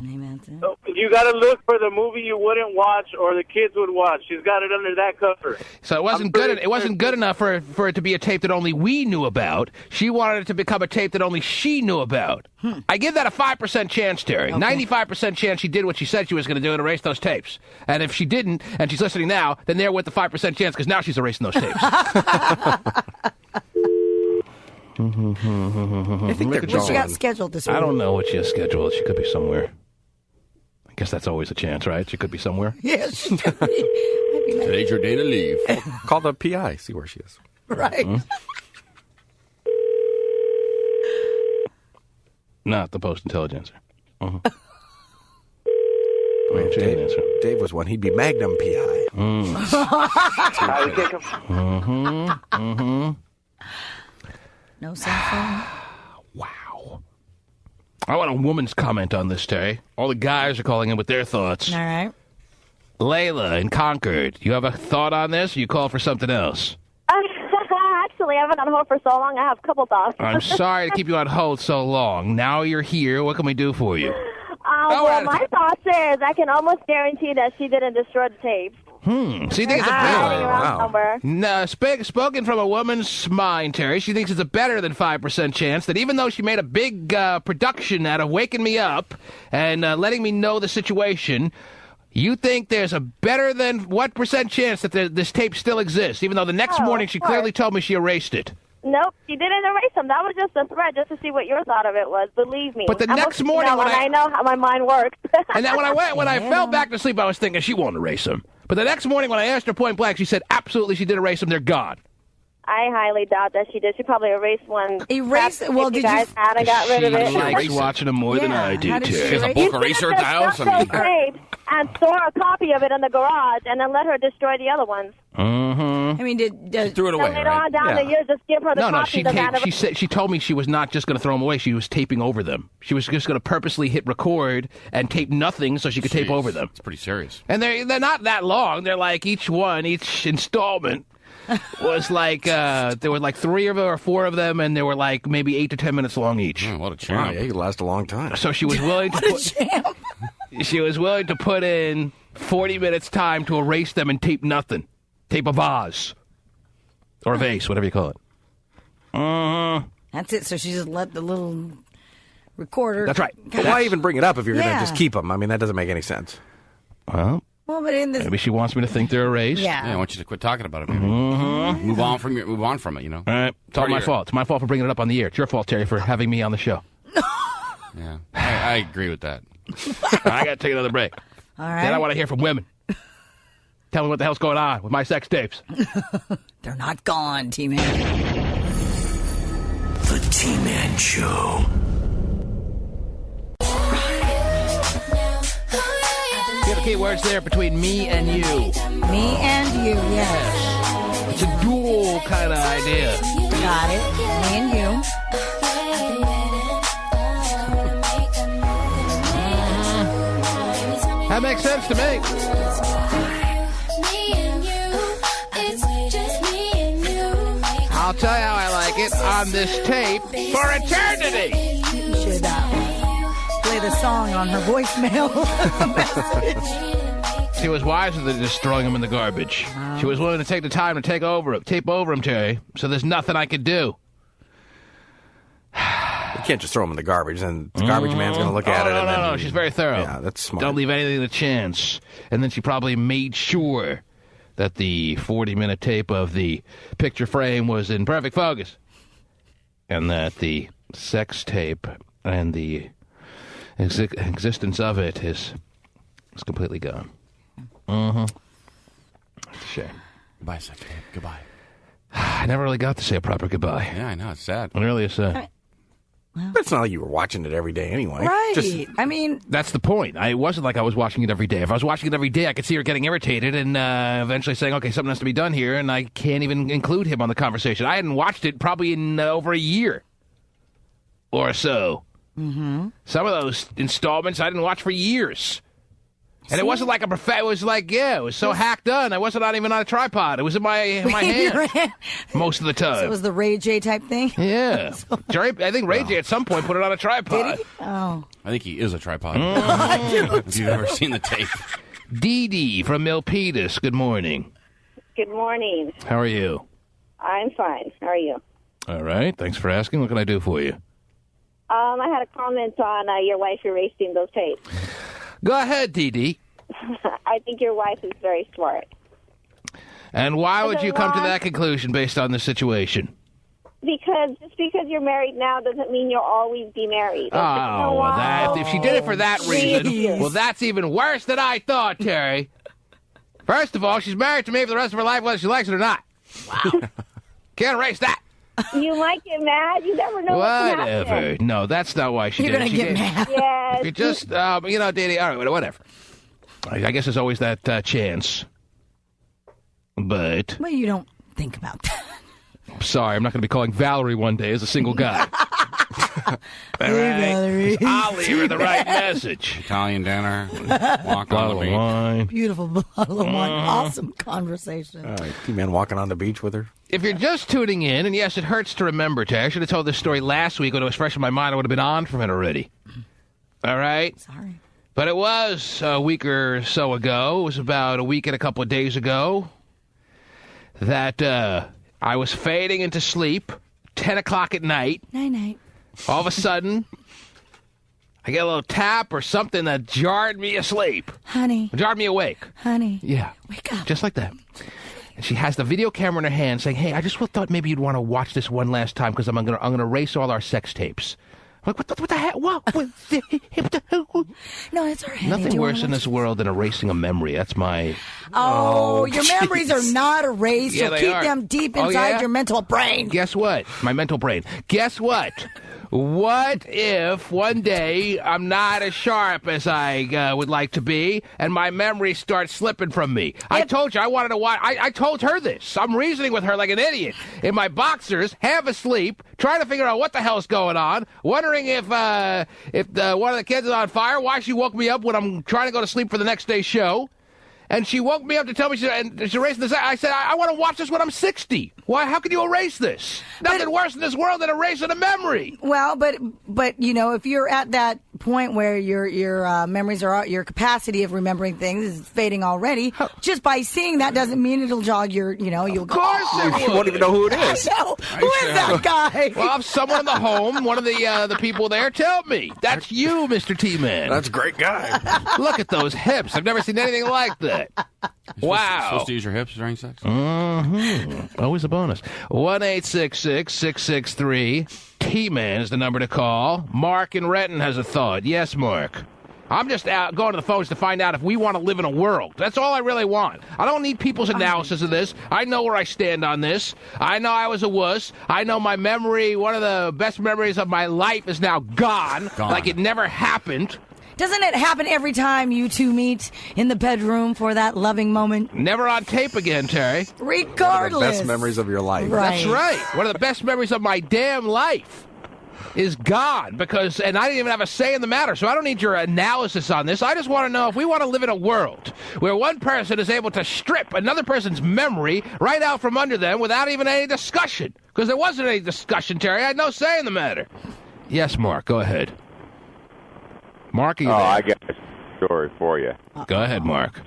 you got to look for the movie you wouldn't watch or the kids would watch. She's got it under that cover. So it wasn't good. It wasn't good enough for it to be a tape that only we knew about. She wanted it to become a tape that only she knew about. I give that a 5% chance, Terry. 95% chance she did what she said she was going to do and erase those tapes. And if she didn't, and she's listening now, then there went the 5% chance because now she's erasing those tapes. I think they're What she got scheduled this week? I don't know what she has scheduled. She could be somewhere. I guess that's always a chance, right? She could be somewhere. Yes. Today's your day to leave. Call the PI, see where she is. Right. Not the post-intelligencer. Wait, Dave was one. He'd be Magnum PI. No cell phone. Wow. I want a woman's comment on this, Terry. All the guys are calling in with their thoughts. All right. Layla in Concord, you have a thought on this, or you call for something else? Actually, I've been on hold for so long, I have a couple thoughts. I'm sorry to keep you on hold so long. Now you're here. What can we do for you? Well, my thoughts is I can almost guarantee that she didn't destroy the tape. So you think it's spoken from a woman's mind, Terry. She thinks it's a better than 5% chance that even though she made a big production out of waking me up and letting me know the situation, you think there's a better than what percent chance that this tape still exists, even though the next morning she clearly told me she erased it. Nope, she didn't erase them. That was just a threat, just to see what your thought of it was. Believe me. But the next morning, I know how my mind works. And then when I fell back to sleep, I was thinking she won't erase them. But the next morning, when I asked her point blank, she said absolutely she did erase them. They're gone. I highly doubt that she did. She probably erased one. Erased it? Well, did you? Had and got rid of it. She likes watching them more than I do, Terry. She has a bulk eraser at the house. And store a copy of it in the garage, and then let her destroy the other ones. I mean, she threw it away, later on down the year, just give her the copies of that. She told me she was not just going to throw them away. She was taping over them. She was just going to purposely hit record and tape nothing so she could tape over them. It's pretty serious. And they're not that long. They're like each installment was like there were like 3 or 4 of them, and they were like maybe 8 to 10 minutes long each. What a champ! Wow, yeah, you last a long time. So she was willing to she was willing to put in 40 minutes time to erase them and tape nothing, tape a vase or a vase, whatever you call it. That's it. So she just let the little recorder. That's right. But why even bring it up if you're going to just keep them? I mean, that doesn't make any sense. Well, but in this, maybe she wants me to think they're erased. Yeah. I want you to quit talking about it. Maybe. Move on from it. You know. All right. It's all my fault. It's my fault for bringing it up on the air. It's your fault, Terry, for having me on the show. Yeah, I agree with that. I got to take another break. All right. Then I want to hear from women. Tell me what the hell's going on with my sex tapes. They're not gone, T-Man. The T-Man Show. You have the key words there between me and you. Me and you, yes. It's a dual kind of idea. Got it. Me and you. That makes sense to me. I'll tell you how I like it on this tape for eternity. You should play the song on her voicemail message. She was wiser than just throwing them in the garbage. She was willing to take the time to tape over them, Terry, so there's nothing I could do. You can't just throw them in the garbage, and the garbage man's going to look at it. No, she's very thorough. Yeah, that's smart. Don't leave anything to chance. And then she probably made sure that the 40-minute tape of the picture frame was in perfect focus, and that the sex tape and the existence of it is completely gone. It's a shame. Goodbye, sex tape. Goodbye. I never really got to say a proper goodbye. Yeah, I know. It's sad. It really is sad. But it's not like you were watching it every day anyway. Right. I mean, that's the point. It wasn't like I was watching it every day. If I was watching it every day, I could see her getting irritated and eventually saying, okay, something has to be done here, and I can't even include him on the conversation. I hadn't watched it probably in over a year or so. Some of those installments I didn't watch for years. And it wasn't like it was like, it was so hacked done. I wasn't even on a tripod. It was in my hand most of the time. So it was the Ray J type thing? Yeah. I think Ray J at some point put it on a tripod. Did he? Oh. I think he is a tripod. Have you ever seen the tape? Dee Dee from Milpitas. Good morning. Good morning. How are you? I'm fine. How are you? All right. Thanks for asking. What can I do for you? I had a comment on your wife erasing those tapes. Go ahead, Dee Dee. I think your wife is very smart. And why would you come to that conclusion based on the situation? Because just because you're married now doesn't mean you'll always be married. If she did it for that reason, well, that's even worse than I thought, Terry. First of all, she's married to me for the rest of her life, whether she likes it or not. Wow. Can't erase that. You might get mad. You never know what's going to happen. Whatever. No, that's not why she did it. You're going to get mad. Yes. You just, Dee Dee, all right, whatever. I guess there's always that chance. But... Well, you don't think about that. Sorry, I'm not going to be calling Valerie one day as a single guy. Valerie. I'll leave her the right message. Italian dinner. Walk on the beach. Wine. Beautiful bottle of wine. Awesome conversation. T-Man walking on the beach with her. If you're just tuning in, and yes, it hurts to remember, Terry. I should have told this story last week when it was fresh in my mind. I would have been on from it already. All right? Sorry. But it was a week or so ago. It was about a week and a couple of days ago that I was fading into sleep, 10 o'clock at night. Night-night. All of a sudden, I get a little tap or something that jarred me asleep. Honey. Jarred me awake. Honey. Yeah. Wake up. Just like that. And she has the video camera in her hand saying, hey, I just thought maybe you'd want to watch this one last time because I'm gonna erase all our sex tapes. I'm like, what the heck? What? No, it's all right. Nothing worse in this world than erasing a memory. That's my... Oh, your memories are not erased. Yeah, You'll they keep are. them deep inside your mental brain. Guess what? My mental brain. Guess what? What if one day I'm not as sharp as I would like to be, and my memory starts slipping from me? I told you I wanted to watch. I told her this. I'm reasoning with her like an idiot in my boxers, half asleep, trying to figure out what the hell's going on, wondering if one of the kids is on fire. Why she woke me up when I'm trying to go to sleep for the next day's show. And she woke me up to tell me she's erasing this. I said, I want to watch this when I'm 60. Why? How can you erase this? Nothing worse in this world than erasing a memory. Well, but if you're at that point where your memories are your capacity of remembering things is fading already, just by seeing that doesn't mean it'll jog your you'll of course you won't even know who it is. No, who is that guy? Well, if someone in the home, one of the people there, tell me that's you, Mr. T-Man. That's a great guy. Look at those hips. I've never seen anything like that. Wow. Supposed to use your hips during sex? Mm-hmm. Always a bonus. 1-866-663-T-Man is the number to call. Mark in Renton has a thought. Yes, Mark. I'm just out going to the phones to find out if we want to live in a world. That's all I really want. I don't need people's analysis of this. I know where I stand on this. I know I was a wuss. I know my memory, one of the best memories of my life is now gone. Like it never happened. Doesn't it happen every time you two meet in the bedroom for that loving moment? Never on tape again, Terry. Regardless. One of the best memories of your life. Right. That's right. One of the best memories of my damn life is gone and I didn't even have a say in the matter, so I don't need your analysis on this. I just want to know if we want to live in a world where one person is able to strip another person's memory right out from under them without even any discussion. Because there wasn't any discussion, Terry. I had no say in the matter. Yes, Mark, go ahead. Mark, I got a story for you. Go ahead, Mark.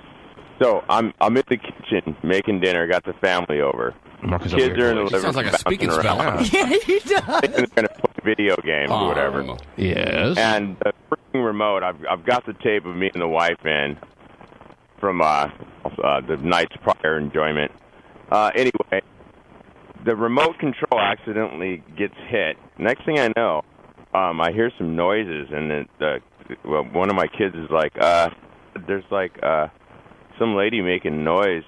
So I'm in the kitchen making dinner. Got the family over. Mark is Kids are in the living room. Sounds like a speaking spell. Yeah, he does. They're going to play video games or whatever. Yes. And the freaking remote, I've got the tape of me and the wife in from the night's prior enjoyment. Anyway, the remote control accidentally gets hit. Next thing I know, I hear some noises, and one of my kids is like, there's like some lady making noise.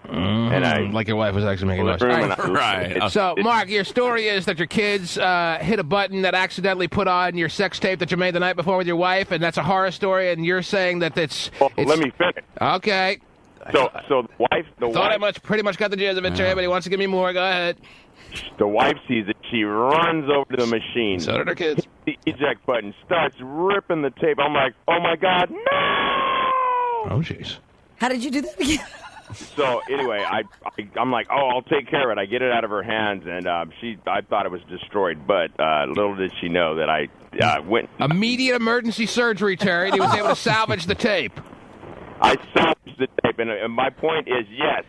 And like your wife was actually making noise. Right. So, Mark, your story is that your kids hit a button that accidentally put on your sex tape that you made the night before with your wife, and that's a horror story, and you're saying that it's... let me finish. Okay. So the wife... I pretty much got the gist of it, Terry, but he wants to give me more. Go ahead. The wife sees it. She runs over to the machine. So did her kids. Hits the eject button, starts ripping the tape. I'm like, oh, my God, no! Oh, jeez. How did you do that again? So anyway, I'm like, oh, I'll take care of it. I get it out of her hands, and I thought it was destroyed, but little did she know that I went. Immediate emergency surgery, Terry. And he was able to salvage the tape. I salvaged the tape, and my point is, yes,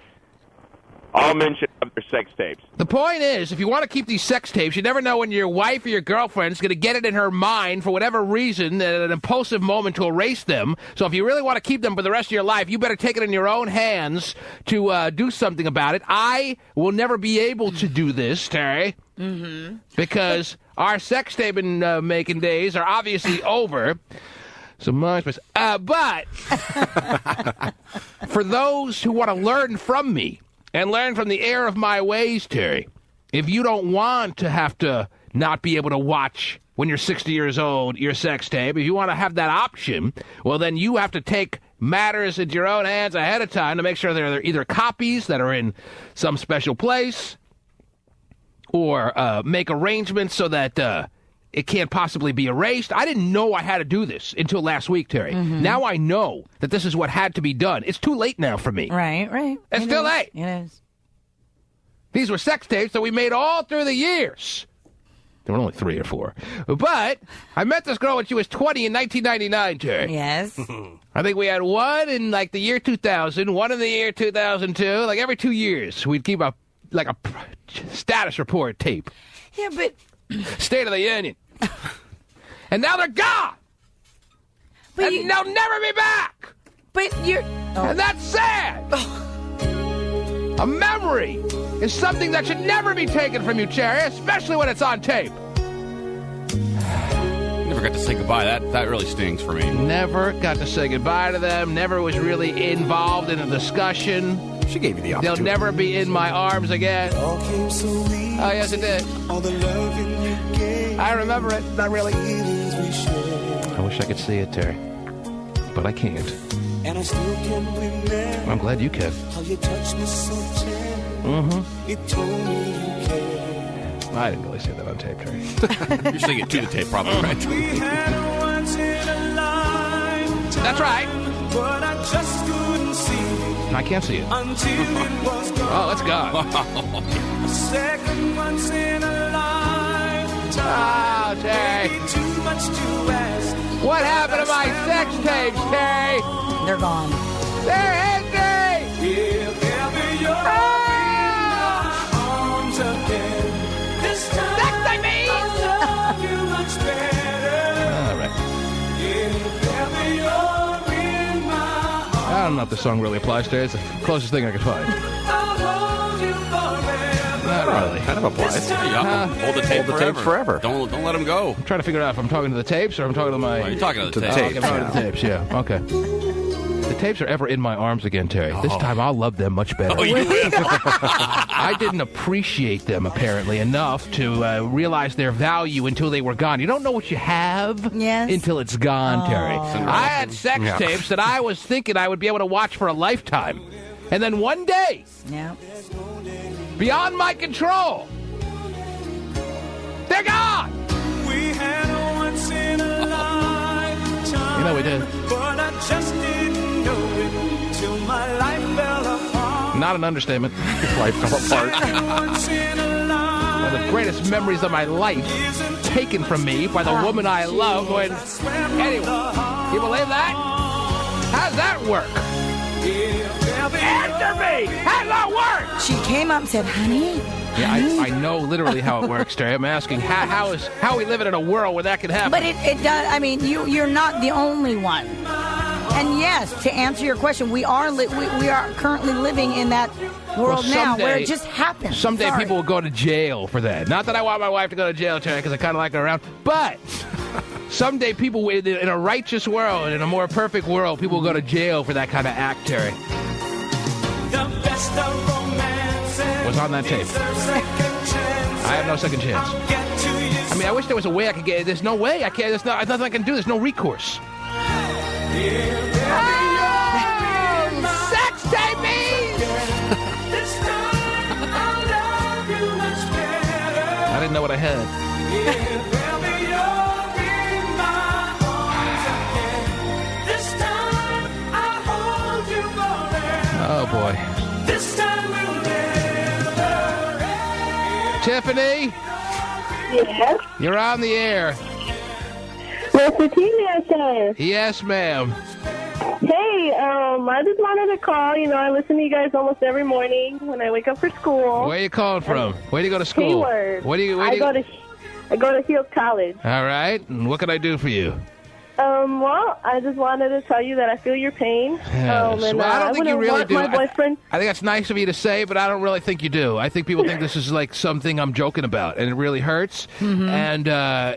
all mention of their sex tapes. The point is, if you want to keep these sex tapes, you never know when your wife or your girlfriend is going to get it in her mind for whatever reason at an impulsive moment to erase them. So if you really want to keep them for the rest of your life, you better take it in your own hands to do something about it. I will never be able to do this, Terry, because our sex tape making days are obviously over. So much, but for those who want to learn from me, and learn from the error of my ways, Terry. If you don't want to have to not be able to watch when you're 60 years old your sex tape, if you want to have that option, well, then you have to take matters into your own hands ahead of time to make sure there are either copies that are in some special place or make arrangements so that it can't possibly be erased. I didn't know I had to do this until last week, Terry. Now I know that this is what had to be done. It's too late now for me. Right. It's still late. It is. These were sex tapes that we made all through the years. There were only 3 or 4. But I met this girl when she was 20 in 1999, Terry. Yes. I think we had one in, like, the year 2000, one in the year 2002. Like, every 2 years, we'd keep a status report tape. Yeah, but... State of the Union. And now they're gone. But and they'll never be back. But you're... And that's sad. A memory is something that should never be taken from you, Cherry, especially when it's on tape. Never got to say goodbye. That really stings for me. Never got to say goodbye to them. Never was really involved in a discussion. She gave you the opportunity. They'll never be in my arms again. Oh, yes, it did. I remember it. Not really. I wish I could see it, Terry. But I can't. And I still can remember. I'm glad you can. How you touched me so tender. You told me you cared. I didn't really say that on tape, Terry. You're saying it to the tape, probably, right? We had a once in a lifetime. That's right. But I just couldn't see it. I can't see it. Until it was gone. Oh, it's gone. A second once in a lifetime. Oh, Terry. Maybe too much to ask. What happened to my sex tapes, Terry? They're gone. They're empty! If ever you're in my arms again, this time I mean! I'll love you much better. All right. If ever you're in my arms, I don't know if this song really applies to it. It's the closest thing I could find. I'll hold you forever. Not really. Kind of applies. Hold the tape forever. Don't let them go. I'm trying to figure out if I'm talking to the tapes or I'm talking to my... You're talking to the To the tape. tape. I'm talking to the tapes, yeah. Okay. The tapes are ever in my arms again, Terry. This time I'll love them much better. Oh, you will. I didn't appreciate them, apparently, enough to realize their value until they were gone. You don't know what you have until it's gone, Terry. I had sex tapes that I was thinking I would be able to watch for a lifetime. And then one day, beyond my control, they're gone! We had a once in a lifetime. You know we did. But I just didn't know it till my life fell apart. Not an understatement. Life fell apart. Once in a One of the greatest memories of my life taken from me by the woman I love. When anyway, you believe that? How's that work? Answer me! How's that work? She came up and said, honey. Yeah, I know literally how it works, Terry. I'm asking how are we living in a world where that can happen? But it does. I mean, you're not the only one. And yes, to answer your question, we are currently living in that world now where it just happens. Someday people will go to jail for that. Not that I want my wife to go to jail, Terry, because I kind of like her around. But someday people in a righteous world, in a more perfect world, people will go to jail for that kind of act, Terry. The best of romance was on that tape. I have no second chance. I mean, I wish there was a way I could get it. There's no way. I can't. There's nothing I can do. There's no recourse. Sex tape me! I didn't know what I had. Oh, boy. This time we'll never end. Tiffany, Yes. you're on the air. What's the teenage sir? Yes, ma'am. Hey, I just wanted to call. You know, I listen to you guys almost every morning when I wake up for school. Where are you calling from? Where do you go to school? Keyword. I go to Fields College. All right. And what can I do for you? Well, I just wanted to tell you that I feel your pain. Yes. And Well, I don't think you really do. My boyfriend. I think that's nice of you to say, but I don't really think you do. I think people think this is like something I'm joking about, and it really hurts. Mm-hmm. And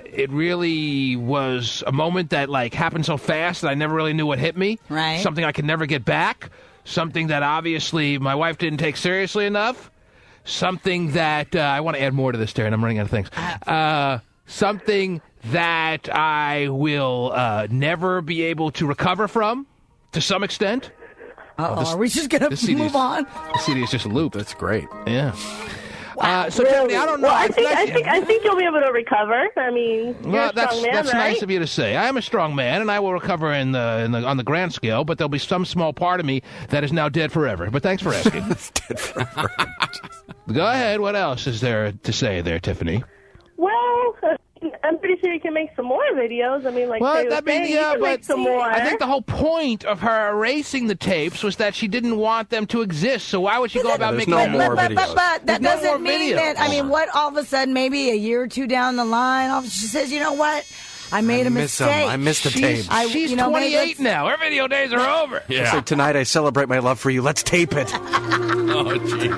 it really was a moment that like happened so fast that I never really knew what hit me. Right. Something I could never get back. Something that obviously my wife didn't take seriously enough. Something that I want to add more to this, Terry, and I'm running out of things. Something that I will never be able to recover from, to some extent. Are we just going to move on? The CD is just a loop. That's great. Yeah. So, Really? Tiffany, I don't know. Well, I think you'll be able to recover. I mean, you're a strong man, that's right? nice of you to say. I am a strong man, and I will recover on the grand scale. But there'll be some small part of me that is now dead forever. But thanks for asking. It's dead forever. Go ahead. What else is there to say there, Tiffany? Well, I'm pretty sure you can make some more videos. I mean, like, Well, you can but make some more. I think the whole point of her erasing the tapes was that she didn't want them to exist. So why would she go about making But that There's no doesn't more mean videos. that. I mean, what all of a sudden, maybe a year or two down the line, she says, "You know what? I made a miss 'em. mistake. I missed the tapes. She's maybe 28 now. Her video days are over. It's like, tonight I celebrate my love for you. Let's tape it. Oh, gee.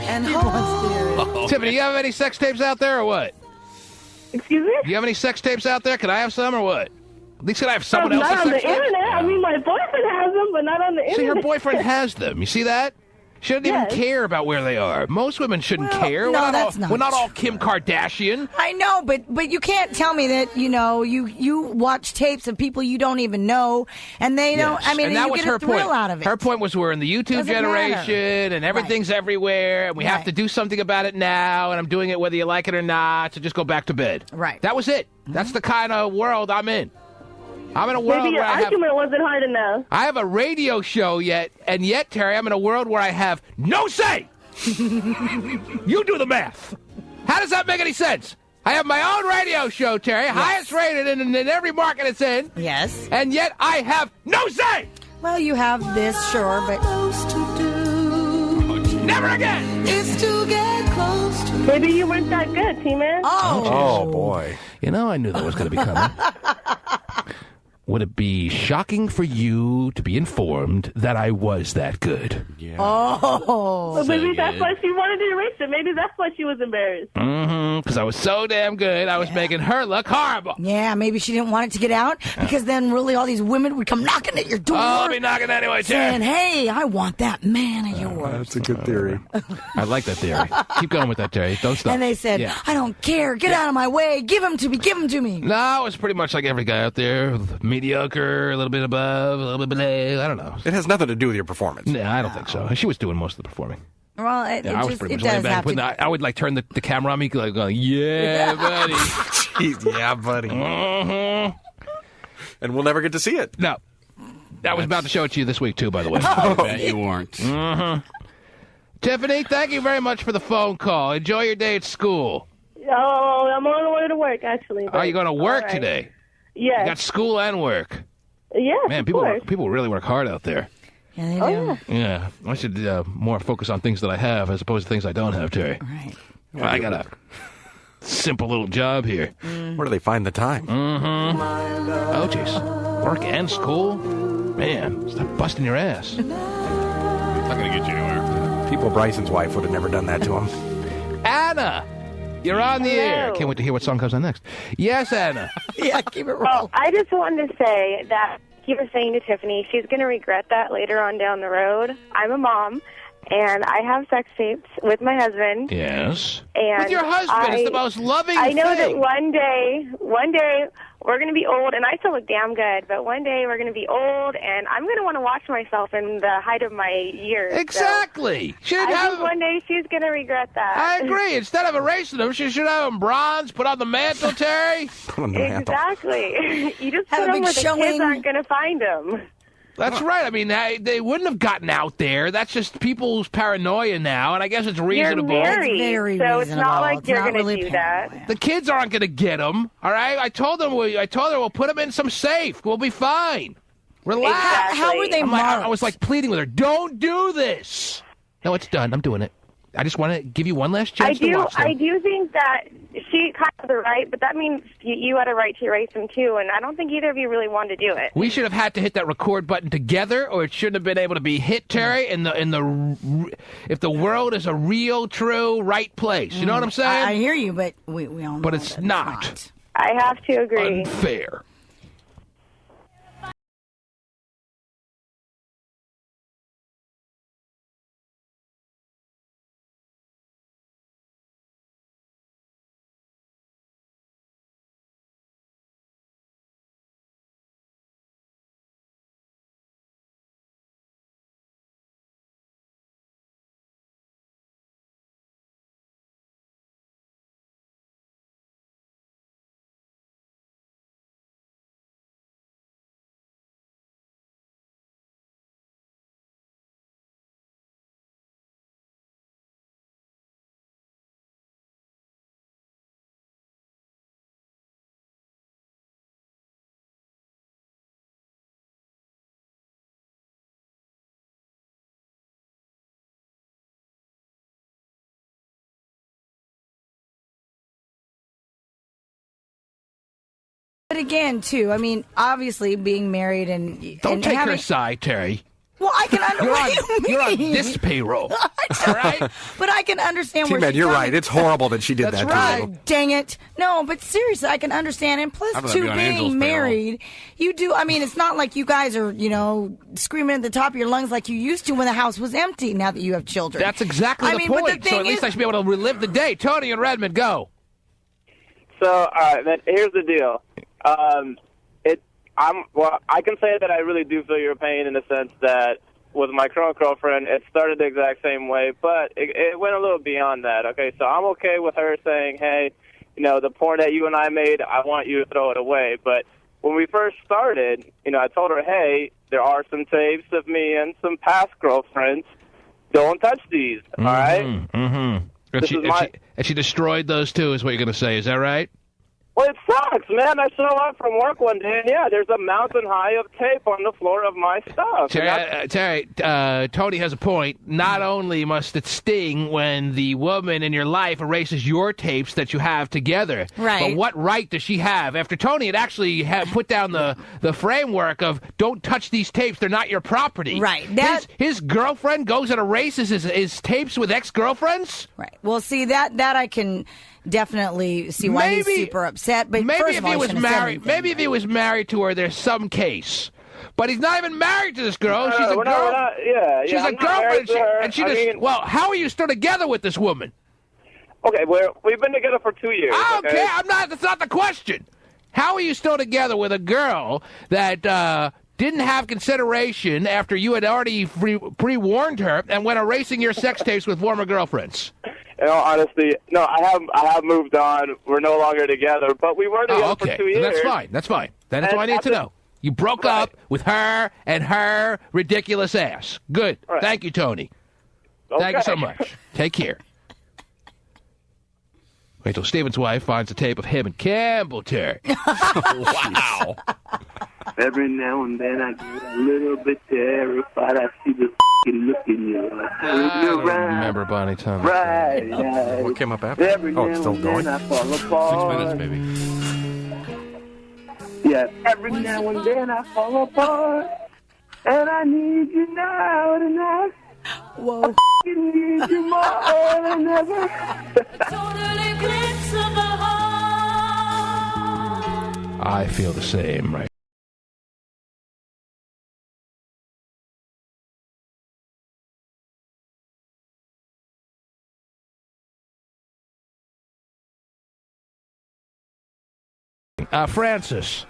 And he wants to hear it. Tiffany, you have any sex tapes out there or what? Excuse me? Do you have any sex tapes out there? Can I have some or what? At least can I have someone else's Not on the sex tapes? internet. I mean, my boyfriend has them, but not on the internet. See, her boyfriend has them. You see that? She doesn't even care about where they are. Most women shouldn't care. no, that's We're not not all Kim Kardashian. I know, but you can't tell me that you watch tapes of people you don't even know, and they don't. I mean, and that you was get her a thrill point. out of it. Her point was we're in the YouTube Doesn't generation, matter. and everything's everywhere, and we have to do something about it now, and I'm doing it whether you like it or not, so just go back to bed. Right. That was it. That's the kind of world I'm in. I'm in a world Maybe your where I have... argument wasn't hard enough. I have a radio show yet, Terry, I'm in a world where I have no say. You do the math. How does that make any sense? I have my own radio show, Terry, highest rated in every market it's in. Yes. And yet I have no say. Well, you have this, sure, but never again. Is to get close to. Maybe you weren't that good, T-Man. Oh, boy. You know, I knew that was going to be coming. Would it be shocking for you to be informed that I was that good? Yeah. Oh. Well, maybe that's why she wanted to erase it. Maybe that's why she was embarrassed. Mm-hmm. Because I was so damn good, I was making her look horrible. Yeah, maybe she didn't want it to get out because then really all these women would come knocking at your door. Oh, I'll be knocking anyway, Terry. saying, "Hey, I want that man of yours." That's a good theory. I like that theory. Keep going with that, Terry. Don't stop. And they said, Yeah. "I don't care. Get out of my way. Give him to me. Give him to me." No, it's pretty much like every guy out there. Mediocre, a little bit above, a little bit below. I don't know. It has nothing to do with your performance. No, I don't think so. She was doing most of the performing. Well, it I was just pretty it much laying does back. have to. I would like turn the camera on me, like going, "Yeah, buddy." Jeez, yeah, buddy. Mm-hmm. And we'll never get to see it. No. I was about to show it to you this week, too, by the way. I bet you weren't. Mm-hmm. Tiffany, thank you very much for the phone call. Enjoy your day at school. Oh, I'm on the way to work, actually. Are you going to work all right. today? Yes. You got school and work. Yes, Man, of people course. people really work hard out there. Yeah, they do. Oh, yeah. Yeah, I should more focus on things that I have as opposed to things I don't have, Terry. Right. Well, I got a simple little job here. Where do they find the time? Mm-hmm. Oh, jeez. Work and school? Man, stop busting your ass. It's not going to get you anywhere. People Bryson's wife would have never done that to him. Anna, you're on the air. Can't wait to hear what song comes on next. Yes, Anna. Yeah, keep it rolling. Well, I just wanted to say that he was saying to Tiffany, she's going to regret that later on down the road. I'm a mom, and I have sex tapes with my husband. Yes. And with your husband. It's the most loving I know thing. that one day, we're going to be old, and I still look damn good, but one day we're going to be old, and I'm going to want to watch myself in the height of my years. Exactly. So I think one day she's going to regret that. I agree. Instead of erasing them, she should have them bronze, put on the mantle, Terry. Exactly. You just Have put a them big where the showing. kids aren't going to find them. That's right. I mean, they wouldn't have gotten out there. That's just people's paranoia now, and I guess it's reasonable. You're married, It's very so it's not reasonable. like It's you're not going to really do that. paranoia. The kids aren't going to get them. All right. I told her we'll put them in some safe. We'll be fine. Relax. Exactly. How were they marked? I was like pleading with her. Don't do this. No, it's done. I'm doing it. I just want to give you one last chance to watch them. I do think that she kind of had the right, but that means you had a right to erase them too, and I don't think either of you really wanted to do it. We should have had to hit that record button together, or it shouldn't have been able to be hit, Terry. If the world is a real, true, right place, you know what I'm saying? I hear you, but we all know But it's that not. I have to agree. Unfair. But again, too, I mean, obviously being married and Don't take having, her side, Terry. Well, I can understand. You're on this payroll. All right? But I can understand where T-Man, she's you're coming. right. It's horrible that she did That's that right. to you. Dang it. No, but seriously, I can understand. And plus, I'd rather be too, on Angel's being payroll. married, you do, I mean, it's not like you guys are, screaming at the top of your lungs like you used to when the house was empty now that you have children. That's exactly the But point. the So thing at least is, I should be able to relive the day. Tony and Redmond, go. So, all right, man, here's the deal. I can say that I really do feel your pain in the sense that with my current girlfriend, it started the exact same way, but it went a little beyond that. Okay, so I'm okay with her saying, hey, the porn that you and I made, I want you to throw it away. But when we first started, I told her, hey, there are some tapes of me and some past girlfriends. Don't touch these, all right? Mm-hmm. And she destroyed those too, is what you're going to say. Is that right? Well, it sucks, man. I show up from work one day, and there's a mountain high of tape on the floor of my stuff. Terry, Tony has a point. Not only must it sting when the woman in your life erases your tapes that you have together, right? But what right does she have? After Tony had actually put down the framework of don't touch these tapes, they're not your property. Right. His girlfriend goes and erases his tapes with ex-girlfriends? Right. Well, see, that I can definitely see why he's super upset. But maybe first if of all, he was shouldn't have said married, anything. maybe if he was married to her, there's some case. But he's not even married to this girl. She's a we're girl. not, She's I'm a not married girlfriend. to her. And she I just. mean- Well, how are you still together with this woman? Okay, we've been together for 2 years. Okay, that's not the question. How are you still together with a girl that didn't have consideration after you had already pre-warned her and went erasing your sex tapes with former girlfriends? In all honesty, no, I have moved on. We're no longer together, but we were together for 2 years. That's fine. That's fine. That's all I need to know. You broke up with her and her ridiculous ass. Good. Right. Thank you, Tony. Okay. Thank you so much. Take care. Wait till Steven's wife finds a tape of him and Campbell, Terry. Wow. Every now and then I get a little bit terrified. I see the look in your eyes. I don't remember Bonnie Thomas. Right. What came up after? Every Oh, now it's still and going? then I fall apart. 6 minutes, Yeah, every now and then I fall apart. And I need you now and I Whoa. need you more than ever. I feel the same, right? Francis.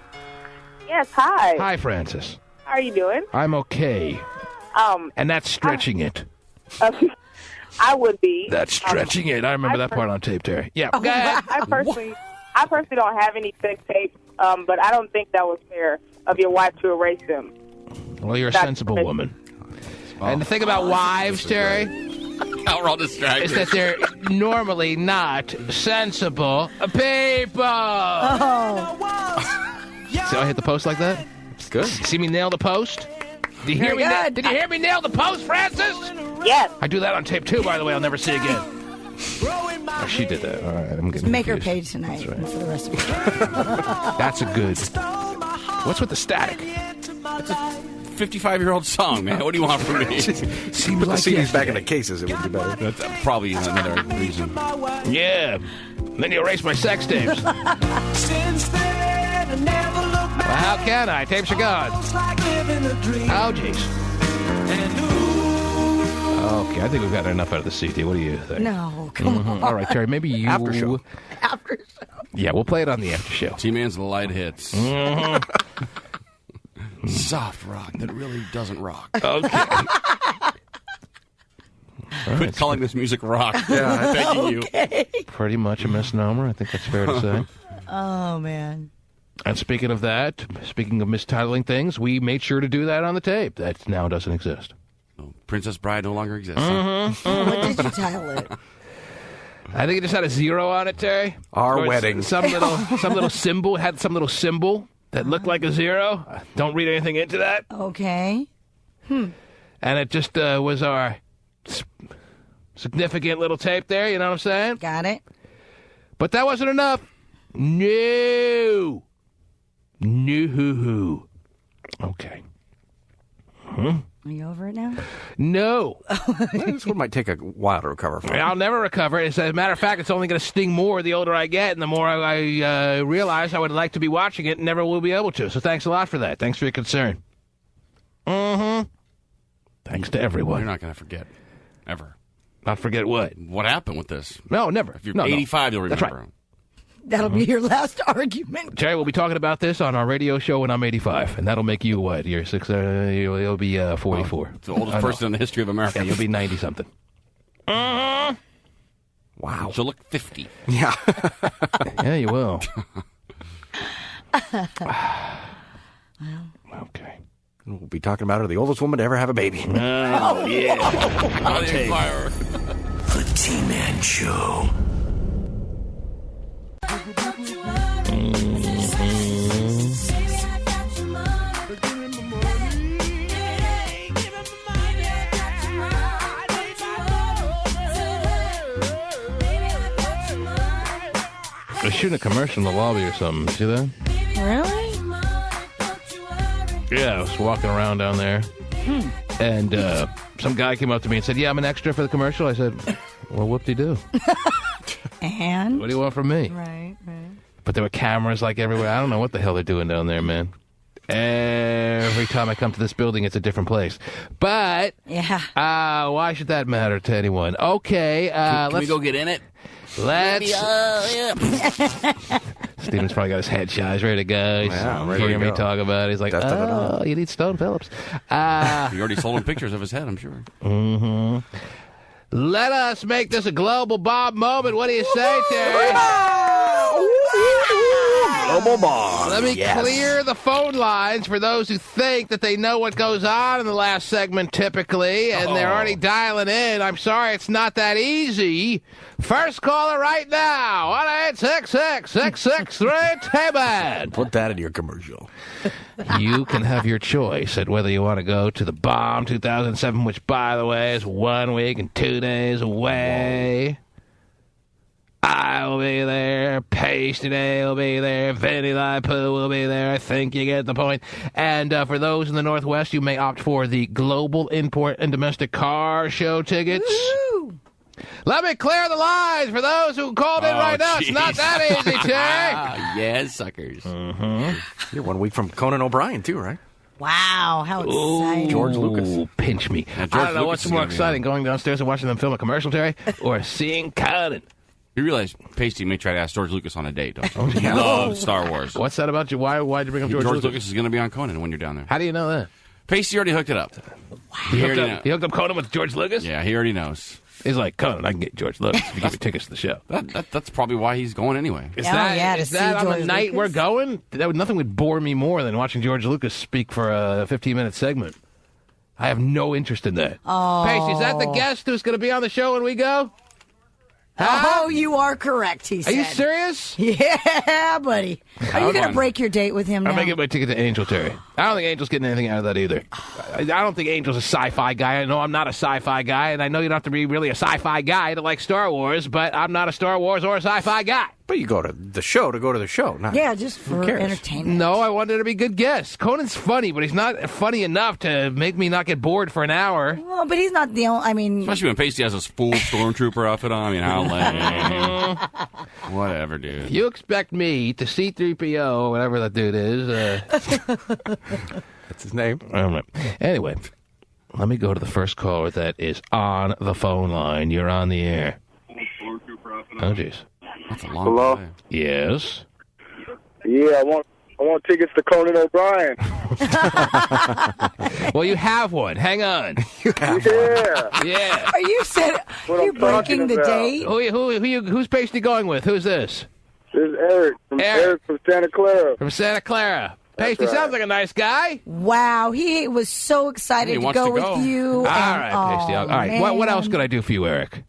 Yes, hi. Hi, Francis. How are you doing? I'm okay. And that's stretching it. I would be. That's stretching it. I remember that part on tape, Terry. Yeah. Oh, Go ahead. I personally don't have any sex tapes, but I don't think that was fair of your wife to erase them. Well, you're a That's sensible good. woman. And the thing about wives, Terry, Now we're all distracted. is that they're normally not sensible people. Oh. See how I hit the post like that? It's good. See me nail the post? Did you hear Very me? good. Did you hear me nail the post, Francis? Yes. I do that on tape too, by the way. I'll never see again. Oh, she did that. All right, I'm getting Make her confused. page tonight That's right. for the rest of the That's a good. What's with the static? It's a 55-year-old song, man. What do you want from me? Put the CDs back in the cases, it would be better. That's probably another reason. Yeah. Then you erase my sex tapes. Well, how can I? Tapes are gone. Oh, jeez. Okay, I think we've gotten enough out of the CD. What do you think? No, come on. All right, Terry, maybe you... After show. After show. Yeah, we'll play it on the after show. T-Man's light hits. Mm-hmm. Soft rock that really doesn't rock. Okay. Quit calling this music rock. Yeah, I'm begging you. Pretty much a misnomer. I think that's fair to say. Oh, man. And speaking of that, speaking of mistitling things, we made sure to do that on the tape. That now doesn't exist. Oh, Princess Bride no longer exists. What did you title it? I think it just had a 0 on it, Terry. Our Or wedding. Some little symbol. It had some little symbol that looked like a 0. Don't read anything into that. Okay. And it just was our significant little tape there, you know what I'm saying? Got it. But that wasn't enough. No. Okay. Are you over it now? No. This one might take a while to recover from. I'll never recover. As a matter of fact, it's only going to sting more the older I get, and the more I realize I would like to be watching it and never will be able to. So thanks a lot for that. Thanks for your concern. Thanks to everyone. You're not going to forget. Ever. Not forget what? What happened with this? No, never. If you're No, 85, you'll That's remember. right. That'll be your last argument. Terry, we'll be talking about this on our radio show when I'm 85, and that'll make you what? You're you'll be 44. It's the oldest person in the history of America. Yeah, you'll be 90-something. Wow. She'll look 50. Yeah. Yeah, you will. Okay. We'll be talking about her, the oldest woman to ever have a baby. Oh, yeah. I'll take fire. The T-Man Show. They're shooting a commercial in the lobby or something. See that? Really? Yeah, I was walking around down there, and some guy came up to me and said, "Yeah, I'm an extra for the commercial." I said, "Well, whoop-de-doo. And? What do you want from me?" Right. But there were cameras like everywhere. I don't know what the hell they're doing down there, man. Every time I come to this building, it's a different place. But Yeah. why should that matter to anyone? Okay, Can let's we go get in it? Let's. Steven's probably got his head shot. He's ready to go. He's ready hearing to me go. talk about it. He's like, Da-da-da-da. "Oh, you need Stone Phillips." You already sold him pictures of his head, I'm sure. Let us make this a global Bob moment. What do you say, Terry? Global Bob. Let me Yes. clear the phone lines for those who think that they know what goes on in the last segment typically, and they're already dialing in. I'm sorry, it's not that easy. First caller right now, 1-866-663-TABAN. Put that in your commercial. You can have your choice at whether you want to go to the Bomb 2007, which, by the way, is 1 week and 2 days away. I will be there. Pace today will be there. Vinny Laipu will be there. I think you get the point. And for those in the Northwest, you may opt for the Global Import and Domestic Car Show tickets. Woo! Let me clear the lines for those who called in right now. It's not that easy, Terry. Yeah, suckers. You're 1 week from Conan O'Brien, too, right? Wow, how exciting. George Lucas. Pinch me. George I don't know Lucas what's is more gonna be exciting, going downstairs and watching them film a commercial, Terry, or seeing Conan. You realize Pasty may try to ask George Lucas on a date, don't you? He loves Star Wars. What's that about you? Why'd you bring up George Lucas is going to be on Conan when you're down there. How do you know that? Pasty already hooked it up. He hooked up Conan with George Lucas? Yeah, he already knows. He's like, Conan, I can get George Lucas if you give me tickets to the show. That's probably why he's going anyway. Is that on the night we're going? Nothing would bore me more than watching George Lucas speak for a 15-minute segment. I have no interest in that. Oh. Paige, is that the guest who's going to be on the show when we go? Huh? Oh, you are correct, he said. Are you serious? Yeah, buddy. Are you going to break your date with him now? I'm going to get my ticket to Angel, Terry. I don't think Angel's getting anything out of that either. I don't think Angel's a sci-fi guy. I know I'm not a sci-fi guy, and I know you don't have to be really a sci-fi guy to like Star Wars, but I'm not a Star Wars or a sci-fi guy. But you go to the show to go to the show, not yeah, just for entertainment. No, I wanted to be good guests. Conan's funny, but he's not funny enough to make me not get bored for an hour. Well, but he's not the only. I mean, especially when Pasty has his full stormtrooper outfit on. I mean, how lame. Whatever, dude. If you expect me to C-3PO, whatever that dude is, that's his name. Anyway, let me go to the first caller that is on the phone line. You're on the air. Oh, jeez. That's a long Hello? delay. Yes? Yeah, I want tickets to Conan O'Brien. Well, you have one. Hang on. Yeah. Are you breaking the date? Who's Pasty going with? Who's this? This is Eric from Santa Clara. From Santa Clara. Pasty sounds like a nice guy. Wow, he was so excited to go with you. All right, Pasty. All right. What else could I do for you, Eric?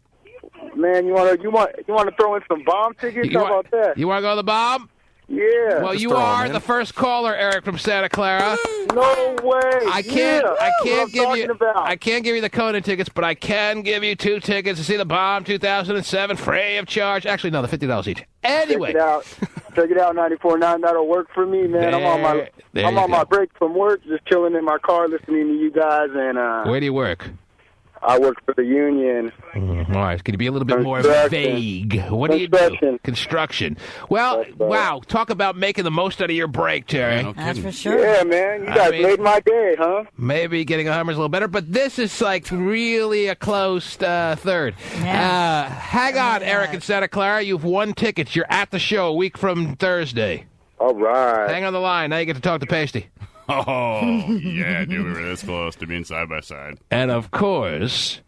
Man, you want to throw in some bomb tickets? How about that? You want to go to the bomb? Yeah. Well, you are the first caller, Eric from Santa Clara. No way. I can't give you the Conan tickets, but I can give you 2 tickets to see the bomb 2007 free of charge. Actually, no, the $50 each. Anyway, check it out, 94.9. That'll work for me, man. I'm on my break from work, just chilling in my car, listening to you guys. And where do you work? I work for the union. All right. Can you be a little bit more vague? What do you do? Construction. Well, wow. Talk about making the most out of your break, Terry. No That's for sure. Yeah, man. You guys made my day, huh? Maybe getting a Hummer's a little better, but this is like really a close third. Hang on, Eric in Santa Clara. You've won tickets. You're at the show a week from Thursday. All right. Hang on the line. Now you get to talk to Pasty. Oh, yeah, dude, we were this close to being side by side. And, of course,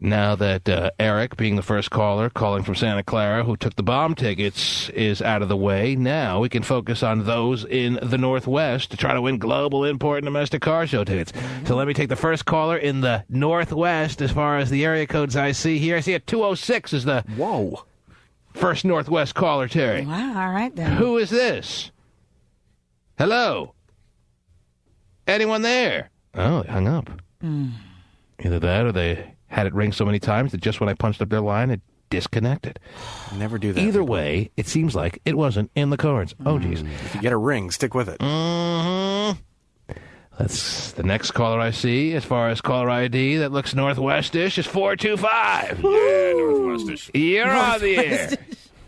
now that Eric, being the first caller, calling from Santa Clara, who took the bomb tickets, is out of the way, now we can focus on those in the Northwest to try to win global import and domestic car show tickets. So let me take the first caller in the Northwest as far as the area codes I see here. I see a 206 is the first Northwest caller, Terry. Wow, all right then. Who is this? Hello? Anyone there? Oh, they hung up. Either that or they had it ring so many times that just when I punched up their line, it disconnected. Never do that. Either way, it seems like it wasn't in the cards. Oh, geez. If you get a ring, stick with it. That's the next caller I see as far as caller ID that looks Northwestish is 425. Yeah, Northwestish. You're on the air.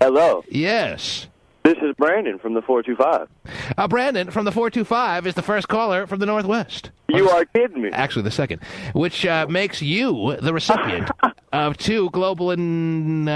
Hello. Yes. This is Brandon from the 425. Brandon from the 425 is the first caller from the Northwest. You are kidding me. Actually, the second, which makes you the recipient of 2 global and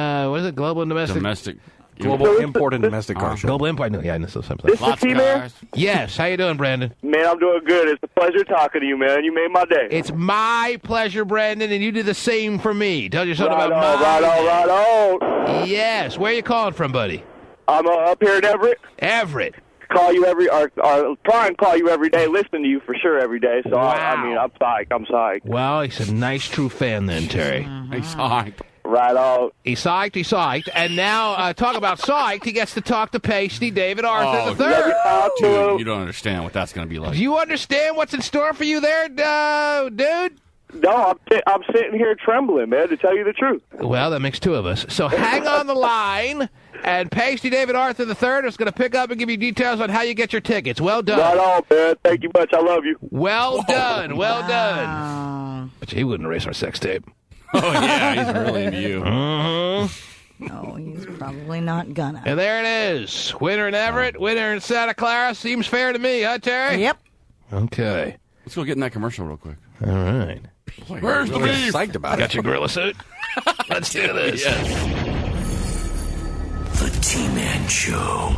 global and domestic global import and domestic car show. Global import. No, yeah, I know something. This is T-Man? Yes. How you doing, Brandon? Man, I'm doing good. It's a pleasure talking to you, man. You made my day. It's my pleasure, Brandon, and you did the same for me. Tell you something about right on. Yes. Where are you calling from, buddy? I'm up here in Everett. Everett. Try and call you every day. Listen to you for sure every day. So wow. I'm psyched. Well, he's a nice, true fan then, Terry. He's psyched. Right on. He's psyched. And now, talk about psyched, he gets to talk to Pasty David Arthur III. Dude, you don't understand what that's going to be like. Do you understand what's in store for you there, dude? No, I'm sitting here trembling, man, to tell you the truth. Well, that makes 2 of us. So hang on the line, and Pasty David Arthur III is going to pick up and give you details on how you get your tickets. Well done. Right on, man. Thank you much. I love you. Well done. Well done. But he wouldn't erase our sex tape. Oh, yeah, he's really into you. No, he's probably not gonna. And there it is. Winner in Everett, winner in Santa Clara. Seems fair to me, huh, Terry? Yep. Okay. Let's go get in that commercial real quick. All right. Where's the beef? Psyched about Got your gorilla suit? Let's do this. The T-Man Show.